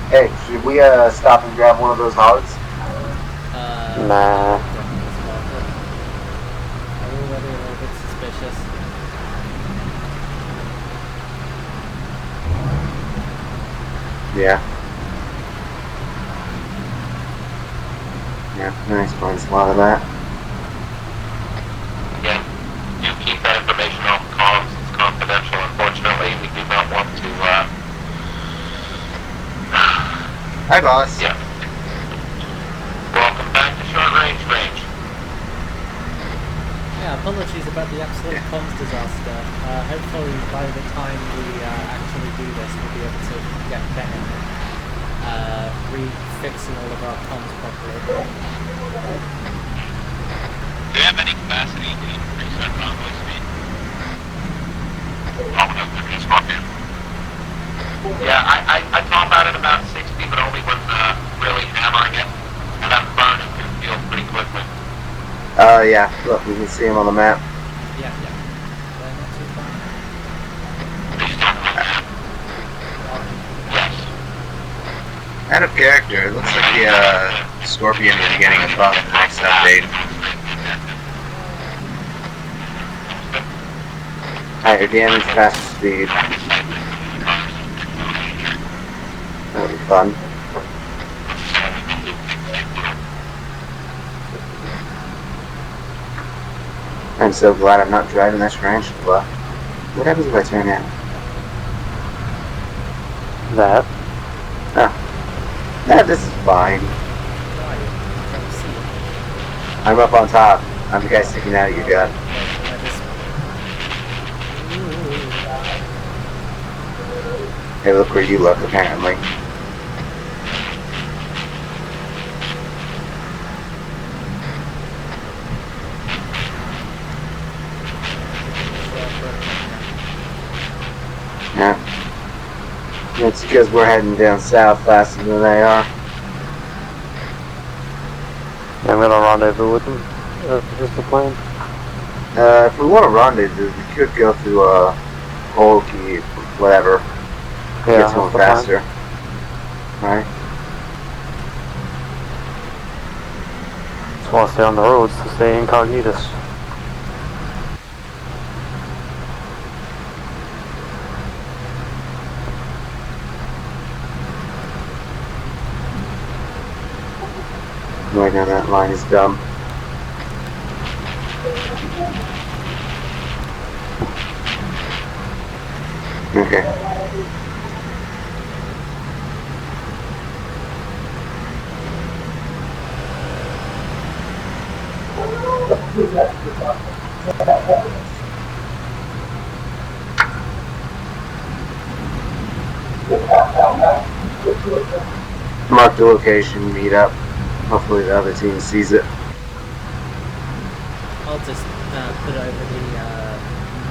Hey, should we stop and grab one of those hogs? Nah. I'm already a little bit suspicious. Yeah. Yeah, that explains a lot of that. Again, do keep that information off comms. It's confidential, unfortunately. We do not want to, Hi, boss. Yeah. Welcome back to short range. Yeah, apologies about the absolute comms disaster. Hopefully by the time we actually do this, we'll be able to get better refixing all of our comms properly. Do you have any capacity to increase our convoy speed? Oh, no, it's fucking. Yeah, I top out at about 60, but only when really hammering it. And that burn is going to feel pretty quickly. Yeah. Look, we can see him on the map. Yeah. They're not too far. Out of character, it looks like the Scorpion will be getting a buff in the next update. Higher damage, faster speed. That'll be fun. I'm so glad I'm not driving this tarantula. What happens if I turn in? That. Oh. Yeah, this is fine. I'm up on top. I'm the guy sticking out of your gun. Hey, look where you look, apparently. Yeah. It's because we're heading down south faster than they are. Yeah, I'm gonna rendezvous with them. Here's the plan. If we want to rendezvous, we could go through Whole Key, whatever. Yeah, Get to them that's the faster. Right? Just want to stay on the roads to stay incognitus. Right now that line is dumb. Okay. Mark the location, meet up. Hopefully the other team sees it. I'll just put over the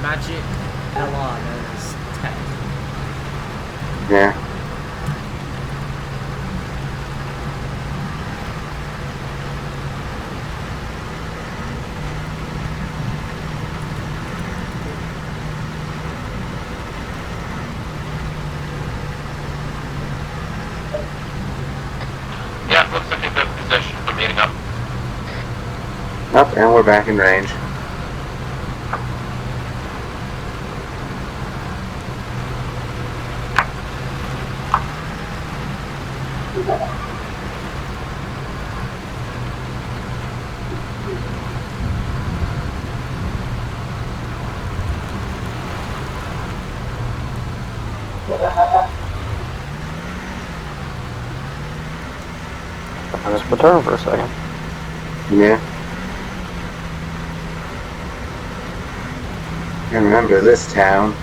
magic LR known as Tech. Yeah. Up, and we're back in range. I just returned for a second. Yeah. And remember this town.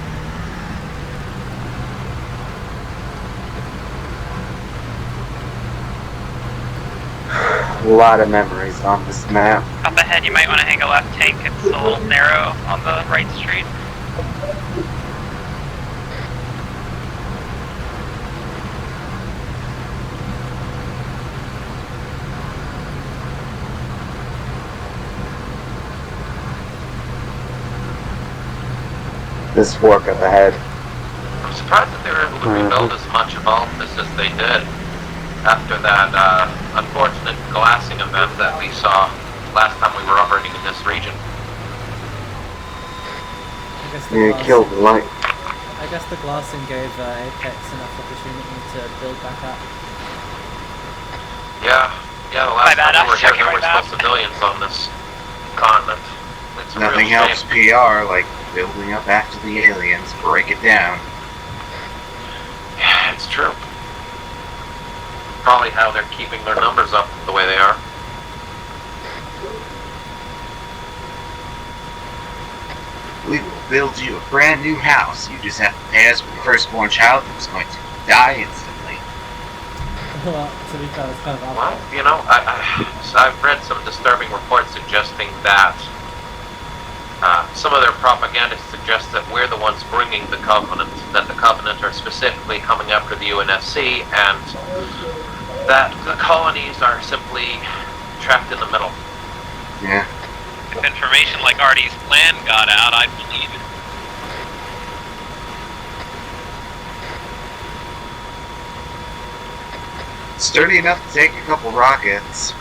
A lot of memories on this map. Up ahead, you might want to hang a left tank. It's a little narrow on the right street. This fork up ahead. I'm surprised that they were able to rebuild as much of all this as they did after that unfortunate glassing event that we saw last time we were operating in this region. Yeah, killed the light. I guess the glassing gave Apex enough opportunity to build back up. Yeah, the last time we were here there were still civilians on this continent. It's a Nothing real helps shame. PR like building up after the aliens. Break it down. Yeah, it's true. Probably how they're keeping their numbers up the way they are. We will build you a brand new house. You just have to pay us for the firstborn child who's going to die instantly. Well, to be fair, it's kind of Well, you know, I've read some disturbing reports suggesting that some of their propagandists suggest that we're the ones bringing the Covenant, that the Covenant are specifically coming after the UNSC, and that the colonies are simply trapped in the middle. Yeah. If information like Artie's plan got out, I'd believe it. Sturdy enough to take a couple rockets.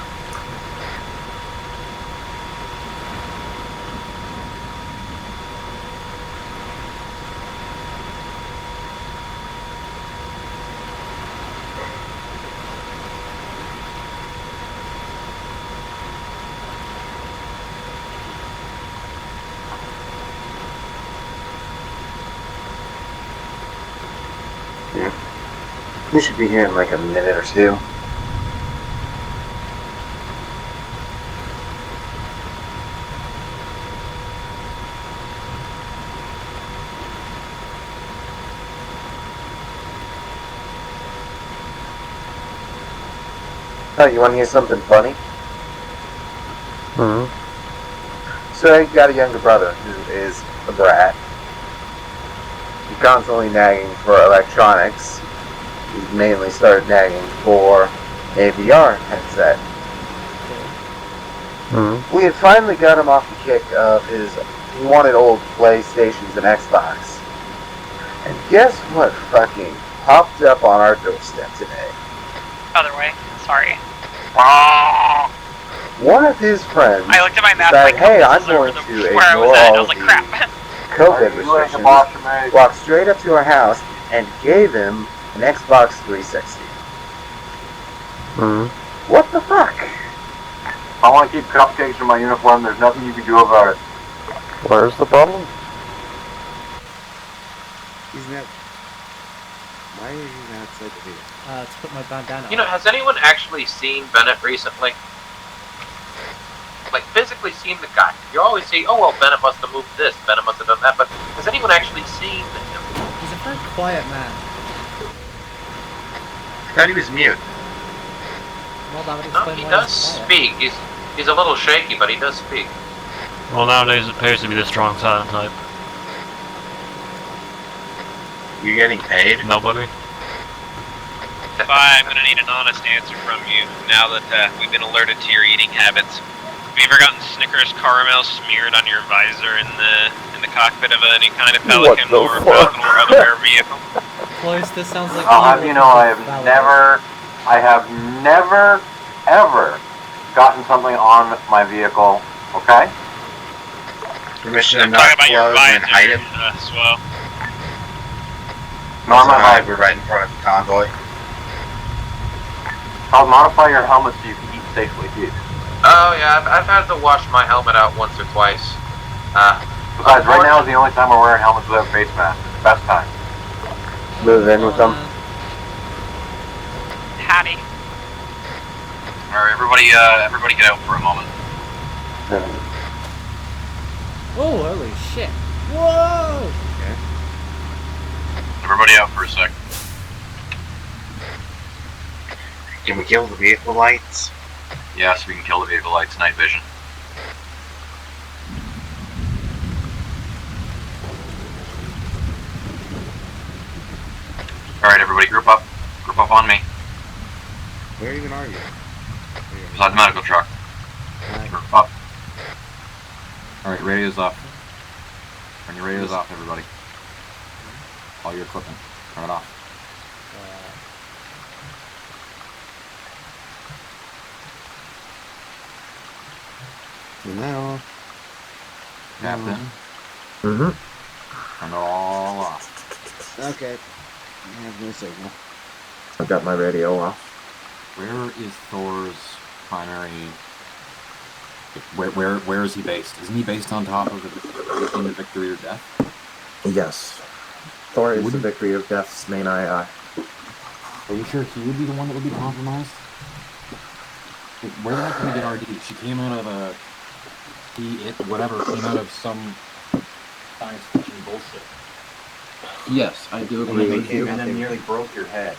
We should be here in like a minute or two. Oh, you want to hear something funny? So I got a younger brother who is a brat. He's constantly nagging for electronics. He's mainly started nagging for a VR headset. We had finally got him off the kick of he wanted old PlayStations and Xbox. And guess what fucking popped up on our doorstep today? Other way. Sorry. One of his friends I looked at my map decided, like, hey, I'm this is over going to where I was ignore at, and I all was like, the crap. COVID restrictions, walked straight up to our house and gave him an Xbox 360. What the fuck? I want to keep cupcakes in my uniform. There's nothing you can do about it. Where's the problem? He's not. Why are you outside the video? To put my bandana You know, has anyone actually seen Bennett recently? Like, physically seen the guy? You always say, oh, well, Bennett must have moved this, Bennett must have done that, but has anyone actually seen him? He's a very quiet man. I thought he was mute. Well, that would No, explain he why does he's quiet. speak. He's a little shaky, but he does speak. Well, nowadays it appears to be the strong silent type. You getting paid? Nobody. I'm gonna need an honest answer from you now that we've been alerted to your eating habits. Have you ever gotten Snickers caramel smeared on your visor in the cockpit of any kind of Pelican or Falcon or other air vehicle? Close, this sounds like I'll have you know, I have never, ever gotten something on my vehicle Okay? Permission to I'm not talking about your close and visor hide him. as well. Norma, Hide, we're right in front of the convoy. I'll modify your helmet so you can eat safely, too. Oh yeah, I've had to wash my helmet out once or twice. Besides, right now is the only time we're wearing helmets without face masks. It's the best time. Move in with them. Hattie. Alright, everybody get out for a moment. Oh, holy shit! Whoa! Everybody out for a sec. Can we kill the vehicle lights? Yes, we can kill the vehicle lights, night vision. Alright, everybody group up. Group up on me. Where even are you? Beside the medical truck. Group up. Alright, radio's off. Turn your radios off, everybody. All your equipment. Turn it off. Now. Captain. Mm-hmm. Turn it all off. Okay. I have no signal. I've got my radio off. Where is Thor's primary... Where is he based? Isn't he based on top of the Victory or Death? Yes. Thor is the Victory of Death's main AI. Are you sure he would be the one that would be compromised? Where the heck did we get RD? She came out of a... whatever, came out of some science fiction bullshit. Yes, I do And agree then, with you. and then nearly broke your head.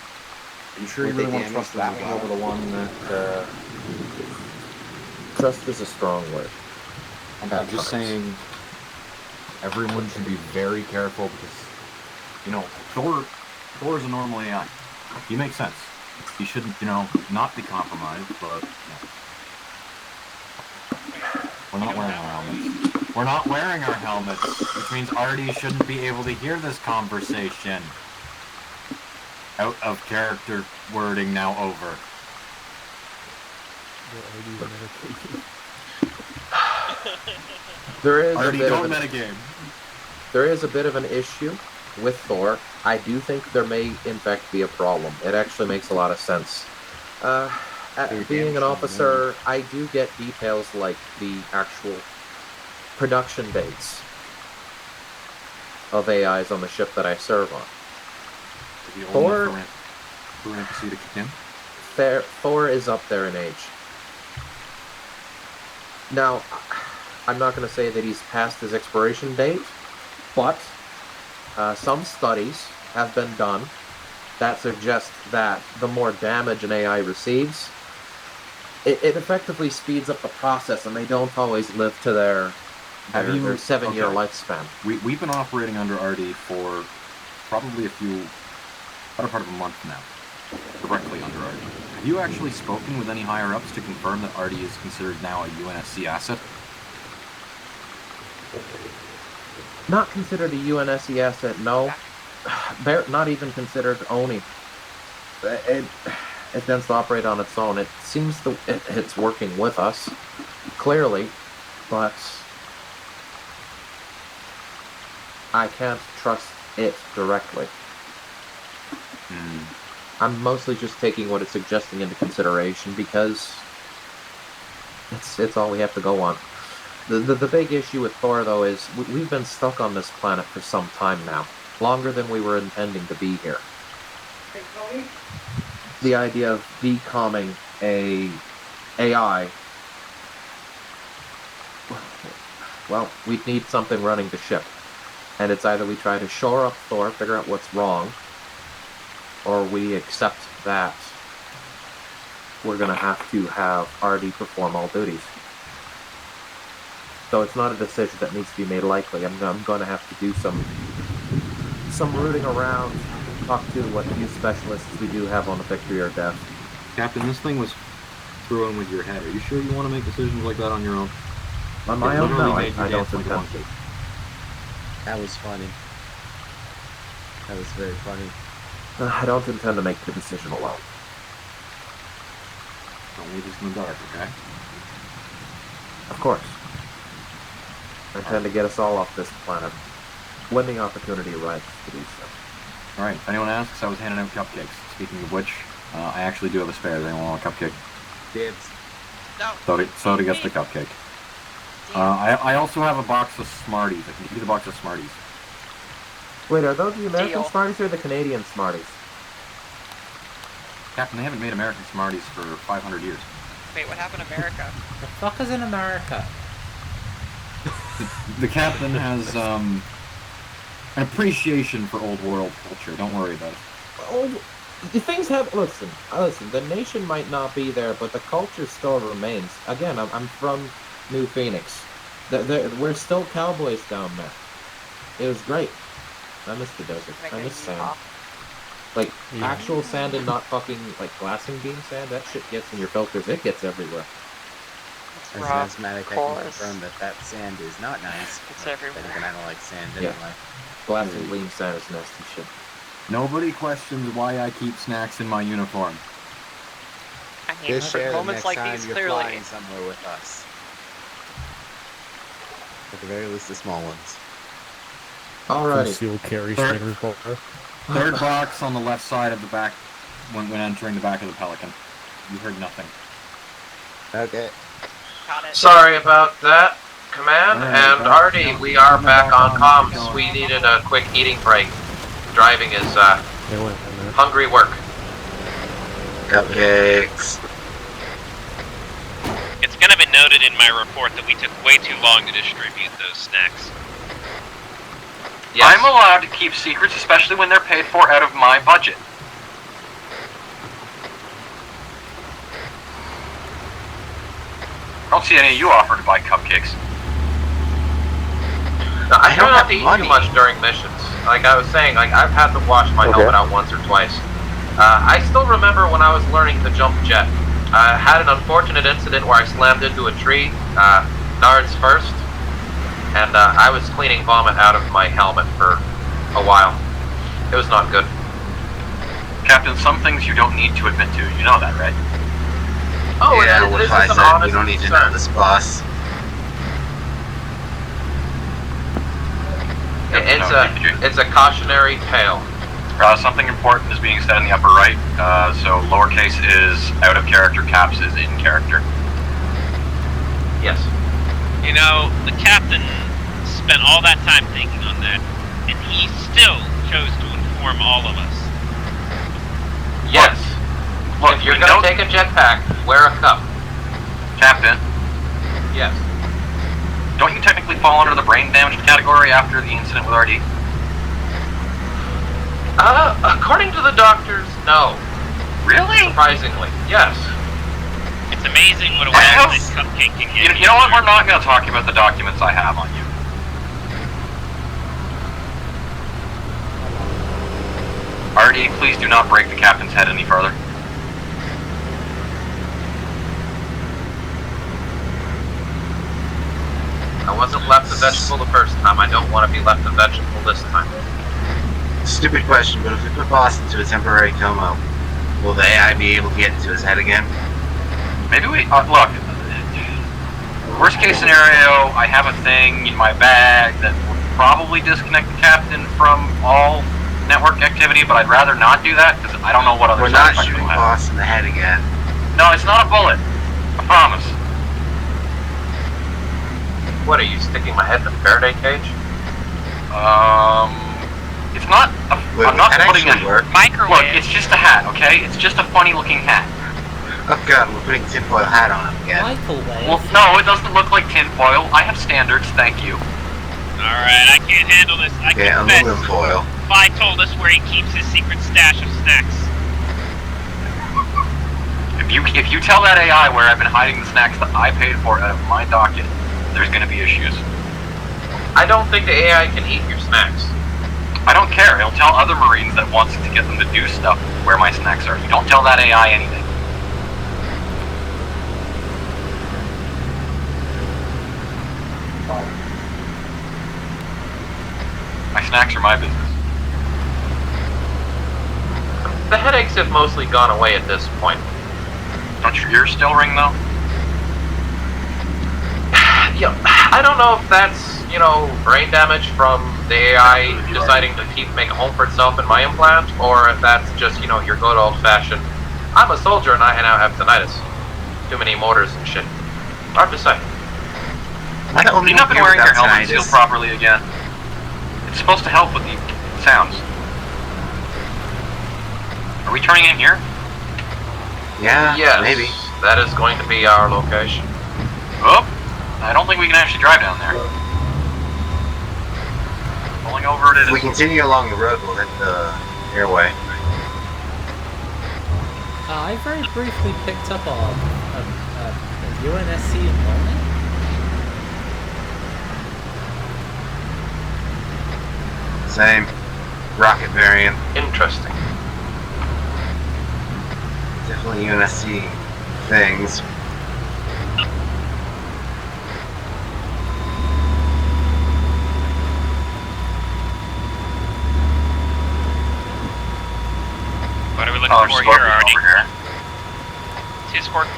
Are you sure you really want to trust that one over the one that... Trust is a strong word. I'm just saying, everyone should be very careful because, you know, Thor is a normal AI. He makes sense. He shouldn't, not be compromised, but, we're not wearing our helmets. We're not wearing our helmets, which means Artie shouldn't be able to hear this conversation. Out of character wording now over. There is Artie, a bit don't of metagame. There is a bit of an issue with Thor. I do think there may, in fact, be a problem. It actually makes a lot of sense. Being an officer, I do get details like the actual production dates of AIs on the ship that I serve on. Thor is up there in age. Now, I'm not going to say that he's past his expiration date, but some studies have been done that suggest that the more damage an AI receives, it effectively speeds up the process, and they don't always live to their 7-year lifespan. We've been operating under RD for probably better part of a month now, directly under RD. Have you actually spoken with any higher-ups to confirm that RD is considered now a UNSC asset? Not considered a UNSC asset, no. They're not even considered ONI. It tends to operate on its own. It seems it's working with us, clearly, but I can't trust it directly. I'm mostly just taking what it's suggesting into consideration because it's all we have to go on. The big issue with Thor, though, is we've been stuck on this planet for some time now, longer than we were intending to be here. The idea of decomming a AI, well, we'd need something running the ship. And it's either we try to shore up Thor, figure out what's wrong, or we accept that we're going to have RD perform all duties. So it's not a decision that needs to be made lightly. I'm going to have to do some rooting around, talk to what few specialists we do have on the Victory or Death. Captain, this thing was thrown with your head. Are you sure you want to make decisions like that on your own? On my own? No, I don't intend to. That was funny. That was very funny. I don't intend to make the decision alone. Don't leave us in the dark, okay? Of course. I intend to get us all off this planet when the opportunity arrives to do so. Alright, if anyone asks, I was handing out cupcakes. Speaking of which, I actually do have a spare. Does anyone want a cupcake? Dibs. Soda gets the cupcake. I also have a box of Smarties. I can give you the box of Smarties. Wait, are those the American Deal. Smarties or the Canadian Smarties? Captain, they haven't made American Smarties for 500 years. Wait, what happened to America? The fuck is in America? The captain has an appreciation for old world culture. Don't worry about it. Oh, the things have. Listen. The nation might not be there, but the culture still remains. Again, I'm from New Phoenix. We're still cowboys down there. It was great. I miss the desert. I miss sand. Like actual sand and not fucking like glassing beam sand. That shit gets in your filters. It gets everywhere. As an asthmatic, I can confirm that sand is not nice. It's everywhere. But I don't like sand Yeah. anyway. Glassing beam sand is nasty shit. Nobody questions why I keep snacks in my uniform. I mean, Just share them moments next like time these, you're clearly. flying somewhere with us. At the very least, the small ones. Alrighty. Concealed carry Third- standard revolver. Third box on the left side of the back when entering the back of the Pelican. You heard nothing. Okay. Got it. Sorry about that, Command. Alright, And back- Artie, we are back on comms. We needed a quick eating break. Driving is They went in there. hungry work. Cupcakes. It's gonna be noted in my report that we took way too long to distribute those snacks. Yes. I'm allowed to keep secrets, especially when they're paid for out of my budget. I don't see any of you offer to buy cupcakes. No, I don't don't have have to eat money. too much during missions. Like I was saying, like I've had to wash my helmet out once or twice. I still remember when I was learning to jump jet. I had an unfortunate incident where I slammed into a tree, Nards first, and I was cleaning vomit out of my helmet for a while. It was not good. Captain, some things you don't need to admit to. You know that, right? Oh, yeah, it what is if I an said honest you don't need to concern. know this, boss? It's a cautionary tale. Something important is being said in the upper right. So lowercase is out of character, caps is in character. Yes. You know, the captain spent all that time thinking on that, and he still chose to inform all of us. Yes. Look, If you're we gonna know- take a jetpack, wear a cup. Captain, Yes. don't you technically fall under the brain damaged category after the incident with RD? According to the doctors, no. Really? Surprisingly, yes. It's amazing what a Well, wax this cupcake can get. You know what? We're not going to talk about the documents I have on you. RD, please do not break the captain's head any further. I wasn't left a vegetable the first time. I don't want to be left a vegetable this time. Stupid question, but if we put boss into a temporary coma, will the AI be able to get into his head again? Maybe we... look, worst case scenario, I have a thing in my bag that will probably disconnect the captain from all network activity, but I'd rather not do that, because I don't know what other We're side not effects shooting it'll have. boss in the head again. No, it's not a bullet. I promise. What, are you sticking my head in a Faraday cage? It's not... Wait, I'm not that putting actually a... work? Look, it's just a hat, okay? It's just a funny looking hat. Oh god, we're putting tinfoil hat on him again. Microwave. Well, no, it doesn't look like tinfoil. I have standards, thank you. Alright, I can't handle this. I Yeah, confess. aluminum foil. Vi told us where he keeps his secret stash of snacks. If you tell that AI where I've been hiding the snacks that I paid for out of my docket, there's gonna be issues. I don't think the AI can eat your snacks. I don't care. It'll tell other Marines that wants to get them to do stuff where my snacks are. You don't tell that AI anything. My snacks are my business. The headaches have mostly gone away at this point. Don't your ears still ring though? Yeah, I don't know if that's, you know, brain damage from the AI deciding to make a home for itself in my implant, or if that's just, you know, your good old-fashioned, I'm a soldier and I now have tinnitus. Too many motors and shit. Hard to say. Have you not been wearing your helmet sealed properly again? It's supposed to help with the sounds. Are we turning in here? Yeah, yes, maybe. That is going to be our location. Oh, I don't think we can actually drive down there. Pulling over it If we continue along the road, we'll hit the airway. I very briefly picked up on a UNSC morning. Same. Rocket variant. Interesting. Definitely UNSC things. What are we looking for here, Arnie? See a Scorpion?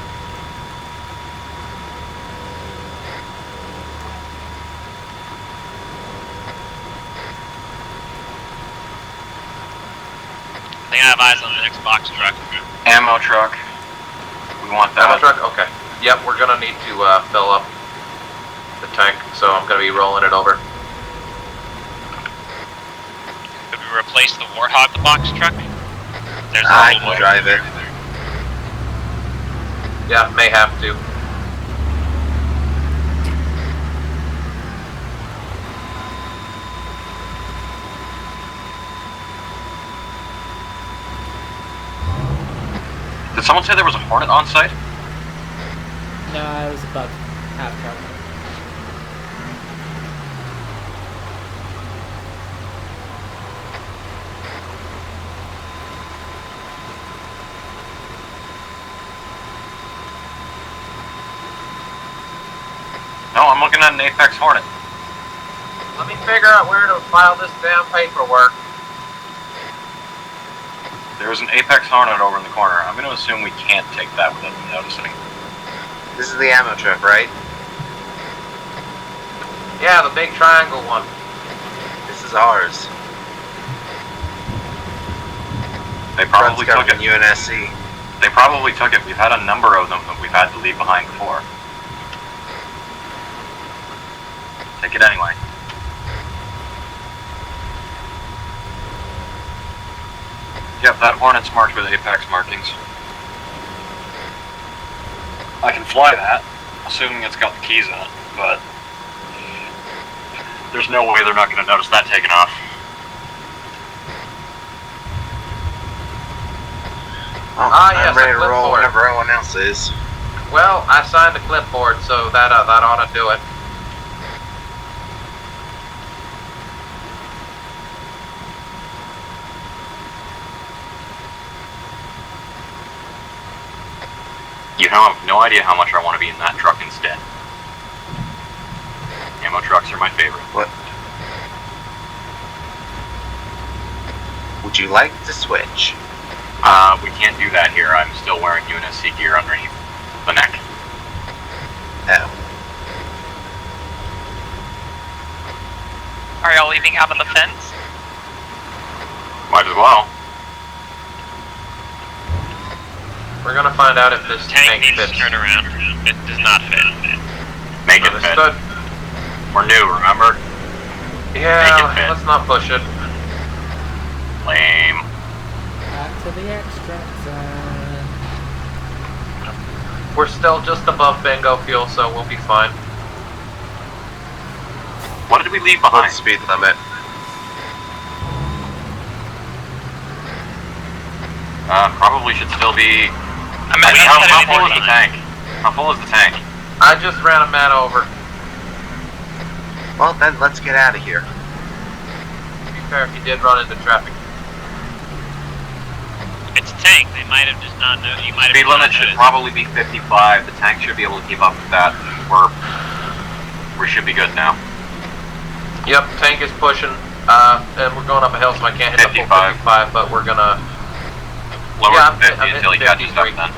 I think I have eyes on the next box truck. Ammo truck. We want that. Ammo truck? Okay. Yep, we're gonna need to fill up the tank, so I'm gonna be rolling it over. Could we replace the Warthog, the box truck? There's I can drive it. Yeah, may have to. Did someone say there was a Hornet on site? No, it was about half truck. No, I'm looking at an Apex Hornet. Let me figure out where to file this damn paperwork. There's an Apex Hornet over in the corner. I'm going to assume we can't take that without them noticing. This is the ammo truck, right? Yeah, the big triangle one. This is ours. They probably took it. UNSC. They probably took it. We've had a number of them that we've had to leave behind before. Take it anyway. Yep, that Hornet's marked with Apex markings. I can fly that, assuming it's got the keys in it, but there's no way they're not going to notice that taking off. Oh, yes, I'm ready to a roll clipboard. whenever everyone else is. Well, I signed a clipboard, so that ought to do it. You have no idea how much I want to be in that truck instead. Ammo trucks are my favorite. What? Would you like to switch? We can't do that here. I'm still wearing UNSC gear underneath the neck. Oh. Are y'all leaving out on the fence? Might as well. We're gonna find out if this Tank needs fits. to turn around. It does not fit. Make it fit. Understood. We're new, remember? Yeah, Make it fit. let's not push it. Lame. Back to the extract zone. We're still just above bingo fuel, so we'll be fine. What did we leave behind? Speed limit. Probably should still be... How full is the tank? How full is the tank? I just ran a man over. Well, then let's get out of here. To be fair, he did run into traffic. It's a tank. They might have just not known. You might have Speed just limit not should noticed. probably be 55. The tank should be able to keep up with that. We should be good now. Yep, tank is pushing, and we're going up a hill, so I can't hit the full 55, but we're gonna... Lower Yeah, to 50 I'm until he hitting catches up 53. then.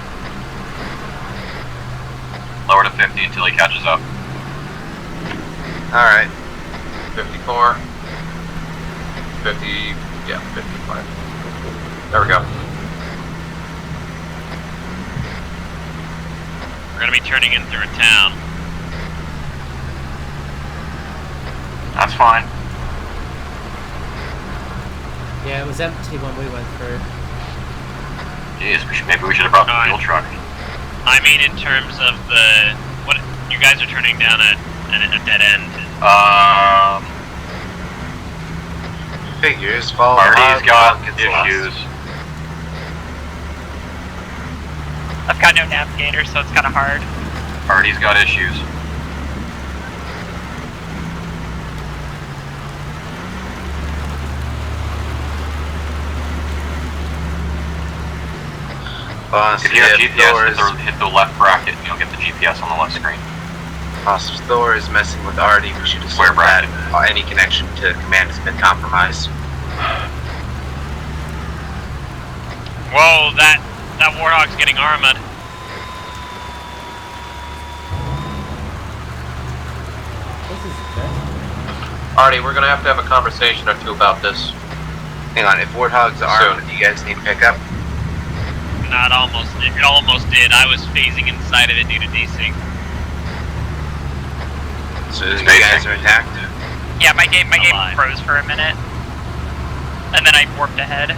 Lower to 50 until he catches up. Alright. 54. 50, yeah, 55. There we go. We're gonna be turning in through a town. That's fine. Yeah, it was empty when we went through. Jeez, maybe we should have brought the fuel truck. I mean, in terms of the what you guys are turning down a dead end. Figures, follow Marty's got gets issues. lost. I've got no navigator, so it's kind of hard. Marty's got issues. Boss, If you have if GPS, Thor is, hit the left bracket, and you'll get the GPS on the left screen. Boss, if Thor is messing with Artie, we should Square assume that bracket. any connection to command has been compromised. Whoa, that Warthog's getting armored. This is good. Artie, we're gonna have to have a conversation or two about this. Hang on, if Warthog's armed, do you guys need pickup? Not almost. It almost did. I was phasing inside of it due to desync. So you guys are intact? Yeah, my game froze for a minute, and then I warped ahead.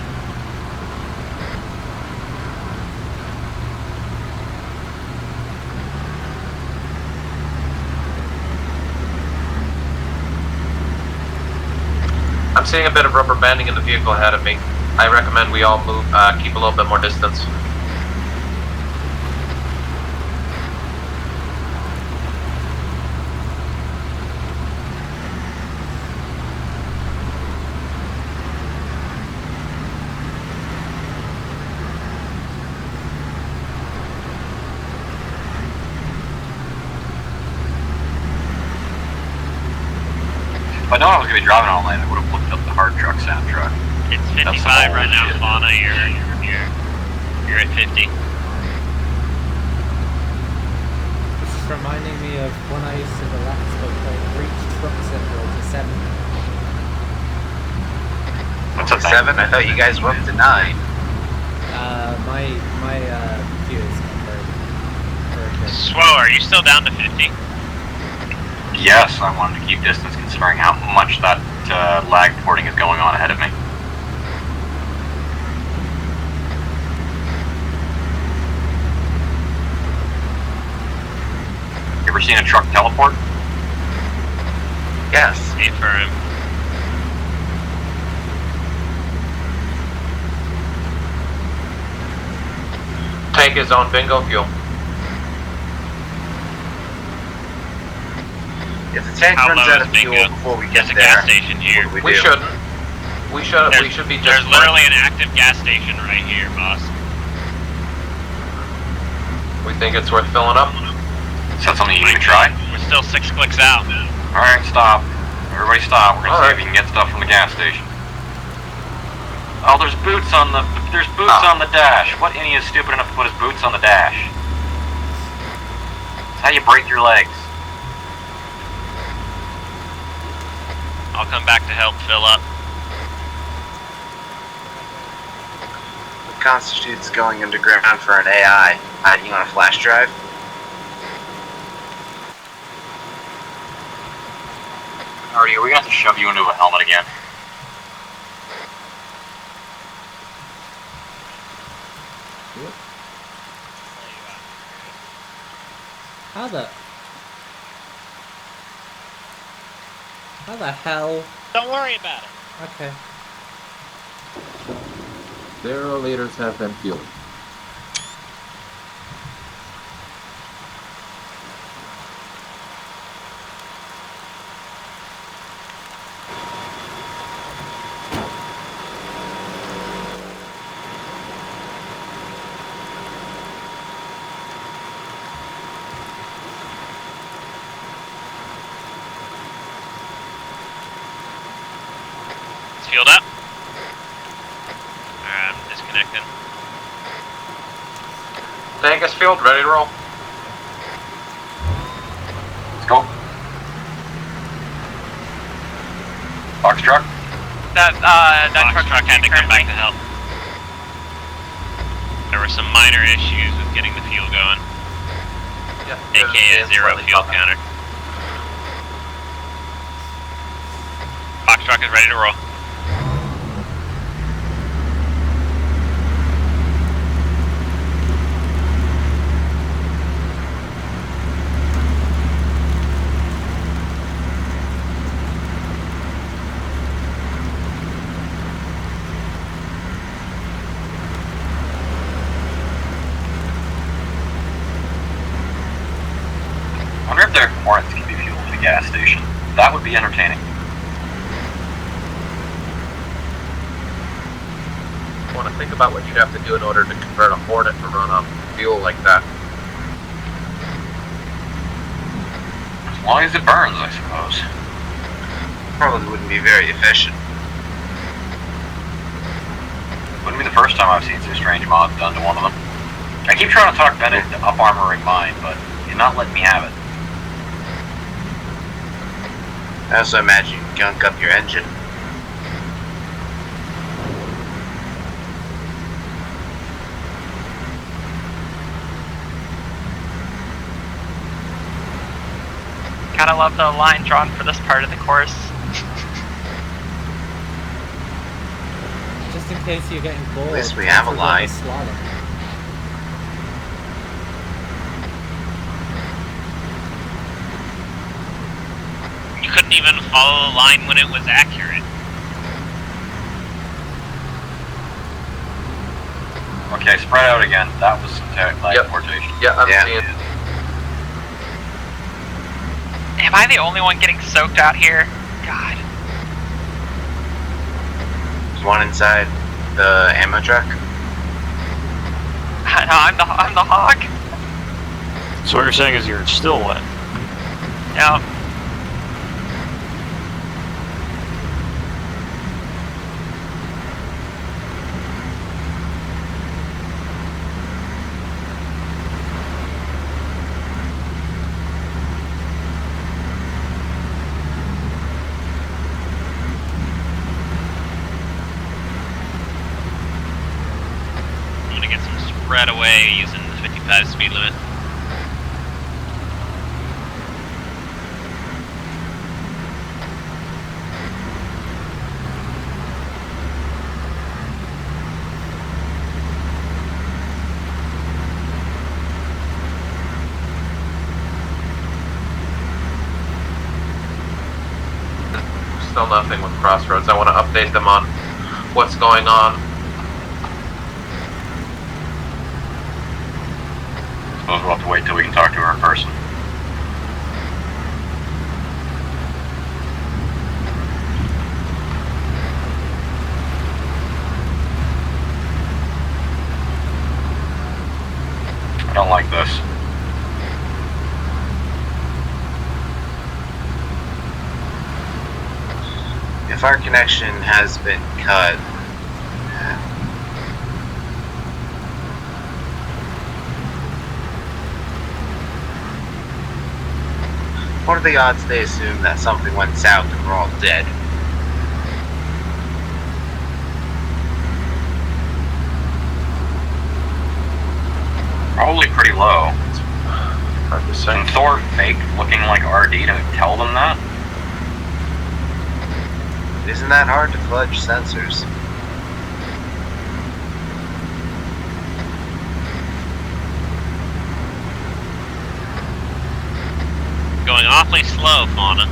I'm seeing a bit of rubber banding in the vehicle ahead of me. I recommend we all move, keep a little bit more distance. If I know I was going to be driving all night, I would have looked up the hard truck soundtrack. It's 55 right now, Fauna. You're at 50. This is reminding me of when I used to relax by playing Reach Truck Simulator to 7. What's up, 7? I thought you guys were up to 9. My computer's not very good. Swell, are you still down to 50? Yes, I wanted to keep distance considering how much that lag porting is going on ahead of me. You ever seen a truck teleport? Yes. Affirm. Tank is on bingo fuel. If the tank How runs low out is of fuel bingo? before we get There's a there, gas station here. what do We do? shouldn't. We should be just There's literally an active gas station right here, boss. We think it's worth filling up. Is that something you can try? We're still 6 clicks out. Alright, stop. Everybody stop. We're gonna see Alright. if we can get stuff from the gas station. Oh, there's boots on the on the dash. What idiot is stupid enough to put his boots on the dash? That's how you break your legs. I'll come back to help fill up. What constitutes going underground for an AI? You on a flash drive? Artie, are we gonna have to shove you into a helmet again? How the hell? Don't worry about it. Okay. 0 liters have been fueled. It's fueled up. Alright, I'm disconnecting. Tank is fueled, ready to roll. Let's go. Box truck? That Box truck had to come back to help. There were some minor issues with getting the fuel going. Yeah, AKA zero fuel counter. Box truck is ready to roll. I wonder if their warrants can be fueled at a gas station. That would be entertaining. I want to think about what you'd have to do in order to convert a Hornet to run off fuel like that. As long as it burns, I suppose. Probably wouldn't be very efficient. Wouldn't be the first time I've seen some strange mods done to one of them. I keep trying to talk Bennett into up-armoring mine, but he's not letting me have it. I also imagine you gunk up your engine. Gotta love the line drawn for this part of the course. Just in case you're getting bored. At least we have a line. You couldn't even follow the line when it was accurate. Okay, spread out again. That was some teleportation. Yeah, I'm seeing. Am I the only one getting soaked out here? God. There's one inside the ammo truck. No, I'm the hog. So what you're saying is you're still wet? Yeah. I'm gonna get some spread away using the 55 speed limit. Still nothing with Crossroads. I want to update them on what's going on. Suppose we'll have to wait till we can talk to her in person. I don't like this. If our connection has been cut, what are the odds they assume that something went south and we're all dead? Probably pretty low. Hard to say. Can Thor fake looking like RD to tell them that? Isn't that hard to fudge sensors? Going awfully slow, Fauna.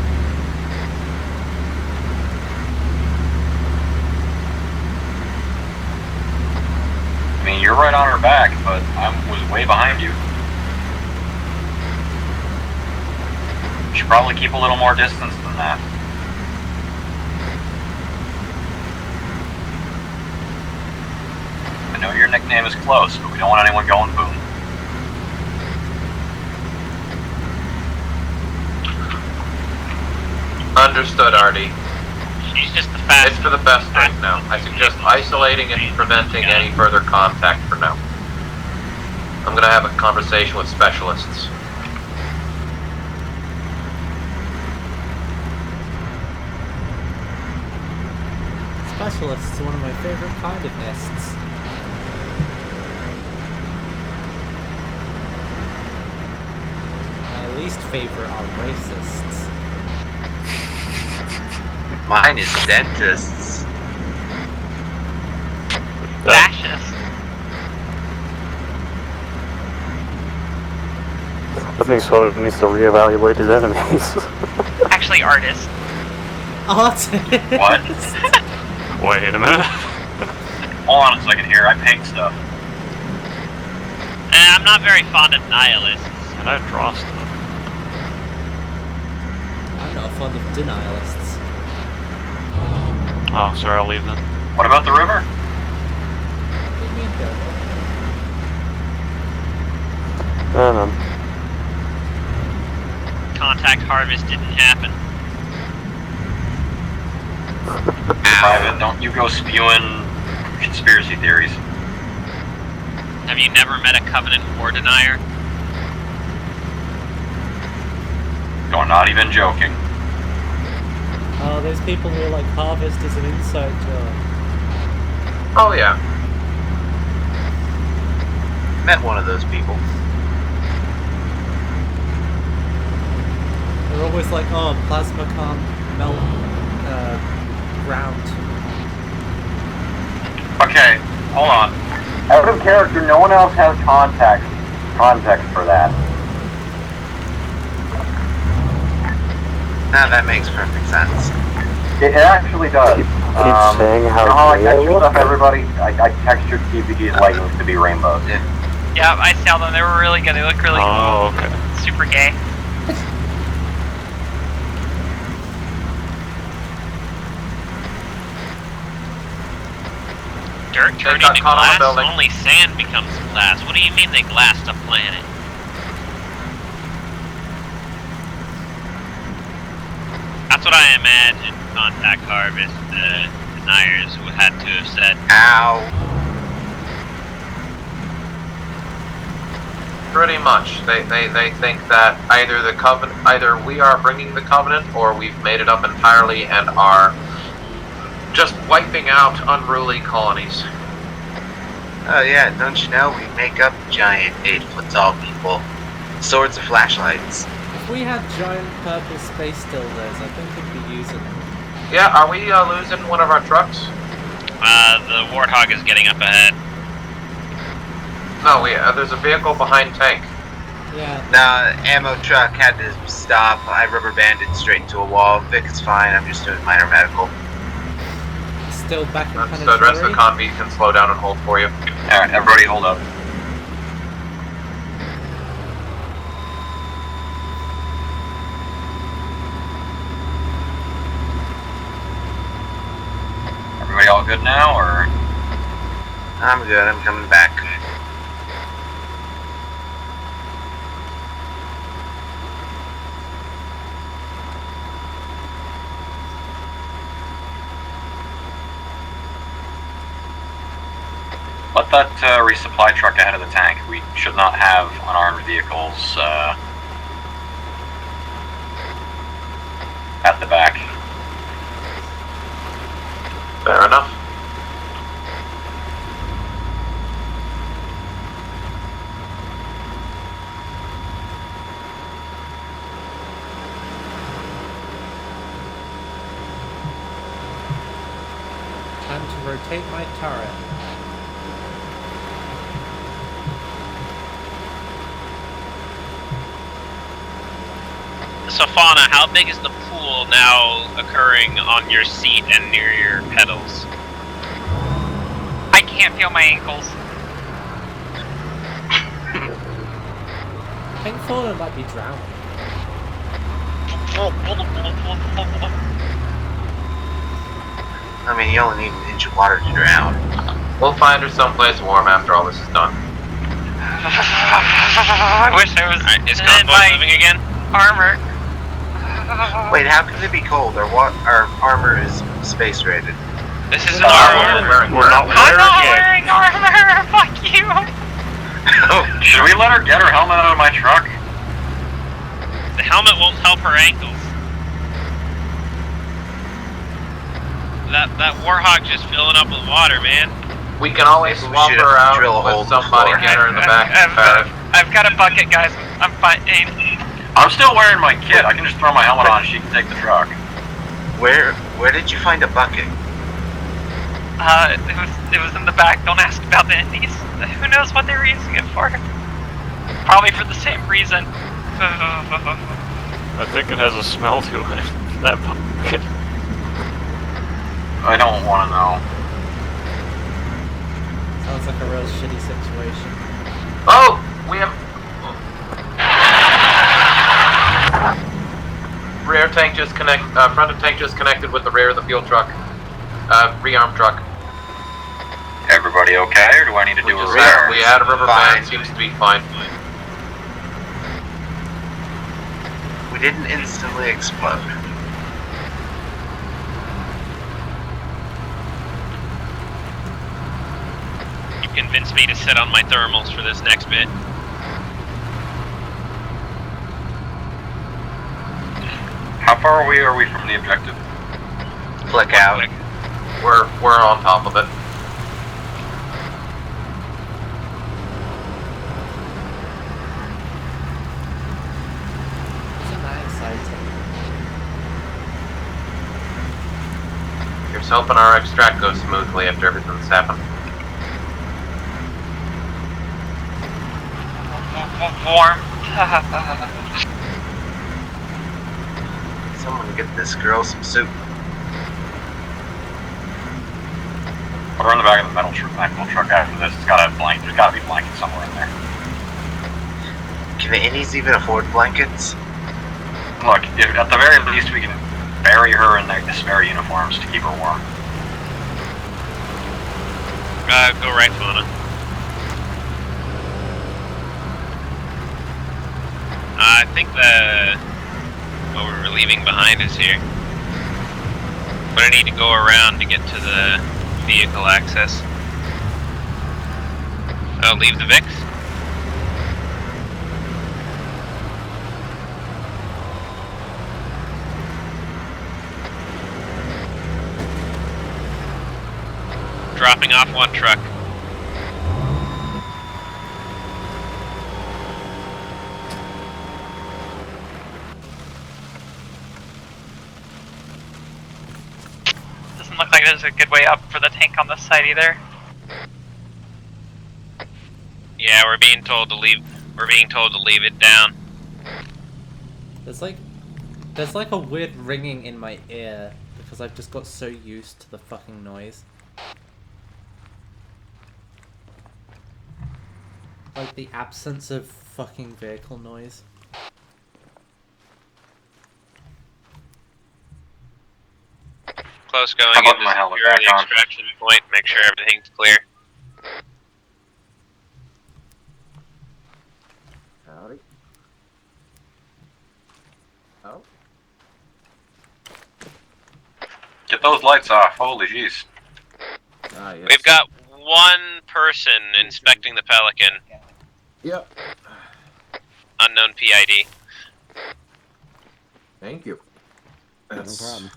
I mean, you're right on her back, but I was way behind you. You should probably keep a little more distance than that. I know your nickname is close, but we don't want anyone going boom. Understood, Artie. She's just the fastest. It's for the best right now. I suggest isolating and preventing any further contact for now. I'm gonna have a conversation with specialists. socialists are one of my favorite kind of nests. My least favorite are racists. Mine is dentists. Fascist. I think Soda needs to reevaluate his enemies. Actually, artist. Art. What? Wait a minute. Hold on a second here. I paint stuff. I'm not very fond of nihilists. Can I draw stuff? I'm not fond of denialists. Oh, sorry, I'll leave then. What about the river? I don't know. Contact harvest didn't happen. Private, don't you go spewing conspiracy theories. Have you never met a Covenant war denier? No, not even joking. Oh, those people who are like, harvest is an inside job. Oh yeah. Met one of those people. They're always like, oh, plasma can't melt ground. Okay, hold on. Out of character, no one else has context for that. Now that makes perfect sense. It actually does. Keep saying how you know how I gray I texture look? stuff, everybody? I textured TVD's leggings to be rainbows. Yeah, I saw them. They were really good. They look really Oh, okay. super gay. Dirt turning to glass? Only sand becomes glass. What do you mean they glassed a planet? That's what I imagine Contact Harvest deniers would had to have said. Ow. Pretty much. They think that either we are bringing the Covenant, or we've made it up entirely and are just wiping out unruly colonies. Oh yeah, don't you know we make up giant 8-foot tall people? Swords and flashlights. If we had giant purple space dildos, I think we'd be using them. Yeah, are we losing one of our trucks? The Warthog is getting up ahead. No, there's a vehicle behind tank. Yeah. Nah, ammo truck had to stop. I rubber banded straight into a wall. Vic is fine. I'm just doing minor medical. Still back in So the rest of the convoy can slow down and hold for you. Alright, everybody hold up. Everybody all good now, or? I'm good. I'm coming back. Let that resupply truck ahead of the tank. We should not have unarmed vehicles at the back. Fair enough. Time to rotate my turret. So Fauna, how big is the pool now occurring on your seat and near your pedals? I can't feel my ankles. I think Fauna might be drowning. I mean, you only need an inch of water to drown. We'll find her someplace warm after all this is done. I wish I was Is in Convoy my moving again? armor. Wait, how can it be cold? Our armor is space rated. This is our armor. We're not I'm not wearing it. wearing armor. Fuck you. Should we let her get her helmet out of my truck? The helmet won't help her ankles. that Warhawk just filling up with water, man. We can always Maybe we swap should her out drill a hole with in the somebody, floor. get her in the back. I've got a bucket, guys. I'm fine. I'm still wearing my kit. I can just throw my helmet on and she can take the truck. Where did you find a bucket? It was in the back. Don't ask about the Indies. Who knows what they were using it for? Probably for the same reason. I think it has a smell to it. That bucket. I don't want to know. Sounds like a real shitty situation. Oh! We have... Rear tank just front of tank just connected with the rear of the fuel truck. Rearm truck. Everybody okay, or do I need to do a We had a rubber band, seems to be fine. We didn't instantly explode. You convinced me to sit on my thermals for this next bit. How far away are we from the objective? Click out. We're on top of it. Isn't that exciting? Here's hoping our extract goes smoothly after everything's happened. Warm. Someone get this girl some soup. Put her in the back of the metal truck after this. It's gotta have blanket. There's gotta be blankets somewhere in there. Can the Indies even afford blankets? Look, if at the very least we can bury her in the spare uniforms to keep her warm. Go right, Fauna. I think what we're leaving behind is here. But I need to go around to get to the vehicle access. Oh, leave the VIX? Dropping off one truck. Doesn't look like there's a good way up for the tank on this side either. Yeah, we're being told to leave it down. There's like a weird ringing in my ear because I've just got so used to the fucking noise. Like the absence of fucking vehicle noise. Close going How about into my helmet secure the back on? extraction point, make sure everything's clear. Howdy. Oh. Get those lights off. Holy jeez. Ah, yes. We've got one person inspecting the Pelican. Yep. Unknown PID. Thank you. No problem.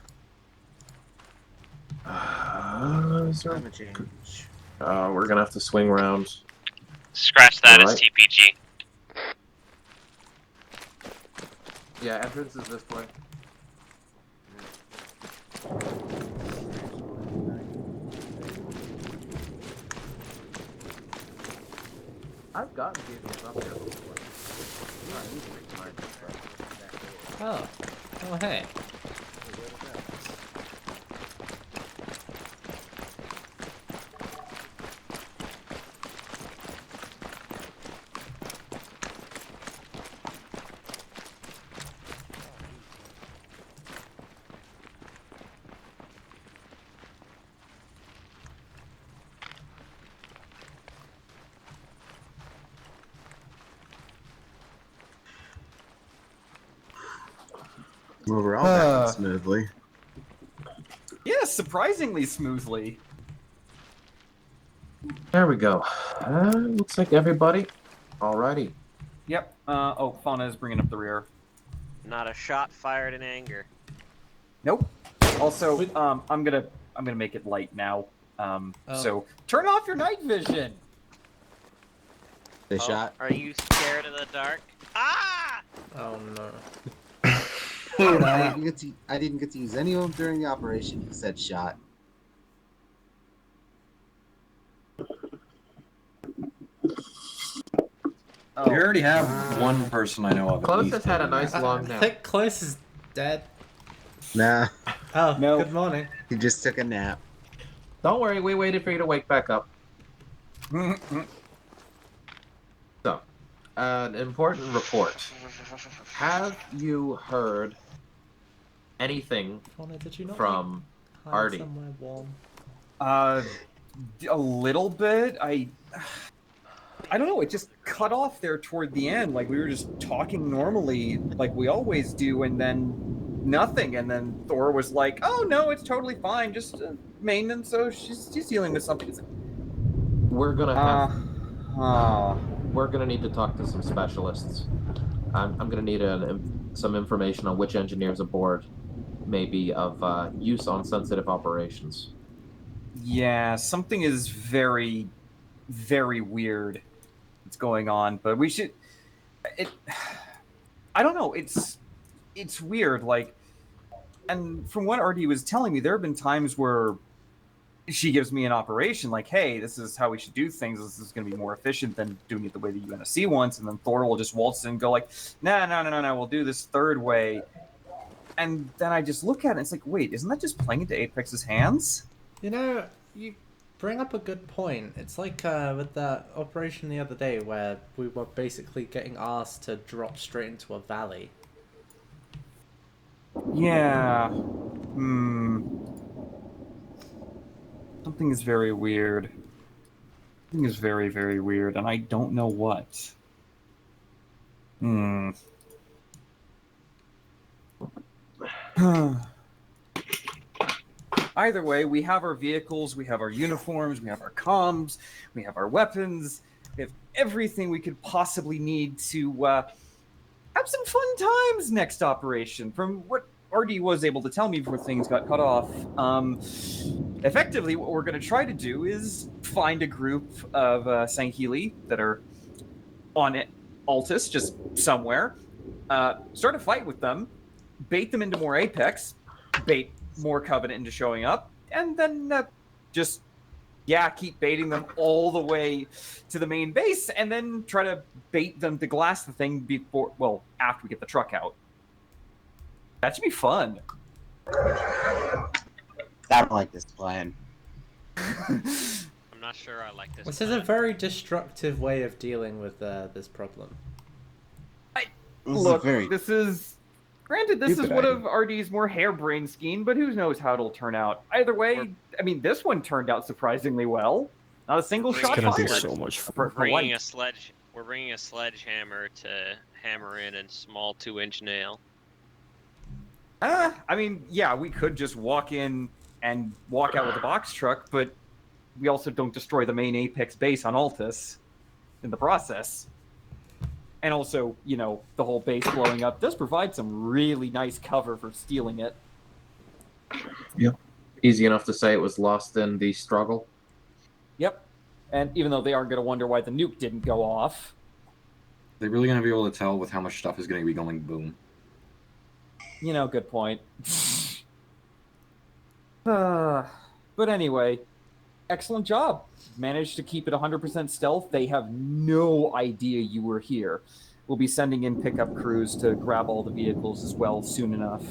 We're gonna have to swing around. Scratch that as Alright. TPG. Yeah, entrance is this way. I've gotten vehicles up there before. Not easily find this, Oh. Oh hey. Overall, that went smoothly. Yeah, surprisingly smoothly. There we go. Looks like everybody. Alrighty. Yep. Oh, Fauna is bringing up the rear. Not a shot fired in anger. Nope. Also, I'm gonna I'm gonna make it light now. So turn off your night vision. They shot. Are you scared of the dark? Ah! Oh no. I didn't get to use any of them during the operation. He said shot. Oh. We already have one person I know of. Close has had a nice long I nap. think Close is dead. Nah. Oh, No. good morning. He just took a nap. Don't worry, we waited for you to wake back up. So, an important report. Have you heard anything Connor, did you not from hide Artie? somewhere warm? A little bit. I don't know. It just cut off there toward the end. Like we were just talking normally, like we always do, and then nothing. And then Thor was like, "Oh no, it's totally fine. Just maintenance. So she's dealing with something." We're gonna have. We're gonna need to talk to some specialists. I'm gonna need some information on which engineers aboard may be of use on sensitive operations. Yeah, something is very, very weird that's going on, but we should. I don't know. It's weird. Like, and from what Artie was telling me, there have been times where she gives me an operation, like, "Hey, this is how we should do things. This is going to be more efficient than doing it the way the UNSC wants." And then Thor will just waltz in and go like, "No, we'll do this third way." And then I just look at it and it's like, wait, isn't that just playing into Apex's hands? You know, you bring up a good point. It's like with that operation the other day where we were basically getting asked to drop straight into a valley. Yeah. Something is very weird. Something is very, very weird, and I don't know what. Either way, we have our vehicles, we have our uniforms, we have our comms, we have our weapons, we have everything we could possibly need to have some fun times next operation. From what Artie was able to tell me before things got cut off, effectively what we're going to try to do is find a group of Sangheili that are on Altus, just somewhere, start a fight with them, bait them into more Apex, bait more Covenant into showing up, and then just keep baiting them all the way to the main base, and then try to bait them to glass the thing after we get the truck out. That should be fun. I don't like this plan. I'm not sure I like this. This is a very destructive way of dealing with this problem. This is granted. This is one of Artie's more harebrained scheme, but who knows how it'll turn out. Either way, I mean, this one turned out surprisingly well. Not a single shot fired. Be so much fun. We're bringing a sledgehammer to hammer in a small 2-inch nail. I mean, yeah, we could just walk in and walk out with a box truck, but we also don't destroy the main Apex base on Altus in the process. And also, you know, the whole base blowing up does provide some really nice cover for stealing it. Yep. Easy enough to say it was lost in the struggle. Yep. And even though they aren't going to wonder why the nuke didn't go off. They're really going to be able to tell with how much stuff is going to be going boom. You know, good point. But anyway, excellent job. Managed to keep it 100% stealth. They have no idea you were here. We'll be sending in pickup crews to grab all the vehicles as well soon enough.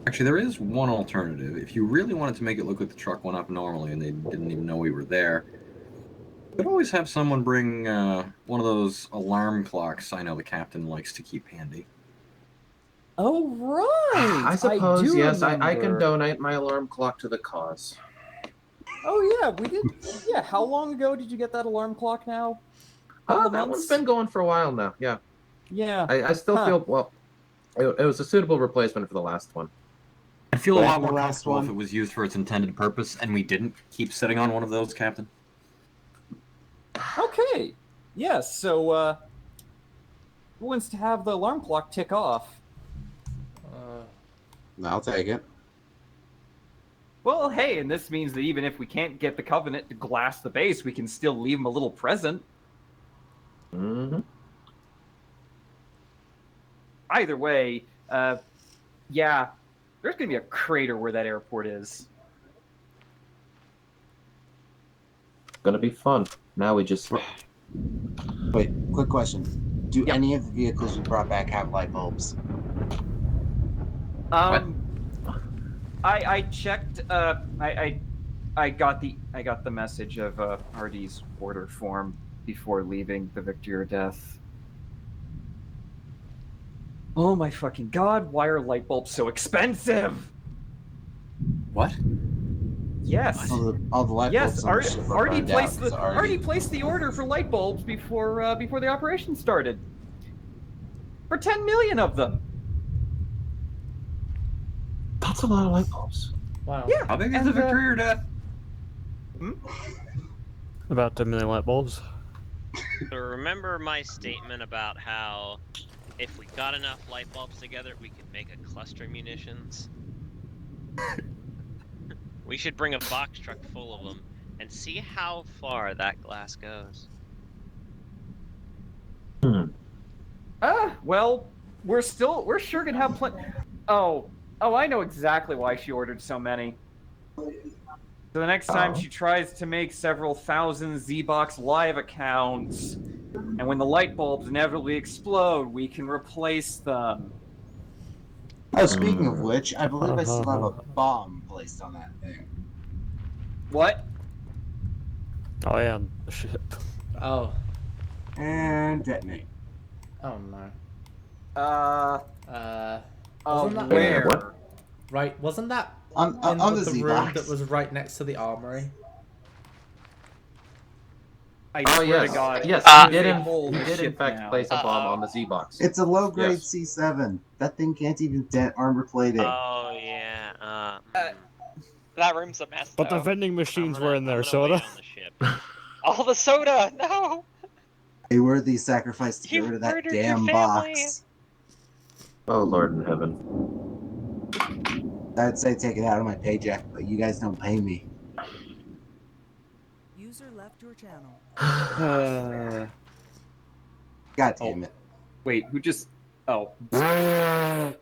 Actually, there is one alternative. If you really wanted to make it look like the truck went up normally and they didn't even know we were there, you could always have someone bring one of those alarm clocks I know the captain likes to keep handy. Oh, right! I suppose, yes, I can remember. donate my alarm clock to the cause. Oh, yeah, we did. Yeah, how long ago did you get that alarm clock now? That one's been going for a while now, yeah. Yeah. I still feel, well, it was a suitable replacement for the last one. I feel a lot more comfortable if it was used for its intended purpose and we didn't keep sitting on one of those, Captain. Okay. Yes, so, who wants to have the alarm clock tick off? I'll take it. Well, hey, and this means that even if we can't get the Covenant to glass the base, we can still leave them a little present. Mm-hmm. Either way, yeah, there's going to be a crater where that airport is. Gonna be fun. Now we just... Wait, quick question. Do any of the vehicles we brought back have light bulbs? I checked. I got the message of RD's order form before leaving the Victory or Death. Oh my fucking god! Why are light bulbs so expensive? What? Yes. All the light bulbs. Yes, on the ship are RD burned out placed 'cause RD placed the order for light bulbs before the operation started. For 10 million of them. That's a lot of light bulbs. Wow. Yeah. How big is the Victory or Death? About 10 million light bulbs. So remember my statement about how if we got enough light bulbs together, we could make a cluster of munitions? We should bring a box truck full of them and see how far that glass goes. Well, we're sure gonna have plenty. Oh, I know exactly why she ordered so many. So the next time she tries to make several thousand Z-Box Live accounts, and when the light bulbs inevitably explode, we can replace them. Oh, speaking of which, I believe I still have a bomb placed on that thing. What? Oh yeah, the ship. Oh. And detonate. Oh no. Oh, Wasn't that where? What? Right? Wasn't that On in the the Z room box. that was right next to the armory? I Oh swear yes, to God. yes, there's he did. a hole He the did in ship fact now. place a bomb on the Z box. It's a low grade Yes. C7. That thing can't even dent armor plating. Oh yeah. That room's a mess. But the though. vending machines I'm gonna- were in there, I'm gonna wait soda. on the ship. All the soda. No. A worthy sacrifice to get You rid of that murdered your damn family. box. Oh Lord in heaven. I'd say take it out of my paycheck, but you guys don't pay me. User left your channel. God damn it. Wait, who just... Oh. I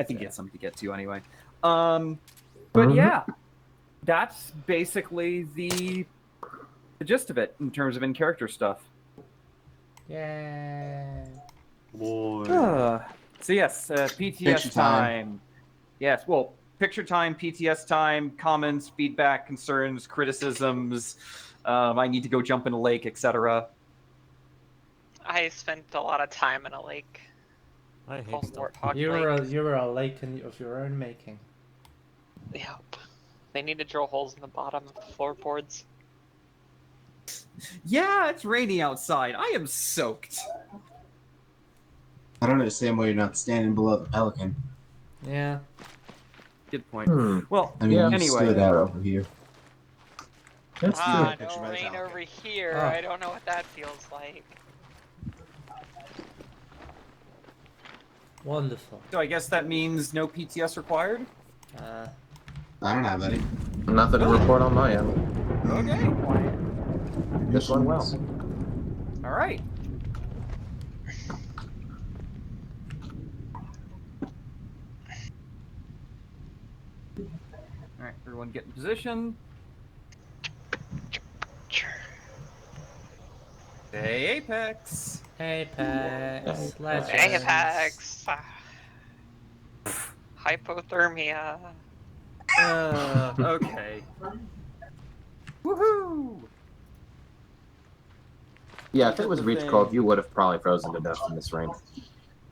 think he had something to get to anyway. But yeah, that's basically the gist of it in terms of in-character stuff. Yeah. So yes, PTS Picture time. time. Yes, well, picture time, PTS time, comments, feedback, concerns, criticisms. I need to go jump in a lake, etc. I spent a lot of time in a lake. I hate Called stuff. Warthog You Lake. were a lake of your own making. Yep. They need to drill holes in the bottom of the floorboards. Yeah, it's rainy outside. I am soaked. I don't understand why you're not standing below the Pelican. Yeah. Good point. Hmm. Well, I mean, you anyway. stood out over here. That's Ah, true. no rain over here. Oh. I don't know what that feels like. Wonderful. So I guess that means no PTS required? I don't have any. Nothing to report on my end. Okay. This went well. All right. All right, everyone get in position. Hey, Apex. Apex. Legends. Apex. Hypothermia. Okay. Woohoo! Yeah, if it was Reach Cold, you would have probably frozen to death in this rain.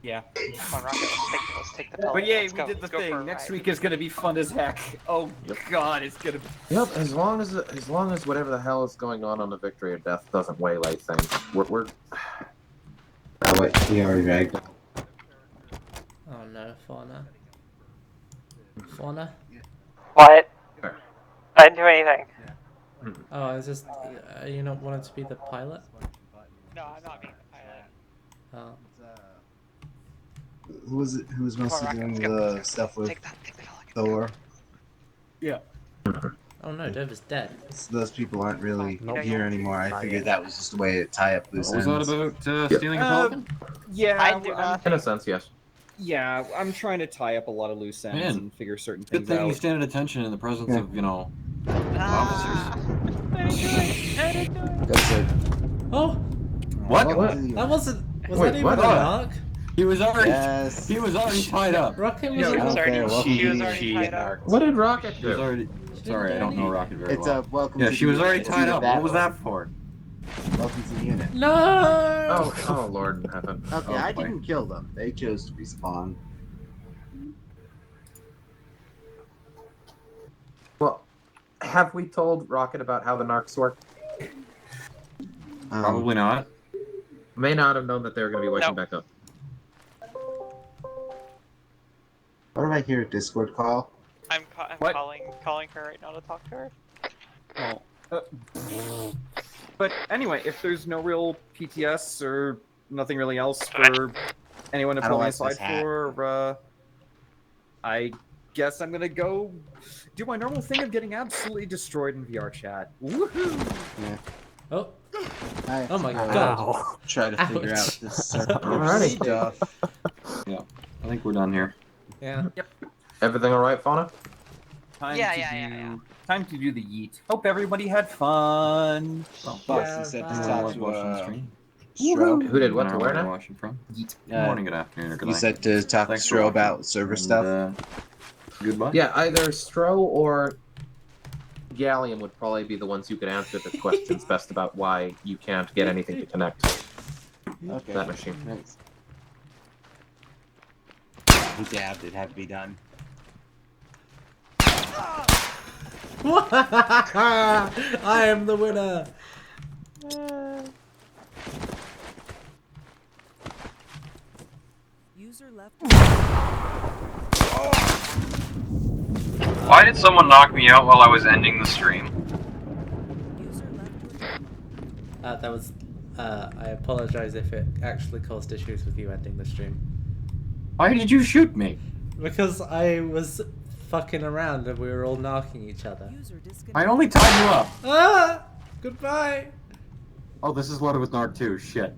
Yeah. Come on, Rocket, let's take the pill. But yeah, Let's we go. did the Let's go for a thing. Next ride. week is gonna be fun as heck. Oh God, it's gonna be. Yep, as long as whatever the hell is going on the Victory or Death doesn't waylay things, we're Oh wait, he already ragged. Oh no, Fauna. Fauna? What? I didn't do anything. Oh, I was just. You not wanted to be the pilot? No, I'm not being the pilot. Oh. Who was it? Who was mostly Rocket, doing let's go, the let's stuff with Take that pill. Thor? Yeah. Oh no, Dover's dead. So those people aren't really Nope. here anymore. I figured that was just a way to tie up loose Was ends. that about stealing a Pelican? Yeah. I do I'm- In a sense, yes. Yeah, I'm trying to tie up a lot of loose ends Man, and figure certain Good things thing out. you stand at attention in the presence of, officers. That's it. Oh, What? that wasn't. Was Wait, that even what? an arc? He was already. Yes. He was already tied up. Rocket was. He was already, Welcome she to was the already tied up. What did Rocket She was do? already. Sorry, I don't know Rocket very It's well. a welcome. Yeah, to she the was already unit. tied It's up. either What was or that for? Welcome to the unit. No. Oh, Lord in heaven. Okay, Oh, I boy. didn't kill them. They chose to respawn. Well, have we told Rocket about how the narcs work? Probably not. May not have known that they were going to be waking back up. What did I hear? A Discord call? I'm calling her right now to talk to her. Oh. But anyway, if there's no real PTS or nothing really else for anyone to I pull don't me like aside this hat. for, I guess I'm gonna go do my normal thing of getting absolutely destroyed in VR chat. Woohoo! Yeah. Oh. I Oh my have to god. Try to figure Ouch. out this circuit Alrighty. stuff. Yeah, I think we're done here. Yeah. Everything alright, Fauna? Time Yeah, to yeah, do, yeah. Time to do the yeet. Hope everybody had fun. Boss, he said to bye. talk Watching the stream. Stro. Who did what to Where where are you now? watching from? Yeet. Good morning, good afternoon, or good You night. said to talk to Thanks for Stro watching. about server And, stuff. Goodbye. Yeah, either Stro or Gallium would probably be the ones who could answer the questions best about why you can't get anything to connect to Okay. that machine. Thanks. Who dabbed? It had to be done. I am the winner. User left. Why did someone knock me out while I was ending the stream? User left. That was. I apologize if it actually caused issues with you ending the stream. Why did you shoot me? Because I was fucking around and we were all knocking each other. User disconnected. I only tied you up. Ah! Goodbye! Oh, this is loaded with Narc 2. Shit.